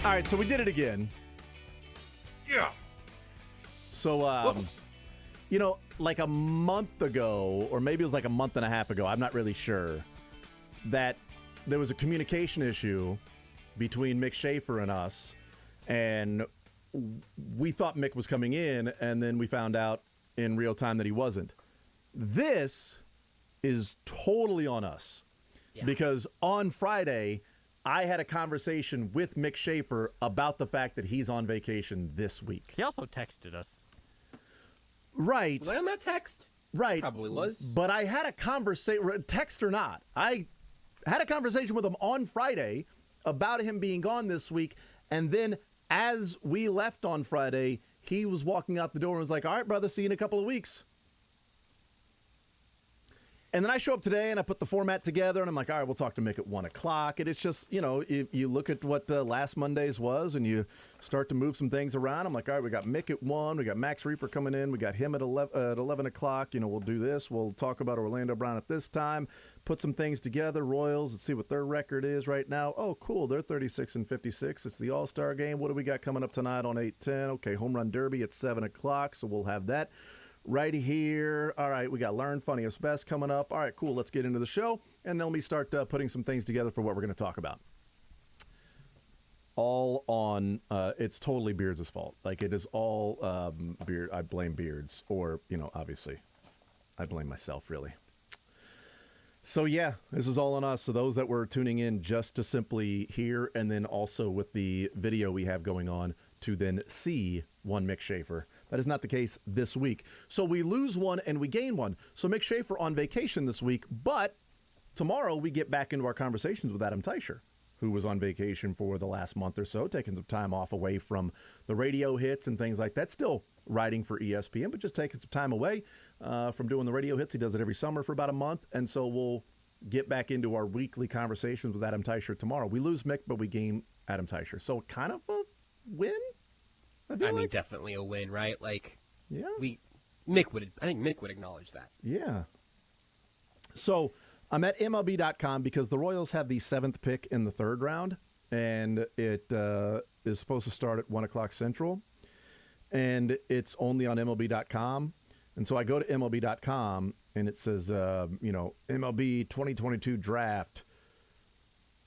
All right, so we did it again. Yeah. So, like a month ago, or maybe it was like a month and a half ago, I'm not really sure, that there was a communication issue between Mick Schaefer and us, and we thought Mick was coming in, and then we found out in real time that he wasn't. This is totally on us, because on Friday, I had a conversation with Mick Schaefer about the fact that he's on vacation this week. He also texted us. Right. Was I on that text? Right. Probably was. But I had a conversation, text or not, I had a conversation with him on Friday about him being gone this week. And then as we left on Friday, he was walking out the door and was like, all right, brother, see you in a couple of weeks. And then I show up today and I put the format together and I'm like, all right, we'll talk to Mick at 1 o'clock. And it's just, if you look at what last Monday's was and you start to move some things around, I'm like, all right, we got Mick at 1, we got Max Reaper coming in, we got him at 11 o'clock. We'll do this. We'll talk about Orlando Brown at this time, put some things together, Royals, and see what their record is right now. Oh, cool. They're 36-56. It's the All-Star game. What do we got coming up tonight on 8:10? Okay, Home Run Derby at 7 o'clock, so we'll have that right here. All right, we got Learn Funniest Best coming up. All right, cool. Let's get into the show, and then we start putting some things together for what we're going to talk about. All on, it's totally Beards' fault. Like, it is all Beard. I blame Beards, or, obviously, I blame myself, really. So, yeah, this is all on us. So those that were tuning in just to simply hear, and then also with the video we have going on to then see one Mick Schaefer. That is not the case this week. So we lose one and we gain one. So Mick Schaefer on vacation this week, but tomorrow we get back into our conversations with Adam Teicher, who was on vacation for the last month or so, taking some time off away from the radio hits and things like that. Still writing for ESPN, but just taking some time away from doing the radio hits. He does it every summer for about a month, and so we'll get back into our weekly conversations with Adam Teicher tomorrow. We lose Mick, but we gain Adam Teicher. So kind of a win? I mean, definitely a win, right? Like, yeah. I think Mick would acknowledge that. Yeah. So I'm at MLB.com because the Royals have the 7th pick in the 3rd round, and it is supposed to start at 1 o'clock Central, and it's only on MLB.com. And so I go to MLB.com, and it says, MLB 2022 draft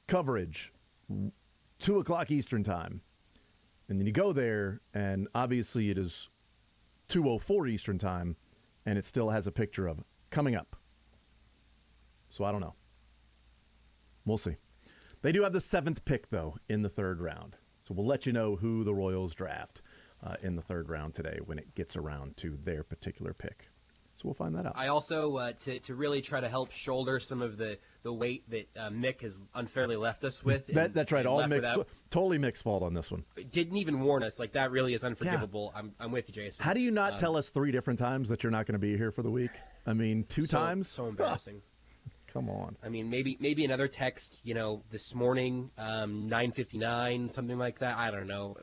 coverage, 2 o'clock Eastern time. And then you go there, and obviously it is 2:04 Eastern time, and it still has a picture of coming up. So I don't know. We'll see. They do have the 7th pick, though, in the 3rd round. So we'll let you know who the Royals draft in the 3rd round today when it gets around to their particular pick. So we'll find that out. I also, to really try to help shoulder some of the weight that Mick has unfairly left us with. That's right. All Mick's, totally Mick's fault on this one. Didn't even warn us. Like, that really is unforgivable. Yeah. I'm with you, Jason. How do you not tell us 3 different times that you're not going to be here for the week? I mean, 2 times? So embarrassing. Come on. I mean, maybe another text, this morning, 9:59, something like that. I don't know.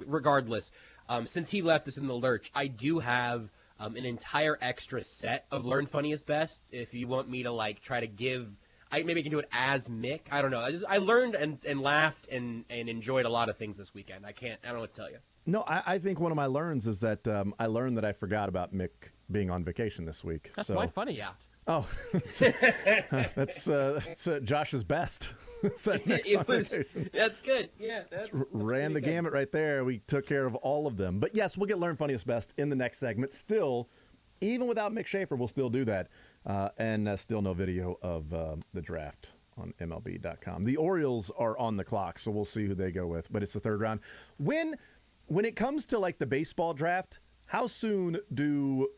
Regardless, since he left us in the lurch, I do have an entire extra set of Learn Funniest Bests. If you want me to try to give, maybe I can do it as Mick. I don't know. I learned and laughed and enjoyed a lot of things this weekend. I don't know what to tell you. No, I think one of my learns is that I learned that I forgot about Mick being on vacation this week. That's my funniest. Yeah. Oh, that's Josh's best. That's good. Yeah, that's ran the gamut right there. We took care of all of them. But yes, we'll get Learn Funniest Best in the next segment. Still, even without Mick Schaefer, we'll still do that. And still no video of the draft on MLB.com. The Orioles are on the clock, so we'll see who they go with. But it's the 3rd round. When it comes to the baseball draft, how soon do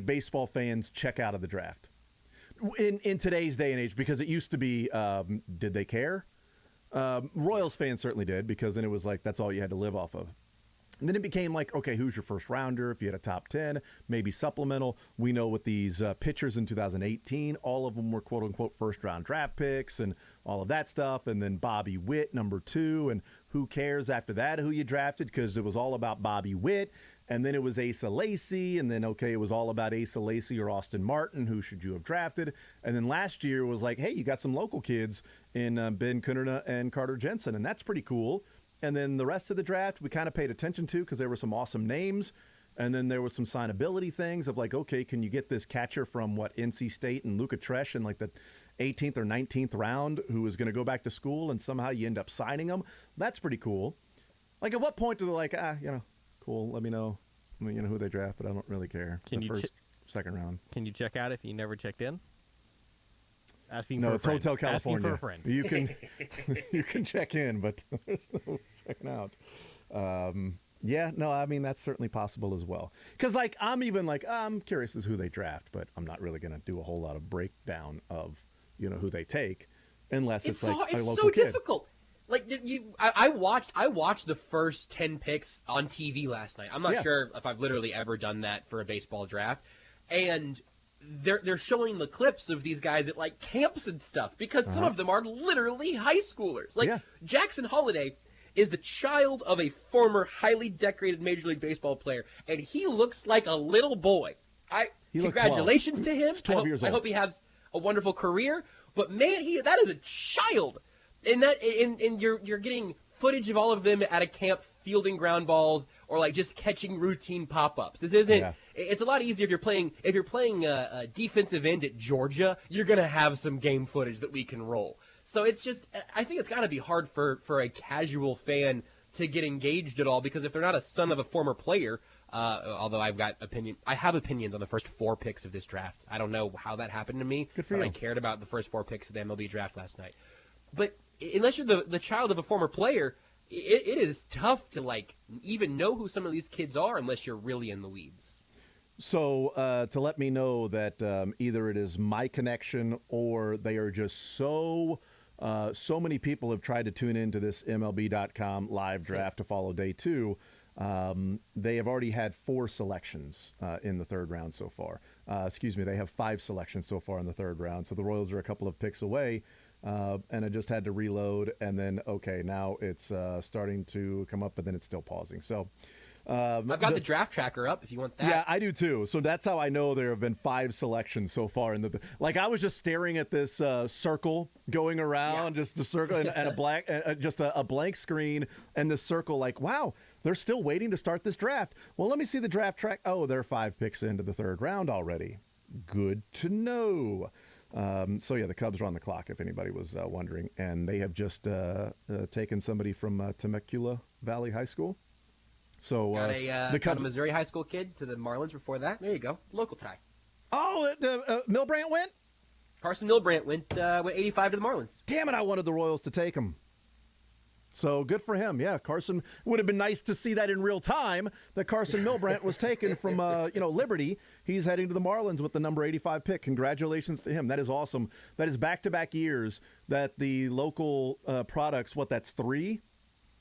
baseball fans check out of the draft? In today's day and age, because it used to be, did they care? Royals fans certainly did, because then it was that's all you had to live off of. And then it became okay, who's your first rounder? If you had a top 10, maybe supplemental. We know with these pitchers in 2018, all of them were quote unquote first round draft picks and all of that stuff. And then Bobby Witt, number 2. And who cares after that who you drafted? Because it was all about Bobby Witt. And then it was Asa Lacy, and then, it was all about Asa Lacy or Austin Martin. Who should you have drafted? And then last year it was hey, you got some local kids in Ben Kunderna and Carter Jensen, and that's pretty cool. and then the rest of the draft we kind of paid attention to because there were some awesome names. And then there was some signability things of like, okay, can you get this catcher from NC State and Luka Tresh in like the 18th or 19th round who is going to go back to school and somehow you end up signing him? That's pretty cool. Like, at what point do they like, cool, let me know who they draft, but I don't really care. Second round. Can you check out if you never checked in? Asking no, for a it's friend. Hotel California. Asking for a friend. You can check in, but there's no checking out. Yeah, no, I mean, that's certainly possible as well. Because, like, I'm curious as who they draft, but I'm not really going to do a whole lot of breakdown of, who they take, unless it's like a local kid. Difficult. Like, I watched the first 10 picks on TV last night. I'm not sure if I've literally ever done that for a baseball draft. And they're showing the clips of these guys at, like, camps and stuff, because some of them are literally high schoolers. Like, Jackson Holliday is the child of a former highly decorated Major League Baseball player, and he looks like a little boy. Congratulations to him. 12 years old. I hope he has a wonderful career. But man, that is a child, and you're getting footage of all of them at a camp fielding ground balls or like just catching routine pop-ups. This isn't. Yeah. It's a lot easier if you're playing a defensive end at Georgia. You're gonna have some game footage that we can roll. So it's just, I think it's got to be hard for a casual fan to get engaged at all, because if they're not a son of a former player, although I have opinions on the first 4 picks of this draft. I don't know how that happened to me. Good for you. I cared about the first 4 picks of the MLB draft last night. But unless you're the child of a former player, it is tough to like even know who some of these kids are unless you're really in the weeds. So to let me know that either it is my connection or they are just so many people have tried to tune into this MLB.com live draft to follow day 2. They have already had 4 selections in the 3rd round so far. They have 5 selections so far in the 3rd round. So the Royals are a couple of picks away. And I just had to reload. And then, now it's starting to come up, but then it's still pausing. So I've got the draft tracker up if you want that. Yeah, I do too. So that's how I know there have been 5 selections so far. Like I was just staring at this circle going around, just a circle and a black, just a blank screen and the circle. Like, wow, they're still waiting to start this draft. Well, let me see the draft track. Oh, they're 5 picks into the 3rd round already. Good to know. The Cubs are on the clock, if anybody was wondering, and they have just taken somebody from Temecula Valley High School. So the Cubs, got a Missouri high school kid to the Marlins before that. There you go, local tie. Oh, Milbrandt went. Carson Milbrandt went 85 to the Marlins. Damn it! I wanted the Royals to take him. So good for him. Yeah, Carson would have been nice to see that in real time. That Carson Milbrandt was taken from Liberty. He's heading to the Marlins with the number 85 pick. Congratulations to him. That is awesome. That is back-to-back years that the local products. That's 3.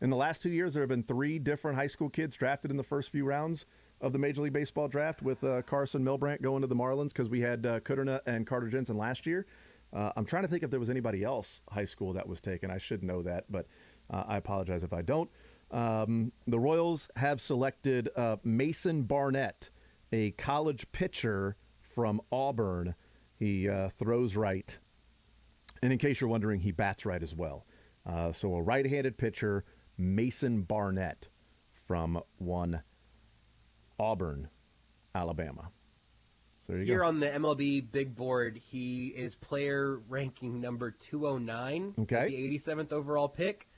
In the last 2 years, there have been 3 different high school kids drafted in the first few rounds of the Major League Baseball draft, with Carson Milbrandt going to the Marlins because we had Kuderna and Carter Jensen last year. I'm trying to think if there was anybody else high school that was taken. I should know that, but I apologize if I don't. The Royals have selected Mason Barnett, a college pitcher from Auburn. He throws right. And in case you're wondering, he bats right as well. So a right-handed pitcher, Mason Barnett from Auburn, Alabama. So there you Here go. on the MLB big board, he is player ranking number 209, okay, the 87th overall pick.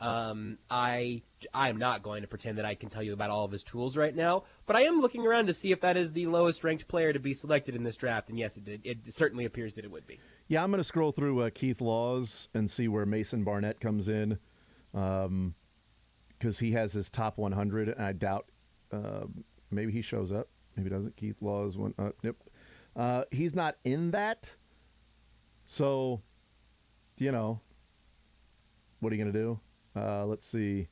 I'm not going to pretend that I can tell you about all of his tools right now, but I am looking around to see if that is the lowest ranked player to be selected in this draft, and yes, it certainly appears that it would be. Yeah, I'm going to scroll through Keith Laws and see where Mason Barnett comes in, because he has his top 100, and I doubt maybe he shows up. Maybe he doesn't. Keith Laws went up. Yep. He's not in that, so, what are you going to do? Let's see.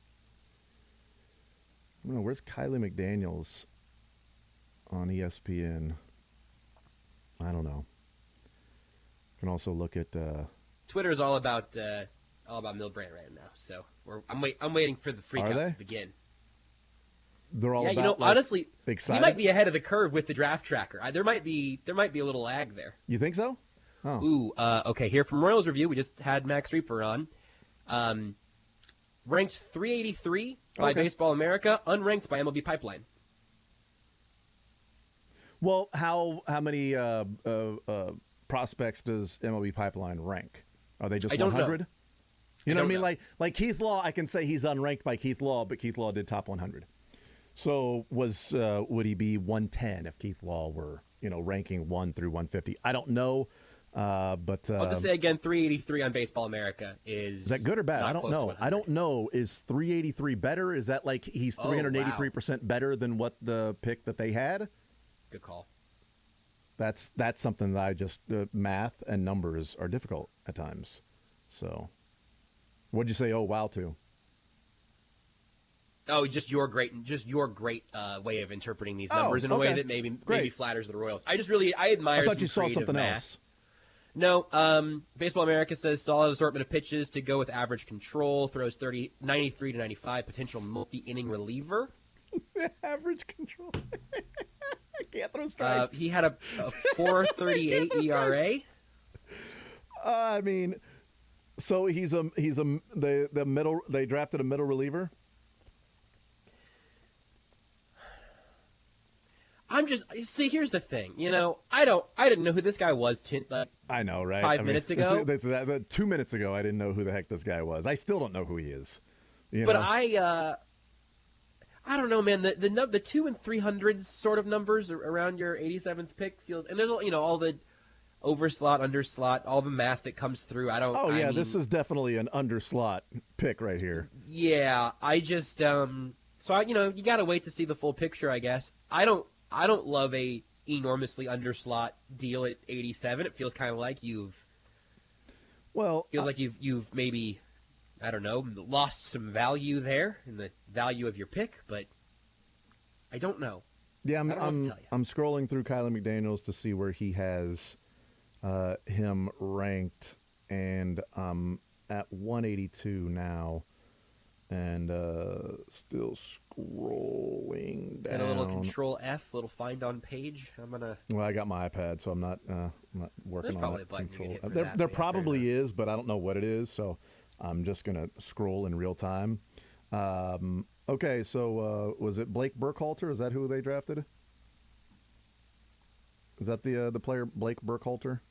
I don't know, where's Kylie McDaniels on ESPN? I don't know. You can also look at Twitter is all about Milbrandt right now. So I'm waiting for the freak out to begin. They're all about, honestly, excited? You might be ahead of the curve with the draft tracker. There might be a little lag there. You think so? Oh. Ooh, okay. Here from Royals Review, we just had Max Reaper on. Ranked 383 by Baseball America, unranked by MLB Pipeline. Well, how many prospects does MLB Pipeline rank? Are they just 100? You know what I mean? Like Keith Law, I can say he's unranked by Keith Law, but Keith Law did top 100. So would he be 110 if Keith Law were ranking 1 through 150? I don't know, but I'll just say again, 383 on Baseball America is that good or bad? I don't know. I don't know. Is 383 better? Is that like he's 383% better than what the pick that they had? Good call. That's something that I just math and numbers are difficult at times. So, what'd you say? Oh wow, to? Oh, just your great way of interpreting these numbers in a way that maybe flatters the Royals. I admire. I thought you saw creative something math. else. No, Baseball America says solid assortment of pitches to go with average control. Throws 93 to 95. Potential multi-inning reliever. Average control. Can't throw strikes. He had a 4.38 ERA. I mean, so he's the middle. They drafted a middle reliever. Here's the thing. I didn't know who this guy was. I know, right? 5 minutes ago. 2 minutes ago, I didn't know who the heck this guy was. I still don't know who he is. I don't know, man. The 2 and 300s sort of numbers around your 87th pick feels, and there's all the overslot, underslot, all the math that comes through. This is definitely an underslot pick right here. Yeah, I just you got to wait to see the full picture, I guess. I don't love a enormously underslot deal at 87. It feels kind of like you've maybe, I don't know, lost some value there in the value of your pick, but I don't know. Yeah, I'm scrolling through Kyler McDaniels to see where he has him ranked, and at 182 now, and still scrolling down. And a little Control F, little find on page. Well, I got my iPad, so I'm not working. There's on probably that a button control. you can hit for that. There probably is, but I don't know what it is, so I'm just gonna scroll in real time. Okay, so was it Blake Burkhalter? Is that who they drafted? Is that the player Blake Burkhalter?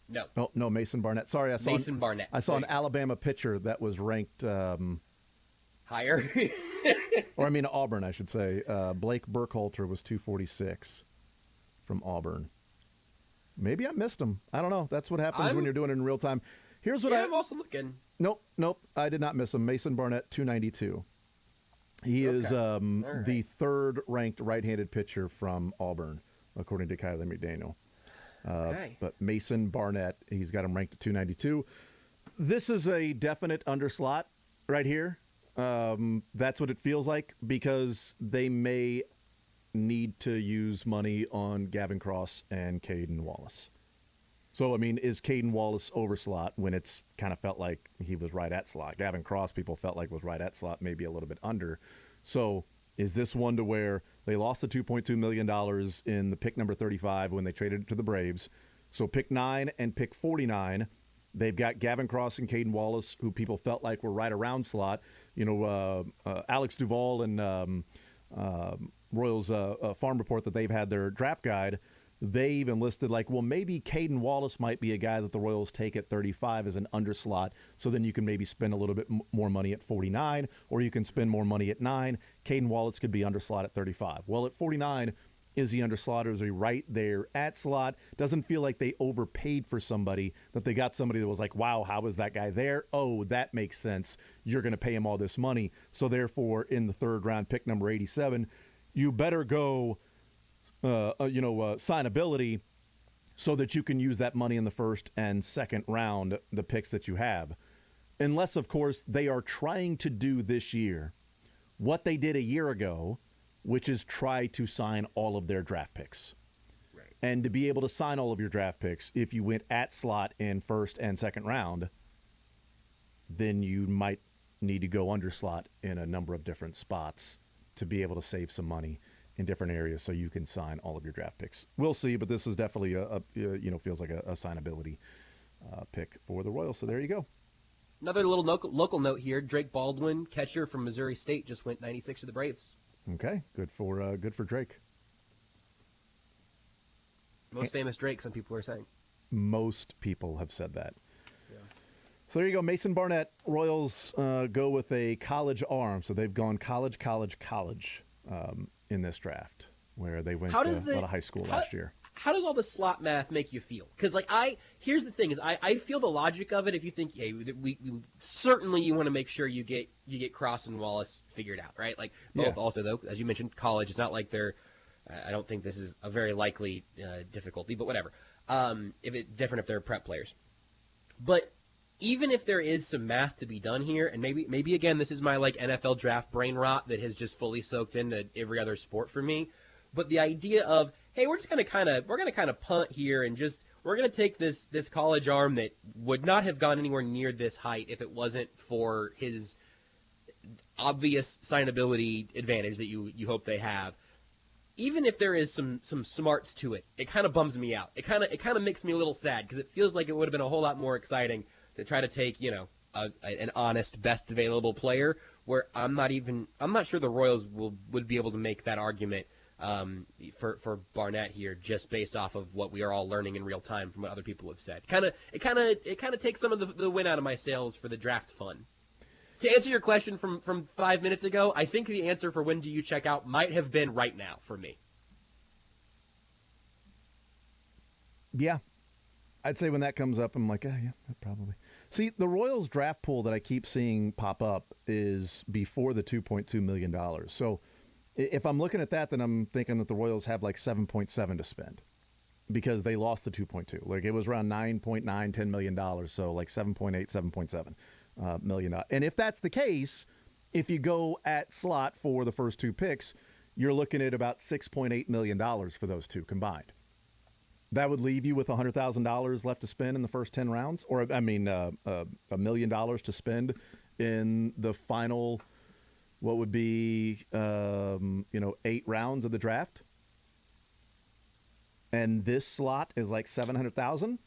No. Oh, no, Mason Barnett. Sorry, I saw Barnett. I saw an Alabama pitcher that was ranked higher. Or I mean Auburn, I should say. Blake Burkhalter was 246 from Auburn. Maybe I missed him. I don't know. That's what happens when you're doing it in real time. Here's what I'm also looking. Nope. I did not miss him. Mason Barnett, 292. He is the third ranked right-handed pitcher from Auburn, according to Kyler McDaniel. But Mason Barnett, he's got him ranked at 292. This is a definite underslot right here. That's what it feels like, because they may need to use money on Gavin Cross and Caden Wallace. So, I mean, is Caden Wallace over slot when it's kind of felt like he was right at slot? Gavin Cross, people felt like was right at slot, maybe a little bit under. So is this one to where they lost the $2.2 million in the pick number 35 when they traded it to the Braves? So pick 9 and pick 49, they've got Gavin Cross and Caden Wallace, who people felt like were right around slot. Alex Duvall and Royals Farm Report that they've had their draft guide, they even listed like, well, maybe Caden Wallace might be a guy that the Royals take at 35 as an underslot, so then you can maybe spend a little bit more money at 49, or you can spend more money at 9. Caden Wallace could be underslot at 35. Well, at 49, is he underslot or is he right there at slot? Doesn't feel like they overpaid for somebody, that they got somebody that was like, wow, how is that guy there? Oh, that makes sense. You're going to pay him all this money. So therefore, in the third round, pick number 87, you better go signability so that you can use that money in the first and second round, the picks that you have. Unless, of course, they are trying to do this year what they did a year ago, which is try to sign all of their draft picks. Right. And to be able to sign all of your draft picks, if you went at slot in first and second round, then you might need to go under slot in a number of different spots to be able to save some money in different areas so you can sign all of your draft picks. We'll see, but this is definitely feels like a signability pick for the Royals. So there you go. Another little local note here: Drake Baldwin, catcher from Missouri State, just went 96 to the Braves. Okay, good for Drake. Most famous Drake, some people are saying. Most people have said that. Yeah. So there you go. Mason Barnett. Royals go with a college arm. So they've gone college in this draft, where they went out of high school last year. How does all the slot math make you feel? Because here's the thing: is I feel the logic of it. If you think, hey, we certainly you want to make sure you get Cross and Wallace figured out, right? Like both. Yeah. Also, though, as you mentioned, college. It's not like they're. I don't think this is a very likely difficulty, but whatever. If it's different if they're prep players, but even if there is some math to be done here, and maybe again this is my like NFL draft brain rot that has just fully soaked into every other sport for me, but the idea of hey, we're gonna kind of punt here and we're gonna take this college arm that would not have gone anywhere near this height if it wasn't for his obvious signability advantage that you hope they have. Even if there is some smarts to it, it kind of bums me out. It kind of makes me a little sad because it feels like it would have been a whole lot more exciting to try to take an honest best available player. Where I'm not sure the Royals would be able to make that argument for Barnett here just based off of what we are all learning in real time from what other people have said. It kind of takes some of the win out of my sails for the draft fun. To answer your question from 5 minutes ago, I think the answer for when do you check out might have been right now for me. Yeah. I'd say when that comes up, I'm like, yeah, probably. See, the Royals draft pool that I keep seeing pop up is before the $2.2 million. So if I'm looking at that, then I'm thinking that the Royals have like 7.7 to spend because they lost the 2.2. Like it was around $9.9, $10 million. So like 7.8, 7.7. million. And if that's the case, if you go at slot for the first two picks, you're looking at about $6.8 million for those two combined. That would leave you with $100,000 left to spend in the first 10 rounds, or $1 million to spend in the final, what would be 8 rounds of the draft. And this slot is like $700,000.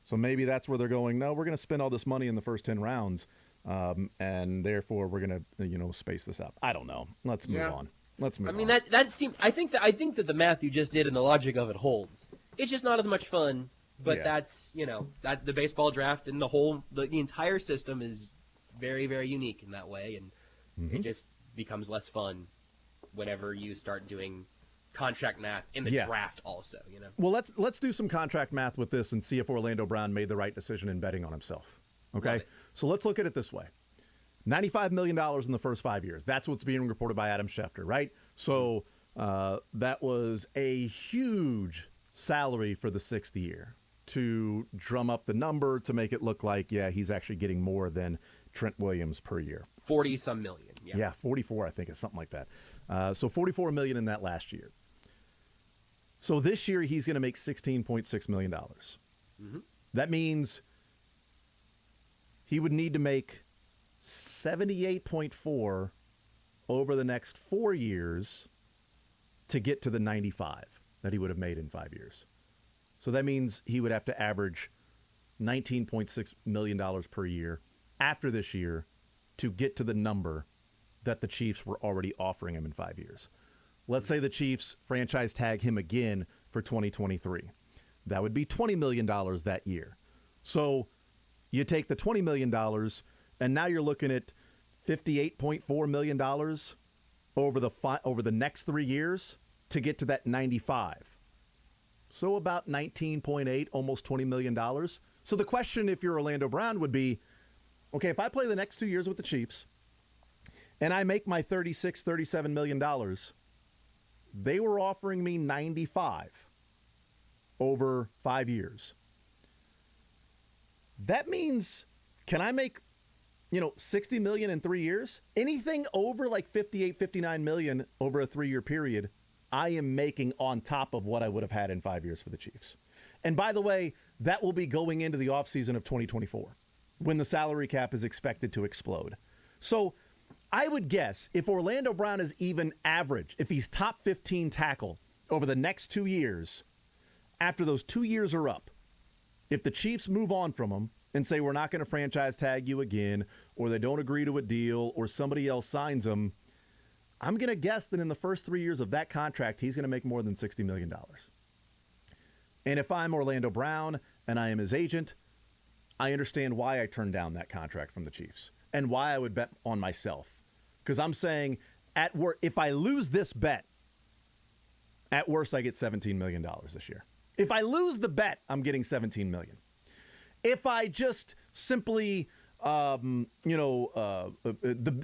So maybe that's where they're going, no, we're going to spend all this money in the first 10 rounds, and therefore we're going to, space this out. I don't know. Let's move on. Let's move on. I mean, that seems. I think that the math you just did and the logic of it holds. It's just not as much fun, but that's that the baseball draft and the entire system is very, very unique in that way, and it just becomes less fun whenever you start doing contract math in the draft also, Well, let's do some contract math with this and see if Orlando Brown made the right decision in betting on himself. Okay? So let's look at it this way. $95 million in the first 5 years. That's what's being reported by Adam Schefter, right? So that was a huge salary for the 6th year to drum up the number to make it look like, he's actually getting more than Trent Williams per year. 40-some million. Yeah, 44, I think, is something like that. So $44 million in that last year. So this year he's going to make $16.6 million. That means he would need to make 78.4 over the next 4 years to get to the 95 that he would have made in 5 years. So that means he would have to average $19.6 million per year after this year to get to the number that the Chiefs were already offering him in 5 years. Let's say the Chiefs franchise tag him again for 2023. That would be $20 million that year. So you take the $20 million, and now you're looking at $58.4 million over the next 3 years to get to that 95. So about 19.8, almost $20 million. So the question, if you're Orlando Brown, would be, okay, if I play the next 2 years with the Chiefs and I make my $36, $37 million, they were offering me 95 over 5 years. That means, can I make, 60 million in 3 years? Anything over like 58, 59 million over a 3-year period, I am making on top of what I would have had in 5 years for the Chiefs. And by the way, that will be going into the offseason of 2024 when the salary cap is expected to explode. So I would guess if Orlando Brown is even average, if he's top 15 tackle over the next 2 years, after those 2 years are up, if the Chiefs move on from him and say we're not going to franchise tag you again, or they don't agree to a deal, or somebody else signs him, I'm going to guess that in the first 3 years of that contract, he's going to make more than $60 million. And if I'm Orlando Brown and I am his agent, I understand why I turned down that contract from the Chiefs and why I would bet on myself. Because I'm saying, if I lose this bet, at worst, I get $17 million this year. If I lose the bet, I'm getting $17 million. If I just simply, the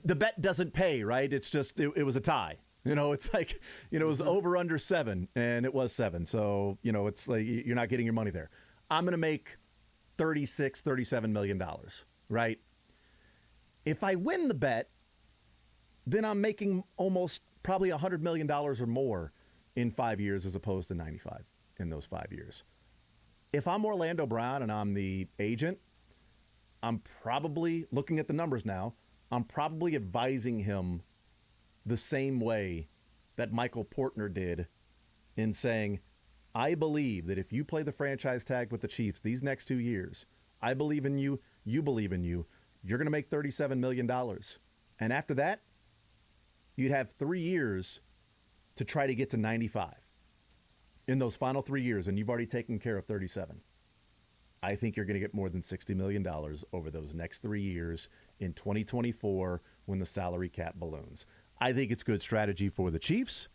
bet doesn't pay, right? It's just, it was a tie. It's like, it was over under 7, and it was 7. So, it's like you're not getting your money there. I'm going to make $37 million, right? If I win the bet, then I'm making almost probably $100 million or more in 5 years as opposed to 95 in those 5 years. If I'm Orlando Brown and I'm the agent, I'm probably, looking at the numbers now, I'm probably advising him the same way that Michael Portner did in saying, I believe that if you play the franchise tag with the Chiefs these next 2 years, I believe in you, you believe in you, you're going to make $37 million. And after that, you'd have 3 years to try to get to 95 in those final 3 years, and you've already taken care of 37. I think you're going to get more than $60 million over those next 3 years in 2024 when the salary cap balloons. I think it's good strategy for the Chiefs.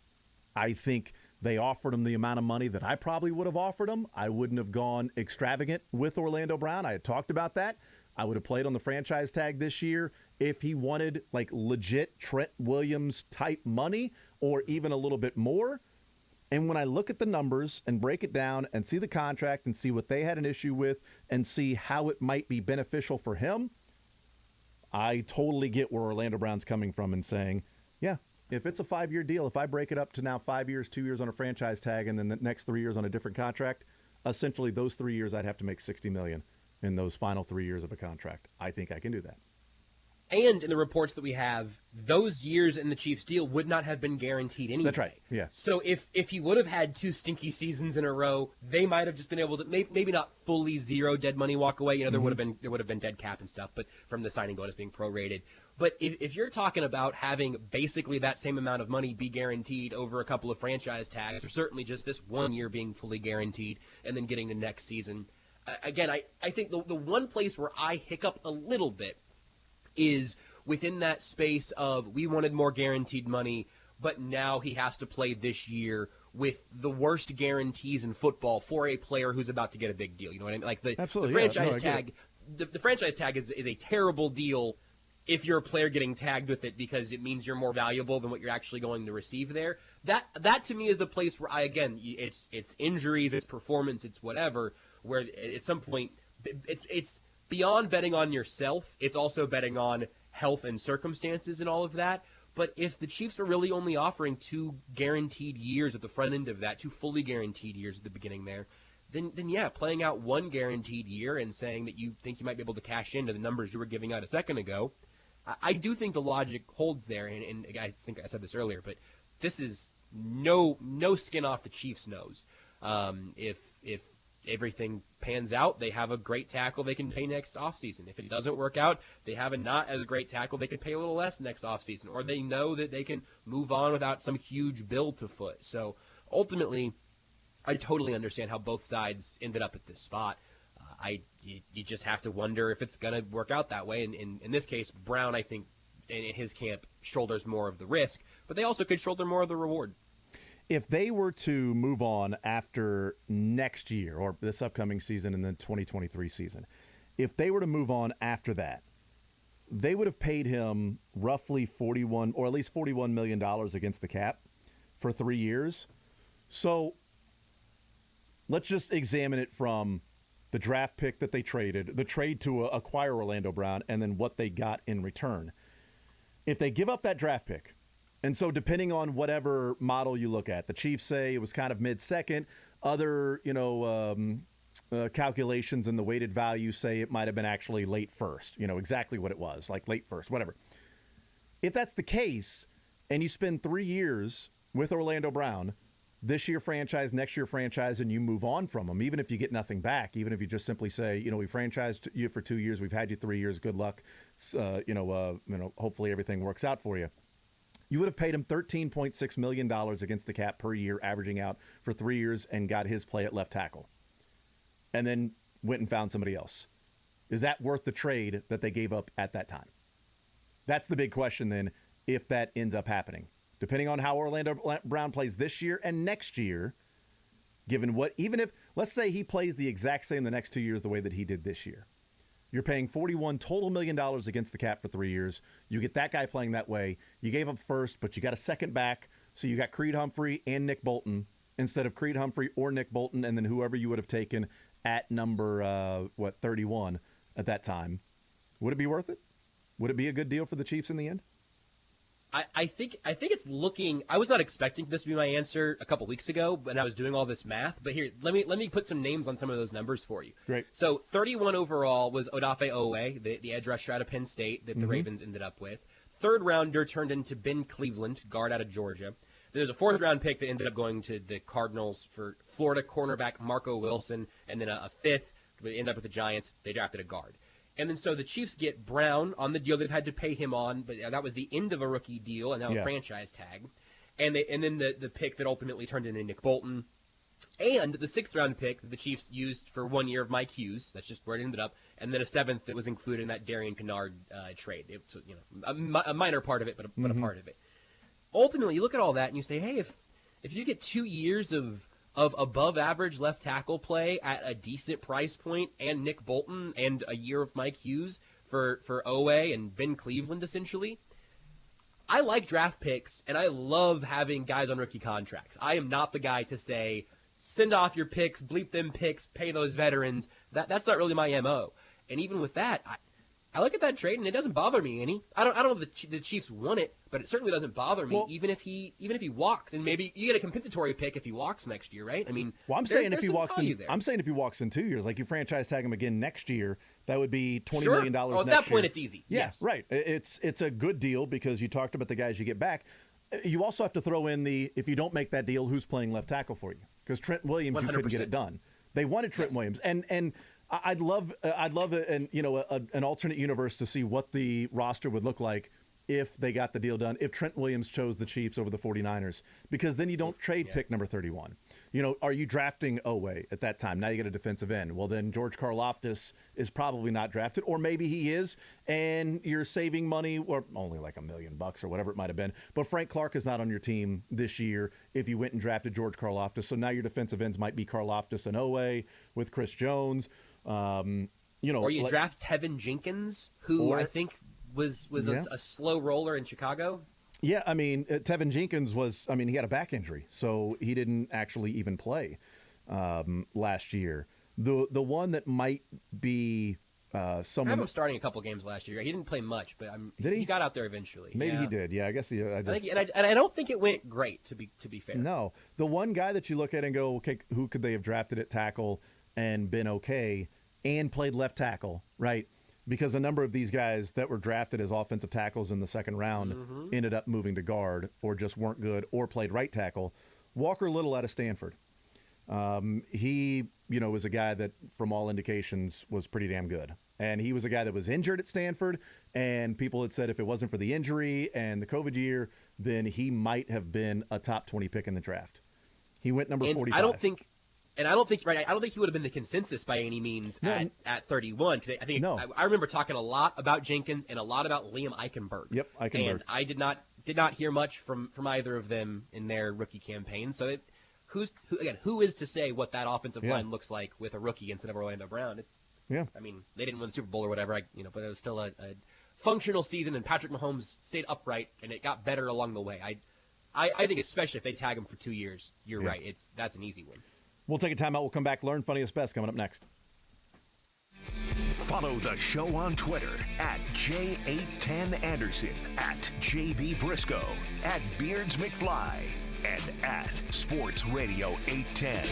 I think they offered him the amount of money that I probably would have offered him. I wouldn't have gone extravagant with Orlando Brown. I had talked about that. I would have played on the franchise tag this year if he wanted like legit Trent Williams type money or even a little bit more. And when I look at the numbers and break it down and see the contract and see what they had an issue with and see how it might be beneficial for him, I totally get where Orlando Brown's coming from and saying, yeah, if it's a 5-year deal, if I break it up to now 5 years, 2 years on a franchise tag, and then the next 3 years on a different contract, essentially those 3 years I'd have to make $60 million in those final 3 years of a contract. I think I can do that. And in the reports that we have, those years in the Chiefs deal would not have been guaranteed anyway. That's right, yeah. So if he would have had 2 stinky seasons in a row, they might have just been able to maybe not fully zero dead money walk away. There would have been dead cap and stuff, but from the signing bonus being prorated. But if you're talking about having basically that same amount of money be guaranteed over a couple of franchise tags, or certainly just this 1 year being fully guaranteed and then getting the next season, again, I think the one place where I hiccup a little bit is within that space of we wanted more guaranteed money, but now he has to play this year with the worst guarantees in football for a player who's about to get a big deal. You know what I mean? Like the franchise tag, the franchise tag is a terrible deal if you're a player getting tagged with it because it means you're more valuable than what you're actually going to receive there. That to me is the place where it's injuries, it's performance, it's whatever, where at some point it's beyond betting on yourself, it's also betting on health and circumstances and all of that. But if the Chiefs are really only offering 2 guaranteed years at the front end of that, 2 fully guaranteed years at the beginning there, then yeah, playing out 1 guaranteed year and saying that you think you might be able to cash into the numbers you were giving out a second ago, I do think the logic holds there. And I think I said this earlier, but this is no skin off the Chiefs' nose. If everything pans out, they have a great tackle they can pay next offseason. If it doesn't work out, they have a not as great tackle they can pay a little less next offseason, or they know that they can move on without some huge bill to foot. So ultimately, I totally understand how both sides ended up at this spot. You just have to wonder if it's going to work out that way. And in this case, Brown, I think, in his camp, shoulders more of the risk, but they also could shoulder more of the reward. If they were to move on after next year or this upcoming season and then 2023 season, if they were to move on after that, they would have paid him roughly $41 or at least $41 million against the cap for 3 years. So let's just examine it from the draft pick that they traded, the trade to acquire Orlando Brown, and then what they got in return. If they give up that draft pick, and so depending on whatever model you look at, the Chiefs say it was kind of mid-second. Other, calculations in the weighted value say it might have been actually late first, exactly what it was, like late first, whatever. If that's the case, and you spend 3 years with Orlando Brown, this year franchise, next year franchise, and you move on from them, even if you get nothing back, even if you just simply say, we franchised you for 2 years, we've had you 3 years, good luck, hopefully everything works out for you. You would have paid him $13.6 million against the cap per year, averaging out for 3 years, and got his play at left tackle. And then went and found somebody else. Is that worth the trade that they gave up at that time? That's the big question then, if that ends up happening. Depending on how Orlando Brown plays this year and next year, even if, let's say he plays the exact same the next 2 years the way that he did this year. You're paying $41 total million against the cap for 3 years. You get that guy playing that way. You gave up first, but you got a second back. So you got Creed Humphrey and Nick Bolton instead of Creed Humphrey or Nick Bolton, and then whoever you would have taken at number, 31 at that time. Would it be worth it? Would it be a good deal for the Chiefs in the end? I think it's looking. I was not expecting this to be my answer a couple weeks ago when I was doing all this math. But here, let me put some names on some of those numbers for you. Great. So 31 overall was Odafe Owe, the edge rusher out of Penn State that the Ravens ended up with. Third rounder turned into Ben Cleveland, guard out of Georgia. There's a fourth round pick that ended up going to the Cardinals for Florida cornerback Marco Wilson, and then a fifth that ended up with the Giants. They drafted a guard. And then so the Chiefs get Brown on the deal they've had to pay him on, but that was the end of a rookie deal and now a franchise tag. And then the pick that ultimately turned into Nick Bolton. And the sixth round pick that the Chiefs used for 1 year of Mike Hughes. That's just where it ended up. And then a seventh that was included in that Darian Kinnard trade. It was, a minor part of it, but a part of it. Ultimately, you look at all that and you say, hey, if you get 2 years of above average left tackle play at a decent price point and Nick Bolton and a year of Mike Hughes for Owe and Ben Cleveland, essentially, I like draft picks and I love having guys on rookie contracts. I am not the guy to say, send off your picks, bleep them picks, pay those veterans. That's not really my MO. And even with that, I look at that trade and it doesn't bother me any. I don't know if the Chiefs want it, but it certainly doesn't bother me. Well, even if he walks, and maybe you get a compensatory pick if he walks next year, right? I mean, I'm saying if he walks in 2 years, like you franchise tag him again next year, that would be $20 million At next that point, year. it's easy. Yes, right. It's a good deal because you talked about the guys you get back. You also have to throw in if you don't make that deal, who's playing left tackle for you? Because Trent Williams, 100%. You couldn't get it done. They wanted Trent Williams, and I'd love an alternate universe to see what the roster would look like if they got the deal done, if Trent Williams chose the Chiefs over the 49ers, because then you don't trade pick number 31. Are you drafting Owe at that time? Now you get a defensive end. Well, then George Karlaftis is probably not drafted, or maybe he is, and you're saving money, or only like $1 million or whatever it might have been. But Frank Clark is not on your team this year if you went and drafted George Karlaftis. So now your defensive ends might be Karlaftis and Owe with Chris Jones. Or you draft Tevin Jenkins, who I think was a slow roller in Chicago. Yeah, I mean, Tevin Jenkins he had a back injury, so he didn't actually even play last year. The one that might be someone. I have him starting a couple games last year. He didn't play much, but he got out there eventually. Maybe he did. Yeah, I guess he. I don't think it went great. To be fair. No, the one guy that you look at and go, okay, who could they have drafted at tackle and been okay and played left tackle, right? Because a number of these guys that were drafted as offensive tackles in the second round ended up moving to guard or just weren't good or played right tackle. Walker Little out of Stanford. He, was a guy that, from all indications, was pretty damn good. And he was a guy that was injured at Stanford, and people had said if it wasn't for the injury and the COVID year, then he might have been a top 20 pick in the draft. He went number 45. I don't think he would have been the consensus by any means at 31. Because I remember talking a lot about Jenkins and a lot about Liam Eichenberg. Yep, Eichenberg. And I did not hear much from either of them in their rookie campaign. So who is to say what that offensive line looks like with a rookie instead of Orlando Brown? I mean, they didn't win the Super Bowl or whatever, but it was still a functional season, and Patrick Mahomes stayed upright, and it got better along the way. I think especially if they tag him for 2 years, you're right. That's an easy win. We'll take a timeout. We'll come back. Learn Funniest Best coming up next. Follow the show on Twitter at J810Anderson, at JB Brisco, at Beards McFly, and at Sports Radio 810.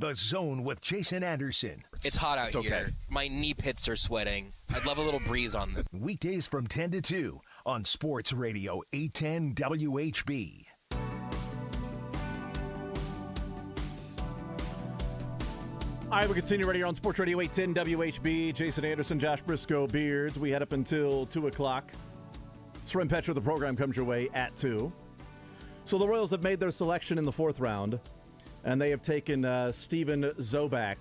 The Zone with Jason Anderson. It's hot out here. My knee pits are sweating. I'd love a little breeze on them. Weekdays from 10 to 2 on Sports Radio 810 WHB. All right, we continue right here on Sports Radio 810 WHB. Jason Anderson, Josh Brisco, Beards. We head up until 2 o'clock. Srim Petra, the program comes your way at 2. So the Royals have made their selection in the 4th round, and they have taken Steven Zobak,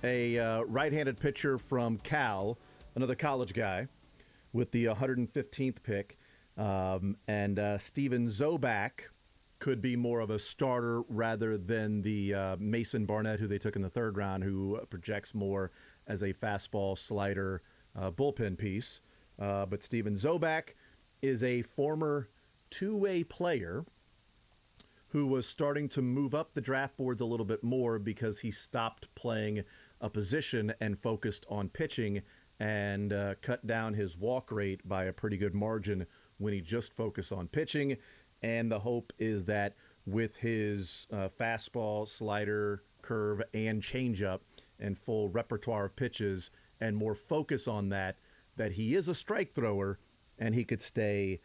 a right-handed pitcher from Cal, another college guy, with the 115th pick. And Steven Zobak could be more of a starter rather than the Mason Barnett, who they took in the 3rd round, who projects more as a fastball slider bullpen piece. But Steven Zobak is a former two-way player who was starting to move up the draft boards a little bit more because he stopped playing a position and focused on pitching and cut down his walk rate by a pretty good margin when he just focused on pitching. And the hope is that with his fastball, slider, curve, and changeup and full repertoire of pitches and more focus on that he is a strike thrower and he could stay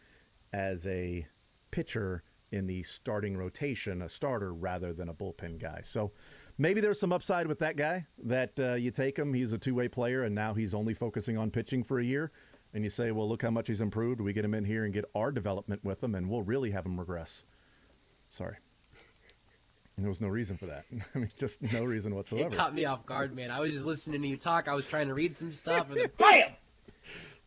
as a pitcher in the starting rotation, a starter rather than a bullpen guy. So maybe there's some upside with that guy that you take him. He's a two-way player, and now he's only focusing on pitching for a year. And you say, well, look how much he's improved. We get him in here and get our development with him, and we'll really have him regress. Sorry. There was no reason for that. I mean, just no reason whatsoever. It caught me off guard, man. I was just listening to you talk. I was trying to read some stuff, and then bam!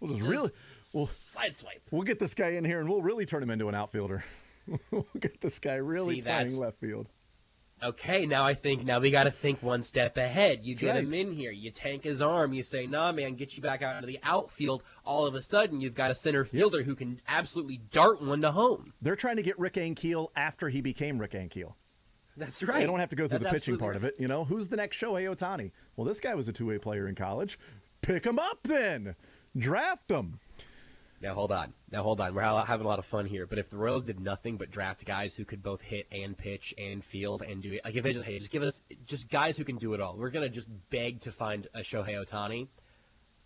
We'll sideswipe. We'll get this guy in here, and we'll really turn him into an outfielder. We'll get this guy really playing left field. Okay, now we got to think one step ahead. You get him in here, you tank his arm, you say, nah, man, get you back out into the outfield. All of a sudden, you've got a center fielder who can absolutely dart one to home. They're trying to get Rick Ankiel after he became Rick Ankiel. That's right. They don't have to go through the pitching part right. of it. You know, who's the next Shohei Ohtani? Well, this guy was a two-way player in college. Pick him up then. Draft him. Now, hold on. We're having a lot of fun here. But if the Royals did nothing but draft guys who could both hit and pitch and field and do it, like if they just give us just guys who can do it all, we're going to just beg to find a Shohei Ohtani.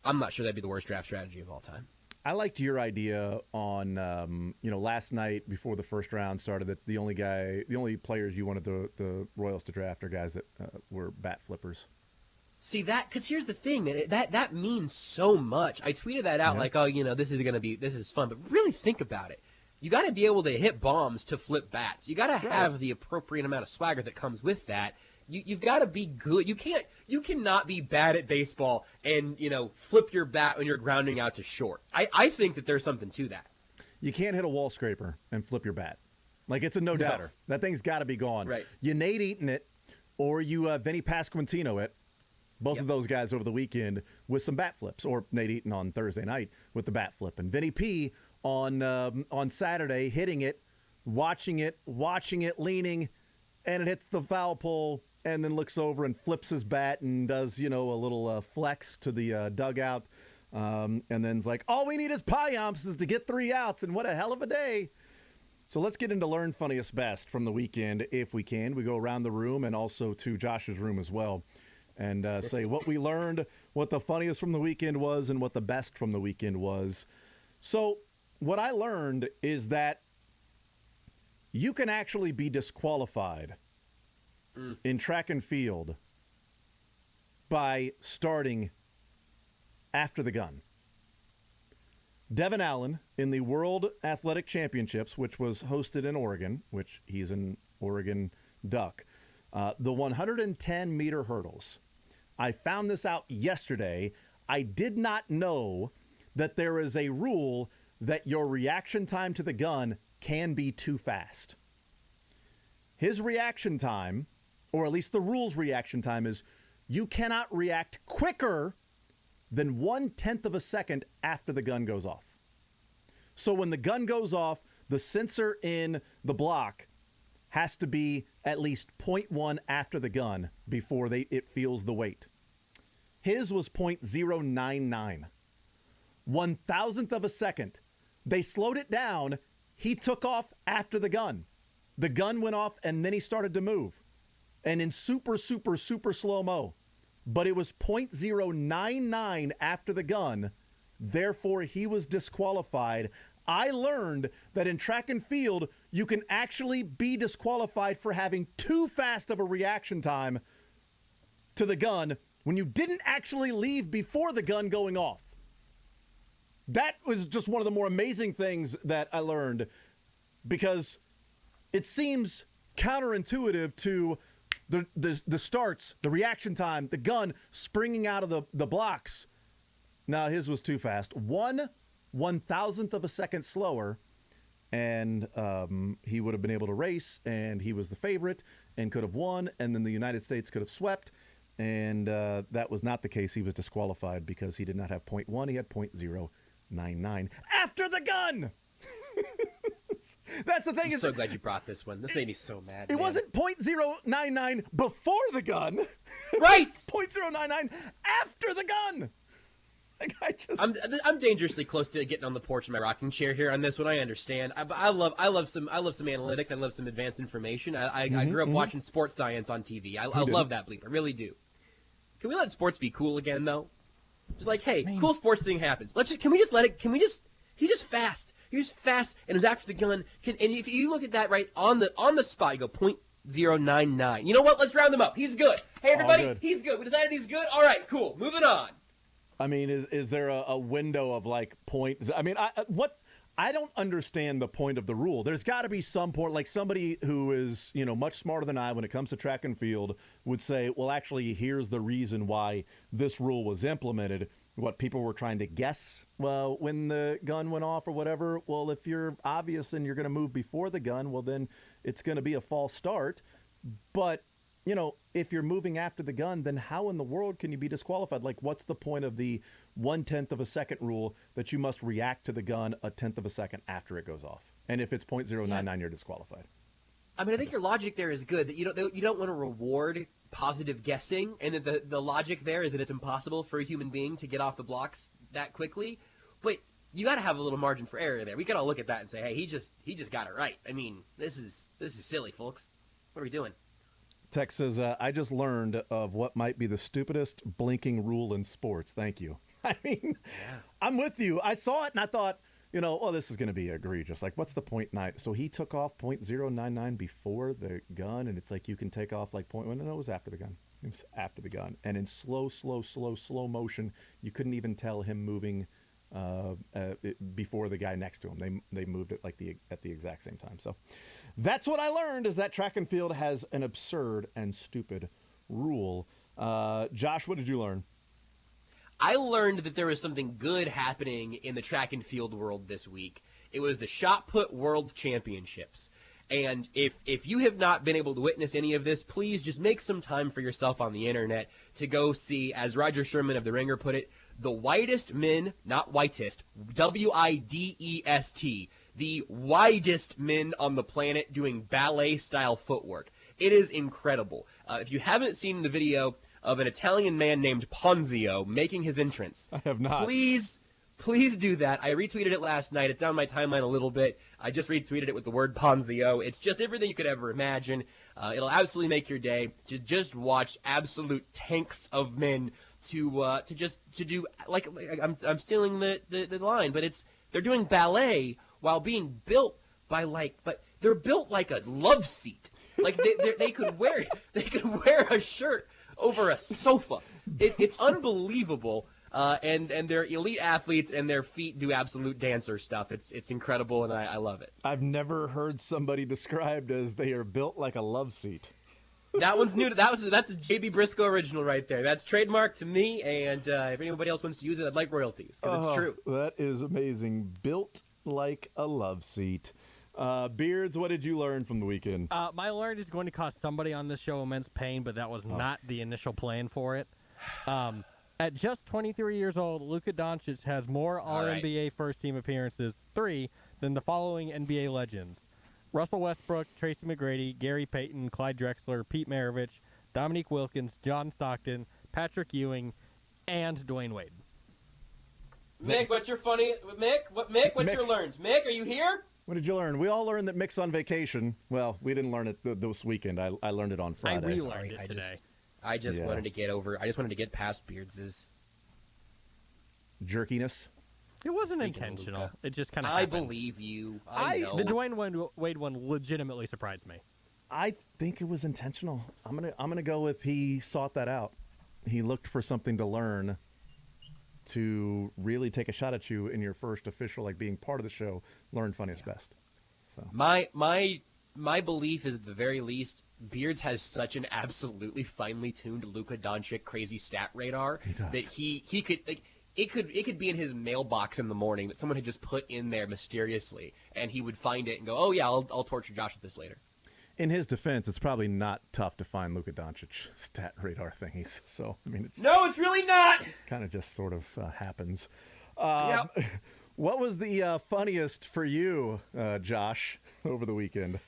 I'm not sure that'd be the worst draft strategy of all time. I liked your idea on, last night before the first round started that the only players you wanted the Royals to draft are guys that were bat flippers. See that? Because here's the thing, man. That means so much. I tweeted that out like, this is fun. But really think about it. You got to be able to hit bombs to flip bats. You got to have the appropriate amount of swagger that comes with that. You've got to be good. You cannot be bad at baseball and flip your bat when you're grounding out to short. I think that there's something to that. You can't hit a wall scraper and flip your bat. Like it's a no-doubter. That thing's got to be gone. Right. You Nate Eaton it, or you Vinny Pasquantino it. Both of those guys over the weekend with some bat flips, or Nate Eaton on Thursday night with the bat flip, and Vinny P on Saturday hitting it, watching it, leaning, and it hits the foul pole, and then looks over and flips his bat and does a little flex to the dugout, and then's like, all we need is Payamps is to get 3 outs, and what a hell of a day. So let's get into Learn Funniest Best from the weekend if we can. We go around the room and also to Josh's room as well. And say what we learned, what the funniest from the weekend was, and what the best from the weekend was. So what I learned is that you can actually be disqualified in track and field by starting after the gun. Devin Allen in the World Athletic Championships, which was hosted in Oregon, which he's an Oregon Duck, the 110-meter hurdles. I found this out yesterday. I did not know that there is a rule that your reaction time to the gun can be too fast. His reaction time, or at least the rule's reaction time, is you cannot react quicker than 1/10 of a second after the gun goes off. So when the gun goes off, the sensor in the block has to be at least 0.1 after the gun before it feels the weight. His was 0.099. 1,000th of a second. They slowed it down. He took off after the gun. The gun went off, and then he started to move. and in super, super, super slow-mo. But it was .099 after the gun. Therefore, he was disqualified. I learned that in track and field, you can actually be disqualified for having too fast of a reaction time to the gun when you didn't actually leave before the gun going off. That was just one of the more amazing things that I learned, because it seems counterintuitive to the starts, the reaction time, the gun springing out of the blocks. Now, his was too fast. 1/1000th of a second slower, and he would have been able to race, and he was the favorite and could have won, and then the United States could have swept, and that was not the case. He was disqualified because he did not have .1. He had .099 after the gun. That's the thing. I'm so glad you brought this one. This made me so mad. It wasn't .099 before the gun. Right. .099 after the gun. Like, I'm dangerously close to getting on the porch in my rocking chair here on this one. I understand. I love some analytics. I love some advanced information. I grew up watching sports science on TV. I love that bleep. I really do. Can we let sports be cool again, though? Just like, hey, cool sports thing happens. Can we just let it? He's just fast. He was fast, and it was after the gun. And if you look at that right on the spot, you go .099. You know what? Let's round them up. He's good. Hey, everybody, he's good. We decided he's good. All right, cool. Moving on. I mean, is there a window of like point? I mean, I don't understand the point of the rule. There's got to be some point, like somebody who is, much smarter than I when it comes to track and field would say, well, actually, here's the reason why this rule was implemented. What people were trying to guess, well, when the gun went off or whatever. Well, if you're obvious and you're going to move before the gun, well, then it's going to be a false start. But, if you're moving after the gun, then how in the world can you be disqualified? Like, what's the point of the 1/10 of a second rule that you must react to the gun 1/10 of a second after it goes off? And if it's .099, you're disqualified. I mean, I think your logic there is good, that you don't want to reward positive guessing, and that the logic there is that it's impossible for a human being to get off the blocks that quickly. But you got to have a little margin for error there. We got to look at that and say, hey, he just got it right. I mean, this is silly, folks. What are we doing? Tex says, I just learned of what might be the stupidest blinking rule in sports. Thank you. I mean, I'm with you. I saw it and I thought, this is going to be egregious. Like, what's the .9? So he took off .099 before the gun, and it's like you can take off like .1. No, it was after the gun. It was after the gun. And in slow motion, you couldn't even tell him moving before the guy next to him. They moved it at the exact same time. So that's what I learned, is that track and field has an absurd and stupid rule. Josh, what did you learn? I learned that there was something good happening in the track and field world this week. It was the Shot Put World Championships. And if you have not been able to witness any of this, please just make some time for yourself on the internet to go see, as Roger Sherman of The Ringer put it, the widest men, not whitest, WIDEST, the widest men on the planet doing ballet-style footwork. It is incredible. If you haven't seen the video of an Italian man named Ponzio making his entrance, I have not. Please do that. I retweeted it last night. It's on my timeline a little bit. I just retweeted it with the word Ponzio. It's just everything you could ever imagine. It'll absolutely make your day. Just watch absolute tanks of men to do like I'm stealing the line, but they're doing ballet while being built by but they're built like a love seat. Like they could wear a shirt over a sofa. It's unbelievable. And they're elite athletes, and their feet do absolute dancer stuff. It's incredible, and I love it. I've never heard somebody described as they are built like a love seat. That one's new. That's a JB Brisco original right there. That's trademarked to me, and if anybody else wants to use it, I'd like royalties, because it's true. That is amazing. Built like a love seat. Beards, what did you learn from the weekend? My learn is going to cause somebody on this show immense pain, but that was not the initial plan for it. At just 23 years old, Luka Doncic has more All-NBA first-team appearances, 3, than the following NBA legends: Russell Westbrook, Tracy McGrady, Gary Payton, Clyde Drexler, Pete Maravich, Dominique Wilkins, John Stockton, Patrick Ewing, and Dwayne Wade. Mick, what's your learned? Mick, are you here? What did you learn? We all learned that Mick's on vacation. Well, we didn't learn it this weekend. I learned it on Friday. I relearned it today. I just wanted to get over. I just wanted to get past Beards' jerkiness. It wasn't intentional. It just kind of. I believe you. I know. The Dwayne Wade one legitimately surprised me. I think it was intentional. I'm gonna go with he sought that out. He looked for something to learn, to really take a shot at you in your first official, like being part of the show. Learn funniest best. So my belief is at the very least, Beards has such an absolutely finely tuned Luka Doncic crazy stat radar that he could like. It could be in his mailbox in the morning that someone had just put in there mysteriously, and he would find it and go, "Oh yeah, I'll torture Josh with this later." In his defense, it's probably not tough to find Luka Doncic stat radar thingies. So I mean, it's really not. Kind of just sort of happens. Yep. What was the funniest for you, Josh, over the weekend?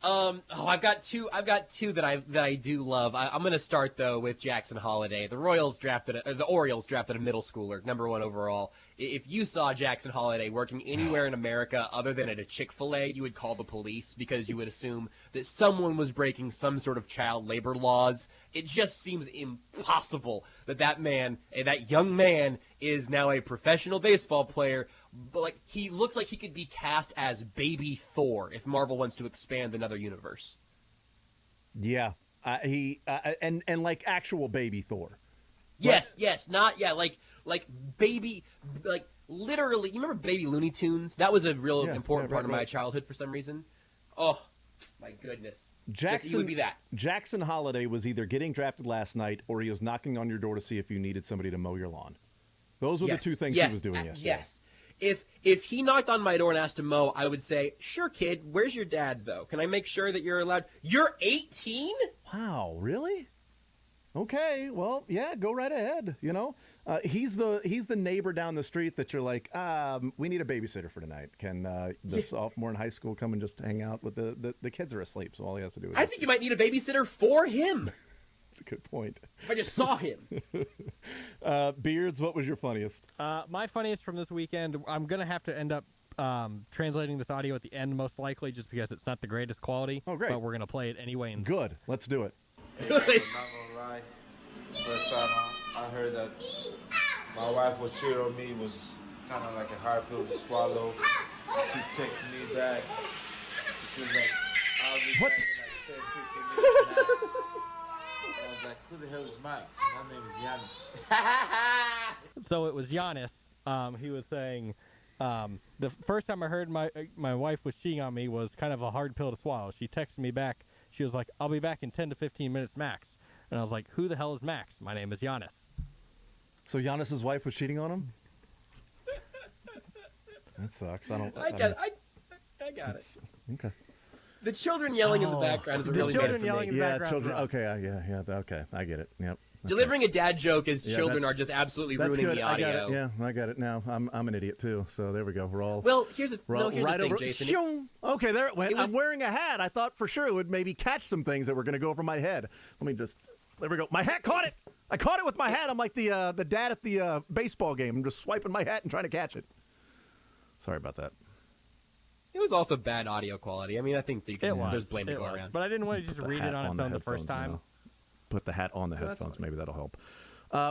I've got two that I do love. I'm going to start though with Jackson Holiday. The Orioles drafted a middle schooler, #1 overall. If you saw Jackson Holiday working anywhere in America other than at a Chick-fil-A, you would call the police because you would assume that someone was breaking some sort of child labor laws. It just seems impossible that young man is now a professional baseball player. But like, he looks like he could be cast as Baby Thor if Marvel wants to expand another universe. Yeah, and like actual Baby Thor. Yes, like baby, like literally. You remember Baby Looney Tunes? That was a real important part of my childhood for some reason. Oh, my goodness. He would be that. Jackson Holiday was either getting drafted last night or he was knocking on your door to see if you needed somebody to mow your lawn. Those were the two things he was doing yesterday. Yes. If he knocked on my door and asked to mow, I would say, "Sure, kid. Where's your dad, though? Can I make sure that you're allowed?" You're 18? Wow, really? Okay, well, yeah, go right ahead. You know, he's the neighbor down the street that you're like, we need a babysitter for tonight. Can the sophomore in high school come and just hang out with the kids are asleep, so all he has to do is. I think you might need a babysitter for him. That's a good point. If I just saw him. Beards, what was your funniest? My funniest from this weekend, I'm going to have to end up translating this audio at the end, most likely, just because it's not the greatest quality. Oh, great. But we're going to play it anyway. Good. Let's do it. Hey, I'm not going to lie. First time I heard that my wife was cheating on me was kind of like a hard pill to swallow. She texted me back. She was like, I'll be what? back in like 10, 15 minutes max. I was like, who the hell is Max? My name is Giannis. So it was Giannis. He was saying, the first time I heard my wife was cheating on me was kind of a hard pill to swallow. She texted me back. She was like, I'll be back in 10 to 15 minutes max. And I was like, who the hell is Max? My name is Giannis. So Giannis's wife was cheating on him? That sucks. I got it. Okay. The children yelling in the background is really children bad yelling for in me. the background. Children. Okay, okay. I get it. Yep. Okay. Delivering a dad joke as children that's- are just absolutely That's ruining good. the audio. I got it. Yeah, I got it now. I'm an idiot too. So there we go. We're all. Well, here's the right thing, over. Jason. Shoo. Okay, there it went. It was- I'm wearing a hat. I thought for sure it would maybe catch some things that were going to go over my head. Let me just. There we go. My hat caught it. I caught it with my hat. I'm like the dad at the baseball game. I'm just swiping my hat and trying to catch it. Sorry about that. It was also bad audio quality. I mean, I think that you can, there's blame to It go was. around. But I didn't want to just read it on its own the first time. Now. Put the hat on the headphones. fine. Maybe that'll help.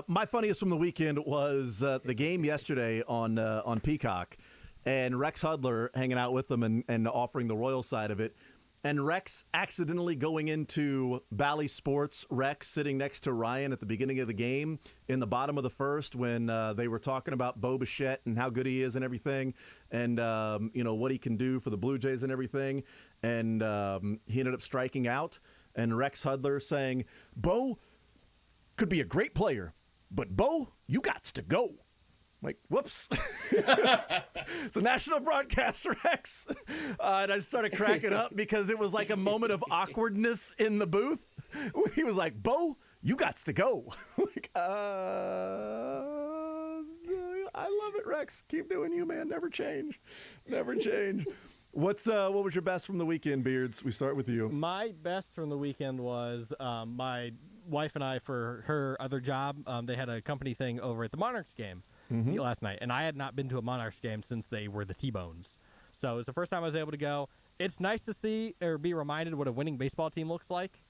My funniest from the weekend was the game yesterday on Peacock, and Rex Hudler hanging out with them and offering the Royal side of it. And Rex accidentally going into Bally Sports, Rex sitting next to Ryan at the beginning of the game in the bottom of the first when they were talking about Bo Bichette and how good he is and everything and, what he can do for the Blue Jays and everything. And he ended up striking out. And Rex Hudler saying, Bo could be a great player, but Bo, you gots to go. Like, whoops. It's a national broadcast, Rex. And I started cracking up because it was like a moment of awkwardness in the booth. He was like, Bo, you gots to go. Like, I love it, Rex. Keep doing you, man. Never change. Never change. What was your best from the weekend, Beards? We start with you. My best from the weekend was my wife and I, for her other job, they had a company thing over at the Monarchs game last night, and I had not been to a Monarchs game since they were the T-Bones. So it was the first time I was able to go. It's nice to see or be reminded what a winning baseball team looks like.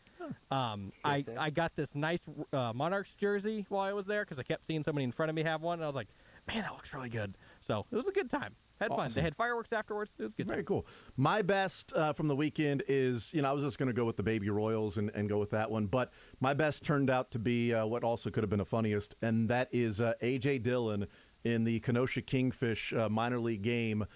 I got this nice Monarchs jersey while I was there because I kept seeing somebody in front of me have one, and I was like, man, that looks really good. So it was a good time. Had fun. They had fireworks afterwards. It was a good. Very time. cool. My best from the weekend is, I was just going to go with the Baby Royals and go with that one. But my best turned out to be what also could have been the funniest, and that is A.J. Dillon in the Kenosha Kingfish minor league game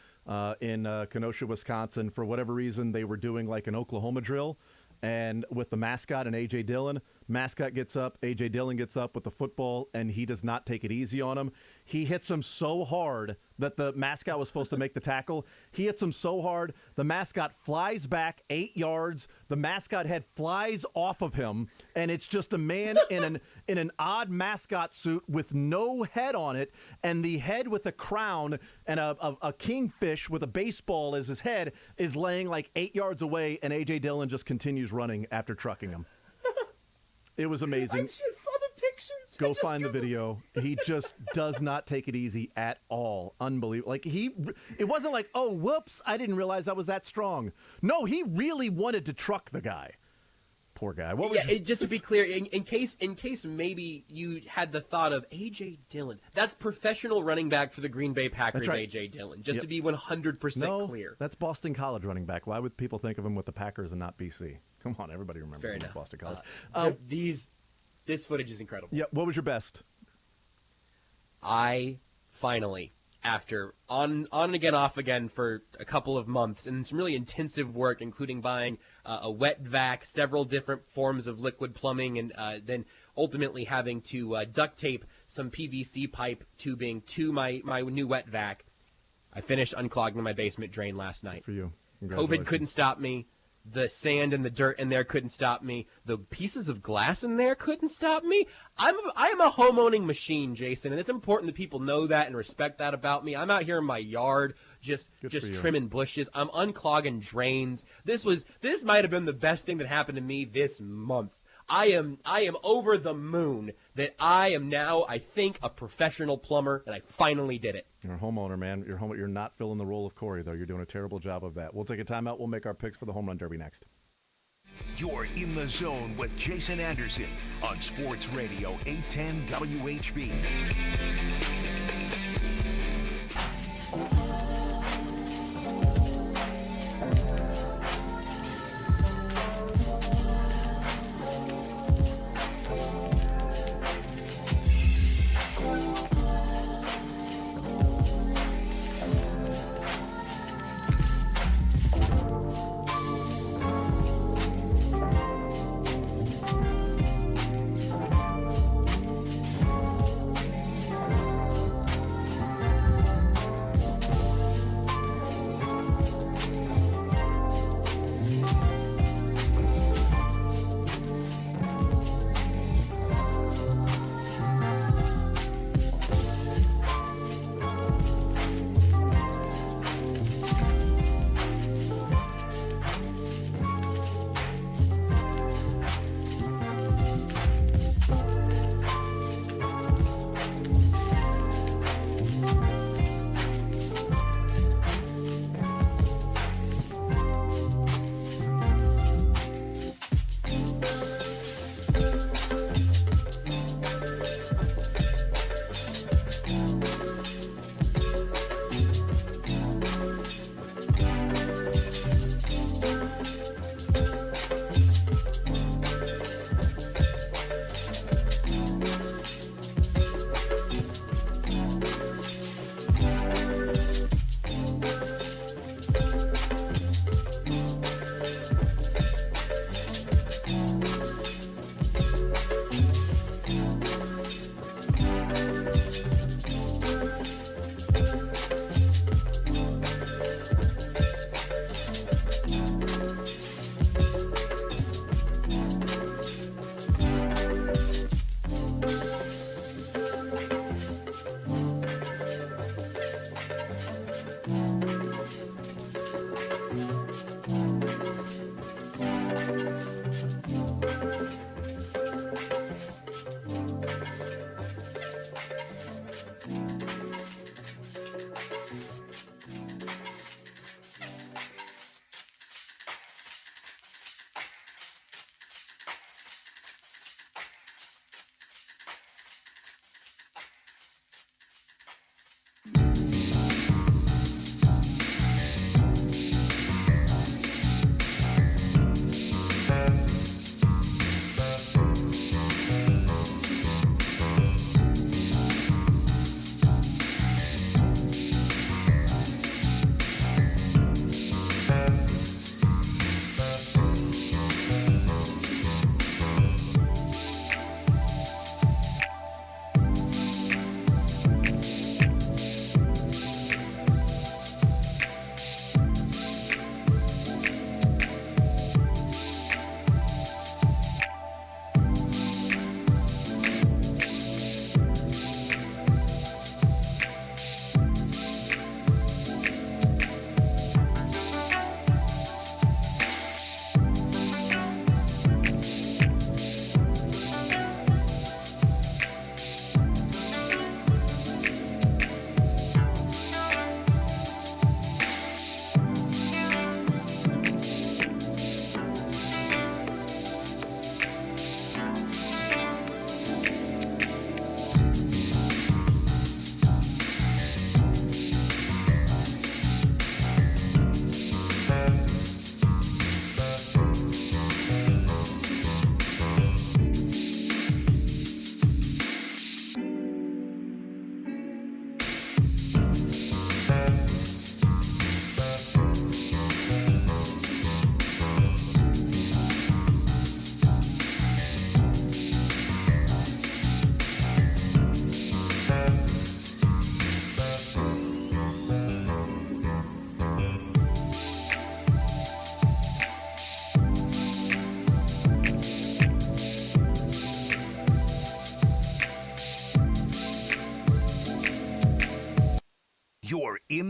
in Kenosha, Wisconsin. For whatever reason, they were doing like an Oklahoma drill. And with the mascot and A.J. Dillon, mascot gets up, A.J. Dillon gets up with the football, and he does not take it easy on him. He hits him so hard that the mascot was supposed to make the tackle. He hits him so hard, the mascot flies back 8 yards. The mascot head flies off of him, and it's just a man in an odd mascot suit with no head on it, and the head with a crown and a kingfish with a baseball as his head is laying like 8 yards away, and A.J. Dillon just continues running after trucking him. It was amazing. I just saw the pictures. Go find the video. He just does not take it easy at all. Unbelievable. Like it wasn't like, oh, whoops, I didn't realize I was that strong. No, he really wanted to truck the guy. Poor guy. Just to be clear, in case maybe you had the thought of A.J. Dillon, that's professional running back for the Green Bay Packers, right. A.J. Dillon, just to be 100% clear. That's Boston College running back. Why would people think of him with the Packers and not BC? Come on, everybody remembers him with Boston College. This footage is incredible. Yeah, what was your best? I finally, after on and again, off again for a couple of months, and some really intensive work, including buying a wet vac, several different forms of liquid plumbing, and then ultimately having to duct tape some PVC pipe tubing to my new wet vac. I finished unclogging my basement drain last night. For you. COVID couldn't stop me. The sand and the dirt in there couldn't stop me. The pieces of glass in there couldn't stop me. I am a homeowning machine, Jason, and it's important that people know that and respect that about me. I'm out here in my yard just trimming bushes. I'm unclogging drains. This might have been the best thing that happened to me this month. I am over the moon that I am now, I think, a professional plumber, and I finally did it. You're a homeowner, man. You're not filling the role of Corey, though. You're doing a terrible job of that. We'll take a timeout. We'll make our picks for the Home Run Derby next. You're in the zone with Jason Anderson on Sports Radio 810 WHB.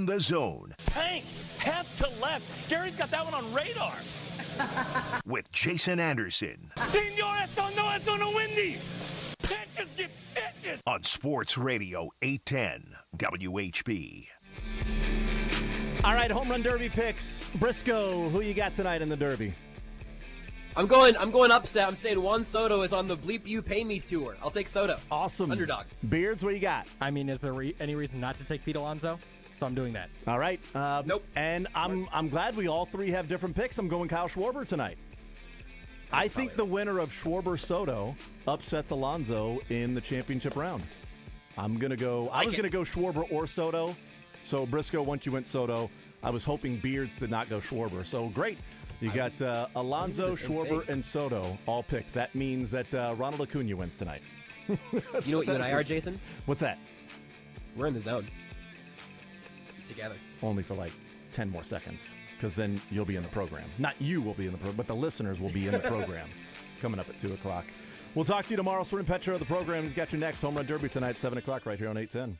the Zone. Tank, half to left. Gary's got that one on radar. With Jason Anderson. Senor, esto no es uno Wendy's. Pitches get stitches. On Sports Radio 810 WHB. All right, home run derby picks. Brisco, who you got tonight in the derby? I'm going upset. I'm saying Juan Soto is on the Bleep You Pay Me tour. I'll take Soto. Awesome. Underdog. Beards, what you got? I mean, is there any reason not to take Pete Alonso? So I'm doing that. All right. Nope. And I'm glad we all three have different picks. I'm going Kyle Schwarber tonight. I think the winner of Schwarber-Soto upsets Alonso in the championship round. I was going to go Schwarber or Soto. So, Brisco, once you went Soto, I was hoping Beards did not go Schwarber. So, great. You got Alonso, Schwarber, and Soto all picked. That means that Ronald Acuna wins tonight. You know what you and I are, Jason? What's that? We're in the zone. Together. Only for like 10 more seconds, because then you'll be in the program. Not you will be in the program, but the listeners will be in the program coming up at 2 o'clock. We'll talk to you tomorrow. Swin Petro of the program. He's got you next. Home Run Derby tonight, 7 o'clock, right here on 810.